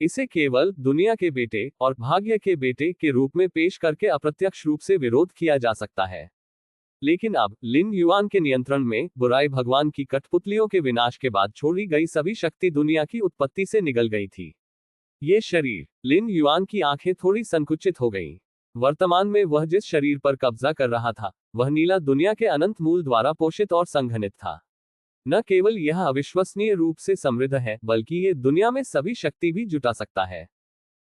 इसे केवल दुनिया के बेटे और भाग्य के बेटे के रूप में पेश करके अप्रत्यक्ष रूप से विरोध किया जा सकता है। लेकिन अब लिन युआन के नियंत्रण में बुराई भगवान की कठपुतलियों के विनाश के बाद छोड़ी गई सभी शक्ति दुनिया की उत्पत्ति से निगल गई थी। ये शरीर, लिन युआन की आंखें थोड़ी संकुचित हो गईं। वर्तमान में वह जिस शरीर पर कब्जा कर रहा था, वह नीला दुनिया के अनंत मूल द्वारा पोषित और संघनित था। न केवल यह अविश्वसनीय रूप से समृद्ध है, बल्कि ये दुनिया में सभी शक्ति भी जुटा सकता है।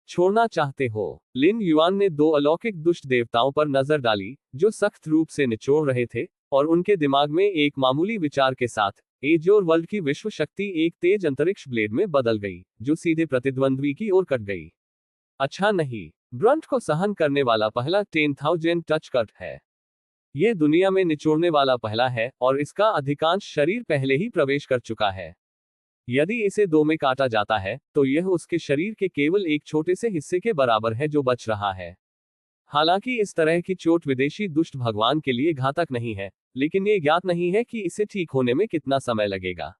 छोड़ना चाहते हो? लिन युआन ने दो अलौकिक दुष्ट देवताओं पर नजर डाली, जो सख्त रूप से निचोड़ रहे थे, और उनके दिमाग में एक मामूली विचार के साथ एज्योर वर्ल्ड की विश्व शक्ति एक तेज अंतरिक्ष ब्लेड में बदल गई, जो सीधे प्रतिद्वंद्वी की ओर कट गई। अच्छा नहीं, ब्रंट को सहन करने वाला पहला 10,000 टच कट है। यह दुनिया में निचोड़ने वाला पहला है और इसका अधिकांश शरीर पहले ही प्रवेश कर चुका है। यदि इसे दो में काटा जाता है, तो यह उसके शरीर के केवल एक छोटे से हिस्से के बराबर है जो बच रहा है। हालांकि इस तरह की चोट विदेशी दुष्ट भगवान के लिए घातक नहीं है, लेकिन ये ज्ञात नहीं है कि इसे ठीक होने में कितना समय लगेगा।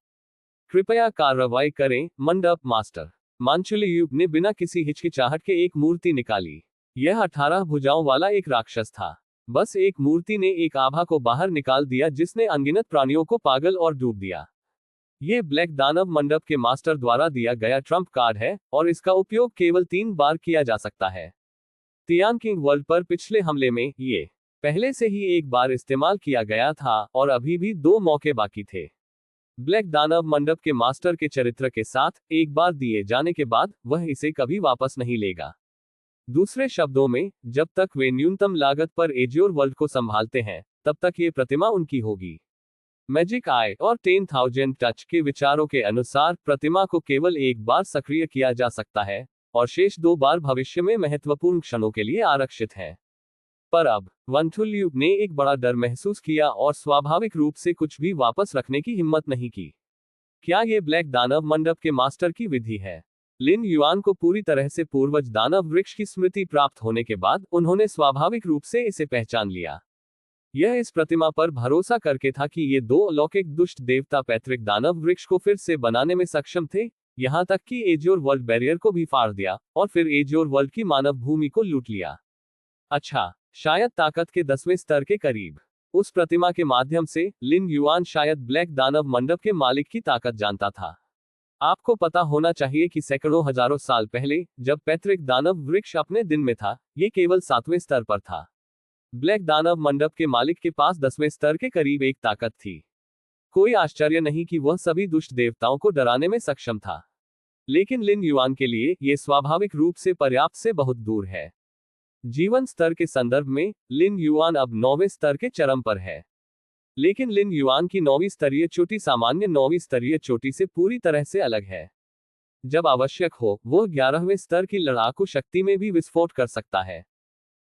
कृपया कार्रवाई करें, मंडप मास्टर। मांचुलियू ने बिना किसी हिचकिचाहट के एक मूर्ति निकाली। यह 18 भुजाओं वाला एक राक्षस था। बस एक मूर्ति ने एक आभा को बाहर निकाल दिया जिसने अनगिनत प्राणियों को पागल और डूब दिया। ये ब्लैक दानव मंडप के मास्टर द्वारा दिया गया ट्रम्प कार्ड है और इसका उपयोग केवल 3 बार किया जा सकता है। तियानकिंग वर्ल्ड पर पिछले हमले में ये पहले से ही एक बार इस्तेमाल किया गया था और अभी भी 2 मौके बाकी थे। ब्लैक दानव मंडप के मास्टर के चरित्र के साथ एक बार दिए जाने के बाद वह इसे कभी वापस नहीं लेगा। दूसरे शब्दों में, जब तक वे न्यूनतम लागत पर एज्योर वर्ल्ड को संभालते हैं, तब तक ये प्रतिमा उनकी होगी। मैजिक आई और 10,000 टच के विचारों के अनुसार प्रतिमा को केवल एक बार सक्रिय किया जा सकता है और शेष 2 बार भविष्य में महत्वपूर्ण क्षणों के लिए आरक्षित है। पर अब वंथुल्यू ने एक बड़ा डर महसूस किया और स्वाभाविक रूप से कुछ भी वापस रखने की हिम्मत नहीं की। क्या ये ब्लैक दानव मंडप के मास्टर की विधि है? लिन युआन को पूरी तरह से पूर्वज दानव वृक्ष की स्मृति प्राप्त होने के बाद उन्होंने स्वाभाविक रूप से इसे पहचान लिया। यह इस प्रतिमा पर भरोसा करके था कि ये 2 अलौकिक दुष्ट देवता पैतृक दानव वृक्ष को फिर से बनाने में सक्षम थे, यहां तक कि एज्योर वर्ल्ड बैरियर को भी फाड़ दिया और फिर एज्योर वर्ल्ड की मानव भूमि को लूट लिया। अच्छा, शायद ताकत के 10वें स्तर के करीब उस प्रतिमा के माध्यम से लिन युआन शायद ब्लैक दानव मंडप के मालिक की ताकत जानता था। आपको पता होना चाहिए कि सैकड़ों हजारों साल पहले, जब पैतृक दानव वृक्ष अपने दिन में था, ये केवल 7वें स्तर पर था। ब्लैक दानव मंडप के मालिक के पास 10वें स्तर के करीब एक ताकत थी। कोई आश्चर्य नहीं कि वह सभी दुष्ट देवताओं को डराने में सक्षम था। लेकिन लिन युआन के लिए यह स्वाभाविक रूप से पर्याप्त से बहुत दूर है। जीवन स्तर के संदर्भ में लिन युआन अब 9वें स्तर के चरम पर है। लेकिन लिन युआन की 9वीं स्तरीय चोटी सामान्य 9वीं स्तरीय चोटी से पूरी तरह से अलग है। जब आवश्यक हो, वह 11वें स्तर की लड़ाकू शक्ति में भी विस्फोट कर सकता है।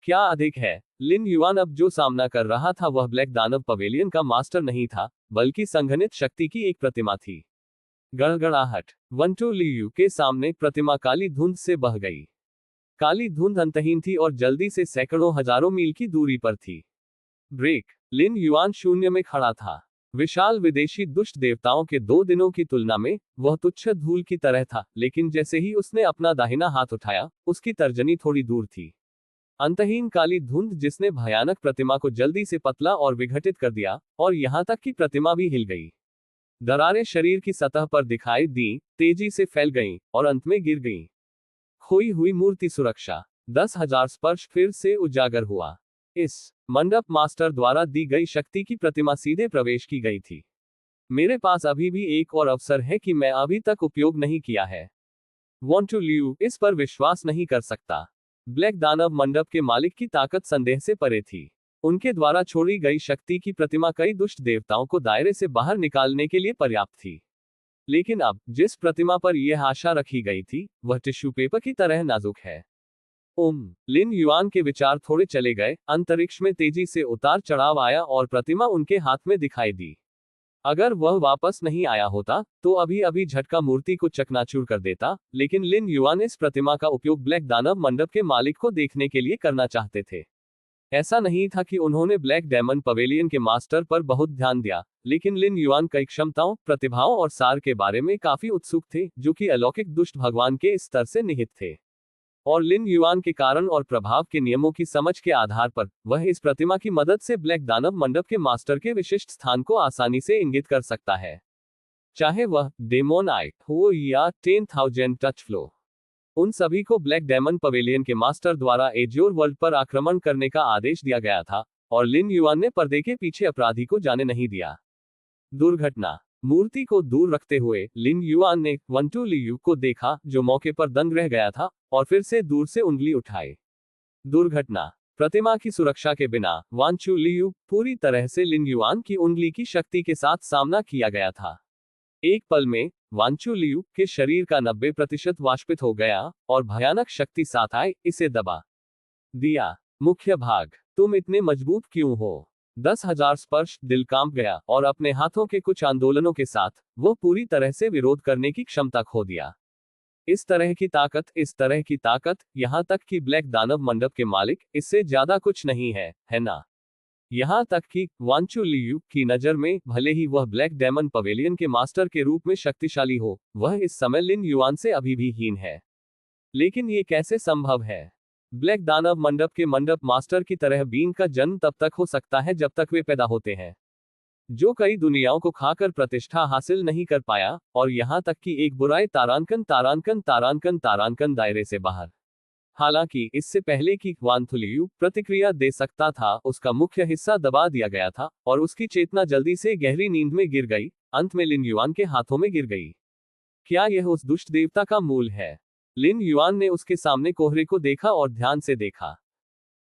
क्या अधिक है, लिन युआन अब जो सामना कर रहा था वह ब्लैक दानव पवेलियन का मास्टर नहीं था, बल्कि संघनित शक्ति की एक प्रतिमा थी। गड़गड़ाहट। वंटुलियू के सामने प्रतिमा काली धुंध से बह गई। काली धुंध अंतहीन थी और जल्दी से सैकड़ों हजारों मील की दूरी पर थी। ब्रेक। लिन युआन शून्य में खड़ा था। विशाल विदेशी दुष्ट देवताओं के 2 दिनों की तुलना में वह तुच्छ धूल की तरह था, लेकिन जैसे ही उसने अपना दाहिना हाथ उठाया, उसकी तर्जनी थोड़ी दूर थी। अंतहीन काली धुंध जिसने भयानक प्रतिमा को जल्दी से पतला और विघटित कर दिया, और यहां तक कि प्रतिमा भी हिल गई। दरारें शरीर की सतह पर दिखाई दी, तेजी से फैल गईं और अंत में गिर गईं। खोई हुई मूर्ति सुरक्षा। 10,000 स्पर्श फिर से उजागर हुआ। इस मंडप मास्टर द्वारा दी गई शक्ति की प्रतिमा सीधे प्रवेश की गई थी। मेरे पास अभी भी एक और अवसर है कि मैं अभी तक उपयोग नहीं किया है। वॉन्टुल्यू इस पर विश्वास नहीं कर सकता। ब्लैक दानव मंडप के मालिक की ताकत संदेह से परे थी। उनके द्वारा छोड़ी गई शक्ति की प्रतिमा कई दुष्ट देवताओं को दायरे से बाहर निकालने के लिए पर्याप्त थी। लेकिन अब जिस प्रतिमा पर यह आशा रखी गई थी, वह टिश्यू पेपर की तरह नाजुक है। लिन युआन के विचार थोड़े चले गए, अंतरिक्ष में तेजी से उतार चढ़ाव आया और प्रतिमा उनके हाथ में दिखाई दी। अगर वह वापस नहीं आया होता, तो अभी अभी झटका मूर्ति को चकनाचूर कर देता, लेकिन लिन युआन इस प्रतिमा का उपयोग ब्लैक दानव मंडप के मालिक को देखने के लिए करना चाहते थे। ऐसा नहीं था कि उन्होंने ब्लैक डेमन पवेलियन के मास्टर पर बहुत ध्यान दिया, लेकिन लिन युआन कई क्षमताओं, प्रतिभाओं और सार के बारे में काफी उत्सुक थे, जो कि अलौकिक दुष्ट भगवान के स्तर से निहित थे। और लिन युआन के कारण और प्रभाव के नियमों की समझ के आधार पर वह इस प्रतिमा की मदद से ब्लैक दानव मंडप के मास्टर के विशिष्ट स्थान को आसानी से इंगित कर सकता है, चाहे वह डेमोन आई हो या 10,000 टच फ्लो। उन सभी को ब्लैक डेमन पवेलियन के मास्टर द्वारा एज्योर वर्ल्ड पर आक्रमण करने का आदेश दिया गया था, और लिन युआन ने पर्दे के पीछे अपराधी को जाने नहीं दिया। दुर्घटना। मूर्ति को दूर रखते हुए लिन युआन ने वंटुलियू को देखा, जो मौके पर दंग रह गया था, और फिर से दूर से उंगली उठाई। दुर्घटना। प्रतिमा की सुरक्षा के बिना वांचुलियू पूरी तरह से लिन युआन की उंगली की शक्ति के साथ सामना किया गया था। एक पल में वांचुलियू के शरीर का 90% वाष्पित हो गया और भयानक शक्ति साथ आए इसे दबा दिया। मुख्य भाग। तुम इतने मजबूत क्यों हो? 10,000 स्पर्श। दिल कांप गया और अपने हाथों के कुछ आंदोलनों के साथ वो पूरी तरह से विरोध करने की क्षमता खो दिया। इस तरह की ताकत, यहां तक कि ब्लैक दानव मंडप के मालिक, इससे ज्यादा कुछ नहीं है ना? यहां तक कि वांचुलियू की नजर में भले ही वह ब्लैक डेमन पवेलियन के मास्टर के रूप में शक्तिशाली हो, वह इस समय लिन युआन से अभी भी हीन है। लेकिन ये कैसे संभव है? ब्लैक दानव मंडप के मंडप मास्टर की तरह बीन का जन्म तब तक हो सकता है जब तक वे पैदा होते हैं, जो कई दुनियाओं को खाकर प्रतिष्ठा हासिल नहीं कर पाया, और यहां तक कि एक बुराई तारांकन तारांकन तारांकन तारांकन दायरे से बाहर। हालांकि इससे पहले कि वानथुलियु प्रतिक्रिया दे सकता था, उसका मुख्य हिस्सा दबा दिया गया था और उसकी चेतना जल्दी से गहरी नींद में गिर गई, अंत में लिन युआन के हाथों में गिर गई। क्या यह उस दुष्ट देवता का मूल है? लिन युआन ने उसके सामने कोहरे को देखा और ध्यान से देखा।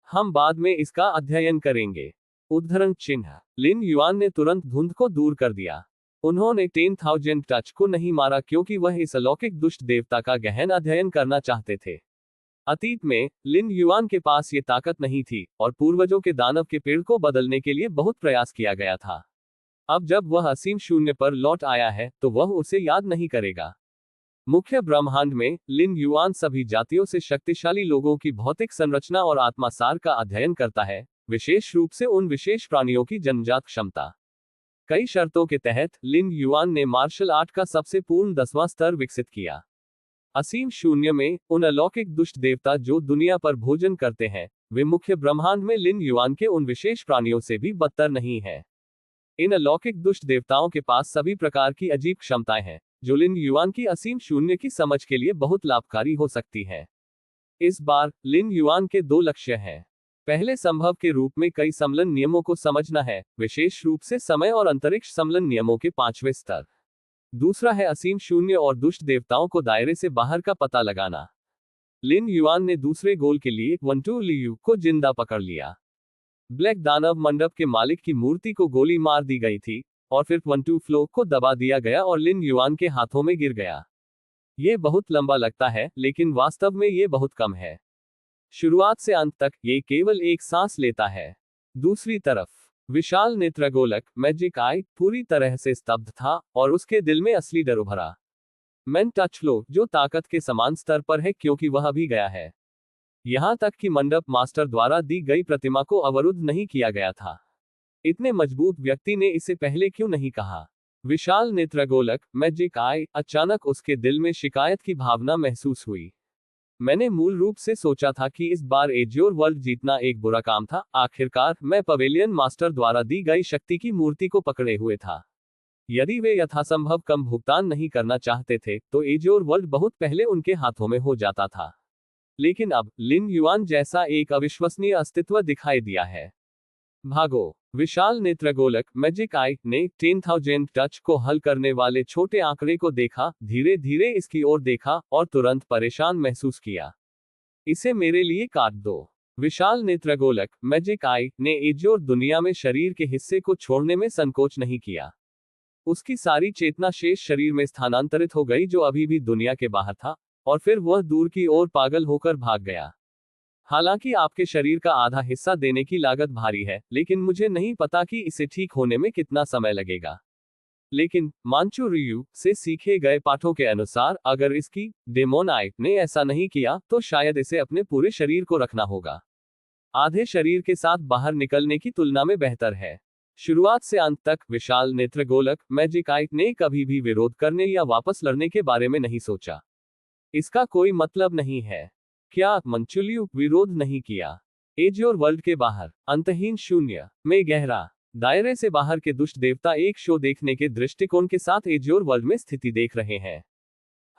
हम बाद में इसका अध्ययन करेंगे। उद्धरण चिन्ह। लिन युआन ने तुरंत धुंध को दूर कर दिया। उन्होंने 10,000 टच को नहीं मारा क्योंकि वह इस अलौकिक दुष्ट देवता का गहन अध्ययन करना चाहते थे। अतीत में लिन युआन के पास ये ताकत नहीं थी और पूर्वजों के दानव के पेड़ को बदलने के लिए बहुत प्रयास किया गया था। अब जब वह असीम शून्य पर लौट आया है तो वह उसे याद नहीं करेगा। मुख्य ब्रह्मांड में लिन युआन सभी जातियों से शक्तिशाली लोगों की भौतिक संरचना और आत्मासार का अध्ययन करता है, विशेष रूप से उन विशेष प्राणियों की जन्मजात क्षमता। कई शर्तों के तहत लिन युआन ने मार्शल आर्ट का सबसे पूर्ण 10वां स्तर विकसित किया। असीम शून्य में उन अलौकिक दुष्ट देवता जो दुनिया पर भोजन करते हैं, वे मुख्य ब्रह्मांड में लिन युआन के उन विशेष प्राणियों से भी बदतर नहीं है। इन अलौकिक दुष्ट देवताओं के पास सभी प्रकार की अजीब क्षमताएं हैं, जो लिन युआन की असीम शून्य की समझ के लिए बहुत लाभकारी हो सकती है। इस बार लिन युआन के 2 लक्ष्य हैं। पहले संभव के रूप में कई समलन नियमों को समझना है, विशेष रूप से समय और अंतरिक्ष समलन नियमों के 5वें स्तर। दूसरा है असीम शून्य और दुष्ट देवताओं को दायरे से बाहर का पता लगाना। लिन युआन ने दूसरे गोल के लिए वंटू लियू को जिंदा पकड़ लिया। ब्लैक दानव मंडप के मालिक की मूर्ति को गोली मार दी गई थी और फिर वंटू फ्लो को दबा दिया गया और लिन युआन के हाथों में गिर गया। ये बहुत लंबा लगता है, लेकिन वास्तव में ये बहुत कम है। शुरुआत से अंत तक ये केवल एक सांस लेता है। दूसरी तरफ विशाल नेत्रगोलक मैजिक आई पूरी तरह से स्तब्ध था और उसके दिल में असली डर उभरा। मैन टच लो जो ताकत के समान स्तर पर है क्योंकि वह भी गया है। यहां तक कि मंडप मास्टर द्वारा दी गई प्रतिमा को अवरुद्ध नहीं किया गया था। इतने मजबूत व्यक्ति ने इसे पहले क्यों नहीं कहा? विशाल नेत्रगोलक मैजिक आई। अचानक उसके दिल में शिकायत की भावना महसूस हुई। मैंने मूल रूप से सोचा था कि इस बार एज्योर वर्ल्ड जीतना एक बुरा काम था। आखिरकार मैं पवेलियन मास्टर द्वारा दी गई शक्ति की मूर्ति को पकड़े हुए था। यदि वे यथासंभव कम भुगतान नहीं करना चाहते थे तो एज्योर वर्ल्ड बहुत पहले उनके हाथों में हो जाता था। लेकिन अब लिन युआन जैसा एक अविश्वसनीय अस्तित्व दिखाई दिया है। भागो। विशाल नेत्रगोलक मैजिक आई ने 10,000 टच को हल करने वाले छोटे आंकड़े को देखा, धीरे धीरे इसकी ओर देखा और तुरंत परेशान महसूस किया। इसे मेरे लिए काट दो। विशाल नेत्रगोलक मैजिक आई ने एज्योर दुनिया में शरीर के हिस्से को छोड़ने में संकोच नहीं किया। उसकी सारी चेतना शेष शरीर में स्थानांतरित हो गई जो अभी भी दुनिया के बाहर था, और फिर वह दूर की ओर पागल होकर भाग गया। हालांकि आपके शरीर का आधा हिस्सा देने की लागत भारी है, लेकिन मुझे नहीं पता कि इसे ठीक होने में कितना समय लगेगा। लेकिन मांचू रियू से सीखे गए पाठों के अनुसार अगर इसकी डेमोनाइट ने ऐसा नहीं किया तो शायद इसे अपने पूरे शरीर को रखना होगा। आधे शरीर के साथ बाहर निकलने की तुलना में बेहतर है। शुरुआत से अंत तक विशाल नेत्रगोलक मैजिक आई ने कभी भी विरोध करने या वापस लड़ने के बारे में नहीं सोचा। इसका कोई मतलब नहीं है। क्या मंचुलियू विरोध नहीं किया? एज्योर वर्ल्ड के बाहर अंतहीन शून्य में गहरा दायरे से बाहर के दुष्ट देवता एक शो देखने के दृष्टिकोण के साथ एज्योर वर्ल्ड में स्थिति देख रहे हैं।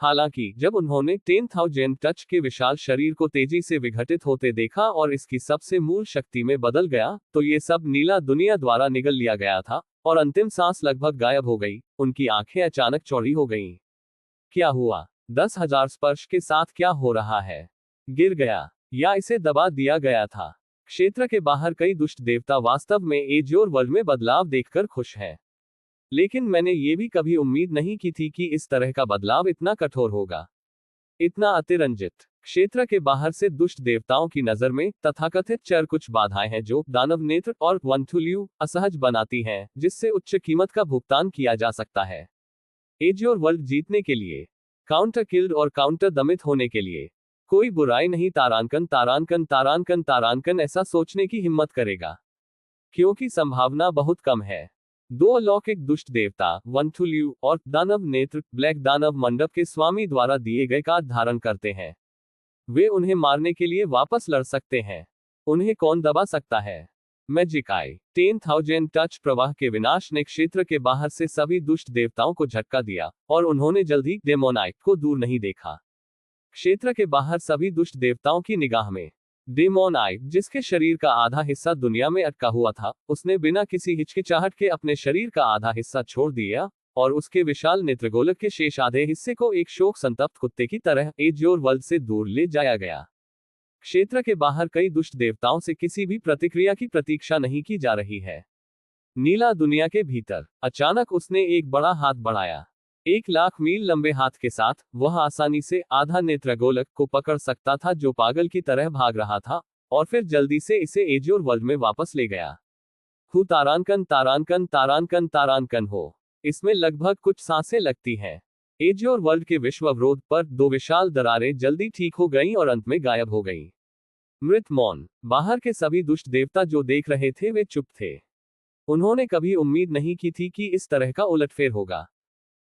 हालांकि जब उन्होंने 10,000 टच के विशाल शरीर को तेजी से विघटित होते देखा और इसकी सबसे मूल शक्ति में बदल गया, तो ये सब नीला दुनिया द्वारा निगल लिया गया था और अंतिम सांस लगभग गायब हो गई। उनकी आंखें अचानक चौड़ी हो गईं। क्या हुआ? 10,000 स्पर्श के साथ क्या हो रहा है? गिर गया या इसे दबा दिया गया था? क्षेत्र के बाहर कई दुष्ट देवता वास्तव में एज्योर वर्ल्ड में बदलाव देखकर खुश हैं। लेकिन मैंने ये भी कभी उम्मीद नहीं की थी कि इस तरह का बदलाव इतना कठोर होगा, इतना अतिरंजित। क्षेत्र के बाहर से दुष्ट देवताओं की नजर में तथाकथित चर कुछ बाधाएं हैं जो दानव नेत्र और वंथुलियू असहज बनाती हैं, जिससे उच्च कीमत का भुगतान किया जा सकता है। एज्योर वर्ल्ड जीतने के लिए, काउंटर किल्ड और काउंटर दमित होने के लिए कोई बुराई नहीं तारांकन तारांकन तारांकन तारांकन ऐसा सोचने की हिम्मत करेगा, क्योंकि संभावना बहुत कम है। 2 अलौकिक दुष्ट देवता वंथुलियू और दानव नेत्र ब्लैक दानव मंडप के स्वामी द्वारा दिए गए कार्ड धारण करते हैं। वे उन्हें मारने के लिए वापस लड़ सकते हैं। उन्हें कौन दबा सकता है? मैजिक आई 10,000 टच प्रवाह के विनाश ने क्षेत्र के बाहर से सभी दुष्ट देवताओं को झटका दिया, और उन्होंने जल्दी डेमोनाइट को दूर नहीं देखा। क्षेत्र के बाहर सभी दुष्ट देवताओं की निगाह में डेमोनाइट, जिसके शरीर का आधा हिस्सा दुनिया में अटका हुआ था, उसने बिना किसी हिचकिचाहट के अपने शरीर का आधा हिस्सा छोड़ दिया, और उसके विशाल नेत्रगोलक के शेष आधे हिस्से को एक शोक संतप्त कुत्ते की तरह एज्योर वर्ल्ड से दूर ले जाया गया। क्षेत्र के बाहर कई दुष्ट देवताओं से किसी भी प्रतिक्रिया की प्रतीक्षा नहीं की जा रही है। नीला दुनिया के भीतर अचानक उसने एक बड़ा हाथ बढ़ाया। 1,00,000 मील लंबे हाथ के साथ वह आसानी से आधा नेत्रगोलक को पकड़ सकता था, जो पागल की तरह भाग रहा था, और फिर जल्दी से इसे एज्योर वर्ल्ड में वापस ले गया। हु तारांकन तारांकन तारांकन तारांकन हो। इसमें लगभग कुछ सांसें लगती हैं। एज्योर वर्ल्ड के विश्वविरोध पर 2 विशाल दरारें जल्दी ठीक हो गईं और अंत में गायब हो गईं। मृत मौन। बाहर के सभी दुष्ट देवता जो देख रहे थे वे चुप थे। उन्होंने कभी उम्मीद नहीं की थी कि इस तरह का उलटफेर होगा।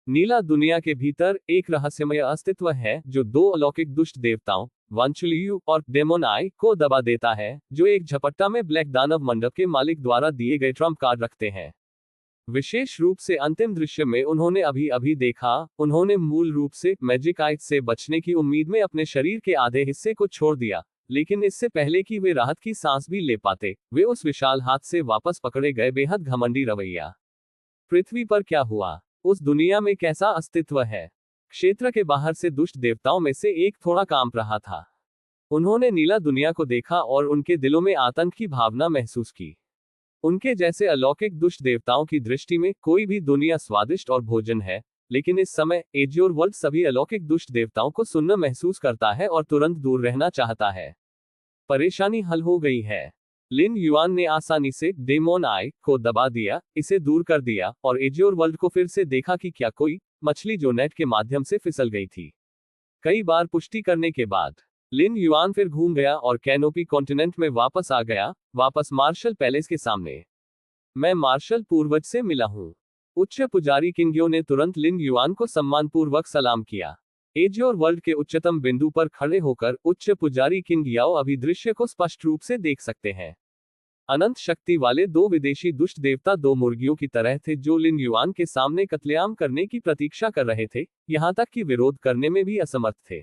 नीला दुनिया के भीतर एक रहस्यमय अस्तित्व है जो 2 अलौकिक दुष्ट देवताओं वांचुलियु और डेमोनाई को दबा देता है, जो एक झपट्टा में ब्लैक दानव मंडप के मालिक द्वारा दिए गए ट्रम्प कार्ड रखते हैं। विशेष रूप से अंतिम दृश्य में उन्होंने अभी देखा, उन्होंने मूल रूप से मैजिक आई से बचने की उम्मीद में अपने शरीर के आधे हिस्से को छोड़ दिया, लेकिन इससे पहले कि वे राहत की सांस भी ले पाते, वे उस विशाल हाथ से वापस पकड़े गए बेहद घमंडी रवैया। पृथ्वी पर क्या हुआ? उस दुनिया में कैसा अस्तित्व है? क्षेत्र के बाहर से दुष्ट देवताओं में से एक थोड़ा कांप रहा था। उन्होंने नीला दुनिया को देखा और उनके दिलों में आतंक की भावना महसूस की। उनके जैसे अलौकिक दुष्ट देवताओं की दृष्टि में कोई भी दुनिया स्वादिष्ट और भोजन है, लेकिन इस समय एज्योर वर्ल्ड सभी अलौकिक दुष्ट देवताओं को सुन्न महसूस करता है और तुरंत दूर रहना चाहता है। परेशानी हल हो गई है। लिन युआन ने आसानी से डेमोन आई को दबा दिया, इसे दूर कर दिया, और एज्योर वर्ल्ड को फिर से देखा कि क्या कोई मछली जो नेट के माध्यम से फिसल गई थी। कई बार पुष्टि करने के बाद लिन युआन फिर घूम गया और कैनोपी कॉन्टिनेंट में वापस आ गया, वापस मार्शल पैलेस के सामने। मैं मार्शल पूर्वज से मिला हूं। उच्च पुजारी किंग्यो ने तुरंत लिन युआन को सम्मानपूर्वक सलाम किया। एज्योर वर्ल्ड के उच्चतम बिंदु पर खड़े होकर उच्च पुजारी किंग याओ अभी दृश्य को स्पष्ट रूप से देख सकते हैं। अनंत शक्ति वाले 2 विदेशी दुष्ट देवता 2 मुर्गियों की तरह थे जो लिन युआन के सामने कत्लेआम करने की प्रतीक्षा कर रहे थे, यहां तक कि विरोध करने में भी असमर्थ थे।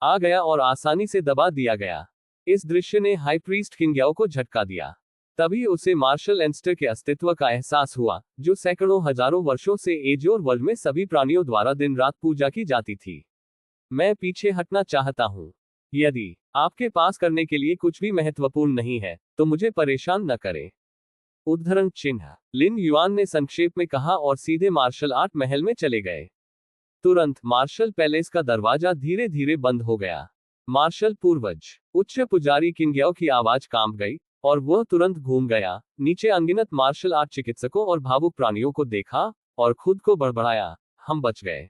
आ गया और आसानी से दबा दिया गया। इस दृश्य ने हाई प्रीस्ट किंग याओ को झटका दिया। तभी उसे मार्शल एंस्टर के अस्तित्व का एहसास हुआ, जो सैकड़ों हजारों वर्षों से एज्योर वर्ल्ड में सभी प्राणियों द्वारा दिन रात पूजा की जाती थी। मैं पीछे हटना चाहता हूं। यदि आपके पास करने के लिए कुछ भी महत्वपूर्ण नहीं है, तो मुझे परेशान न करें। उद्धरण चिन्ह। लिन युआन ने संक्षेप में कहा और सीधे मार्शल आर्ट महल में चले गए। तुरंत मार्शल पैलेस का दरवाजा धीरे धीरे बंद हो गया। मार्शल पूर्वज। उच्च पुजारी किंग याओ की आवाज कांप गई, और वह तुरंत घूम गया, नीचे अनगिनत मार्शल आर्ट चिकित्सकों और भावुक प्राणियों को देखा, और खुद को बड़बड़ाया, हम बच गए।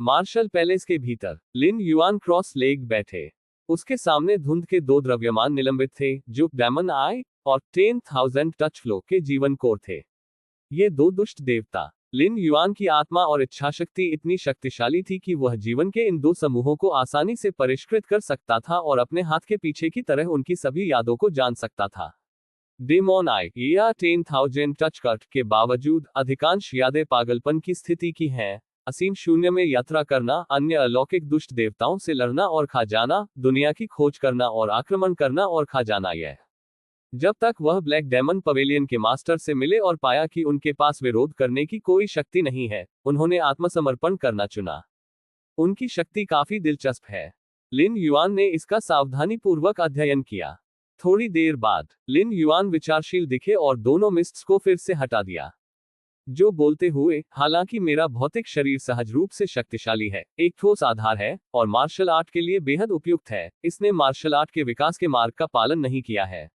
मार्शल पैलेस के भीतर लिन युआन क्रॉस लेग बैठे। उसके सामने धुंध के 2 द्रव्यमान निलंबित थे, जो डेमन आई और 10,000 टच फ्लो के जीवन कोर थे। ये 2 दुष्ट देवता। लिन युआन की आत्मा और इच्छाशक्ति इतनी शक्तिशाली थी कि वह जीवन के इन 2 समूहों को आसानी से परिष्कृत कर सकता था और अपने हाथ के पीछे की तरह उनकी सभी यादों को जान सकता था। डेमोन आई या 10,000 टच कट के बावजूद अधिकांश यादें पागलपन की स्थिति की हैं। असीम शून्य में यात्रा करना, अन्य अलौकिक दुष्ट देवताओं से लड़ना और खा जाना, दुनिया की खोज करना और आक्रमण करना और खा जाना। यह जब तक वह ब्लैक डेमन पवेलियन के मास्टर से मिले और पाया कि उनके पास विरोध करने की कोई शक्ति नहीं है, उन्होंने आत्मसमर्पण करना चुना। उनकी शक्ति काफी दिलचस्प है। लिन युआन ने इसका सावधानीपूर्वक अध्ययन किया। थोड़ी देर बाद लिन युआन विचारशील दिखे और दोनों मिस्ट्स को फिर से हटा दिया, जो बोलते हुए, हालांकि मेरा भौतिक शरीर सहज रूप से शक्तिशाली है, एक ठोस आधार है, और मार्शल आर्ट के लिए बेहद उपयुक्त है, इसने मार्शल आर्ट के विकास के मार्ग का पालन नहीं किया है।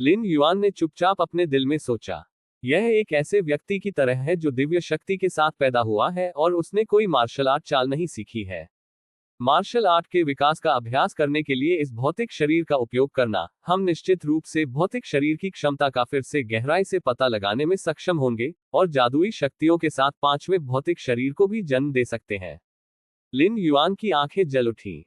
लिन युआन ने चुपचाप अपने दिल में सोचा, यह एक ऐसे व्यक्ति की तरह है जो दिव्य शक्ति के साथ पैदा हुआ है और उसने कोई मार्शल आर्ट चाल नहीं सीखी है। मार्शल आर्ट के विकास का अभ्यास करने के लिए इस भौतिक शरीर का उपयोग करना, हम निश्चित रूप से भौतिक शरीर की क्षमता का फिर से गहराई से पता लगाने में सक्षम होंगे, और जादुई शक्तियों के साथ 5वें भौतिक शरीर को भी जन्म दे सकते हैं। लिन युआन की आंखें जल उठी।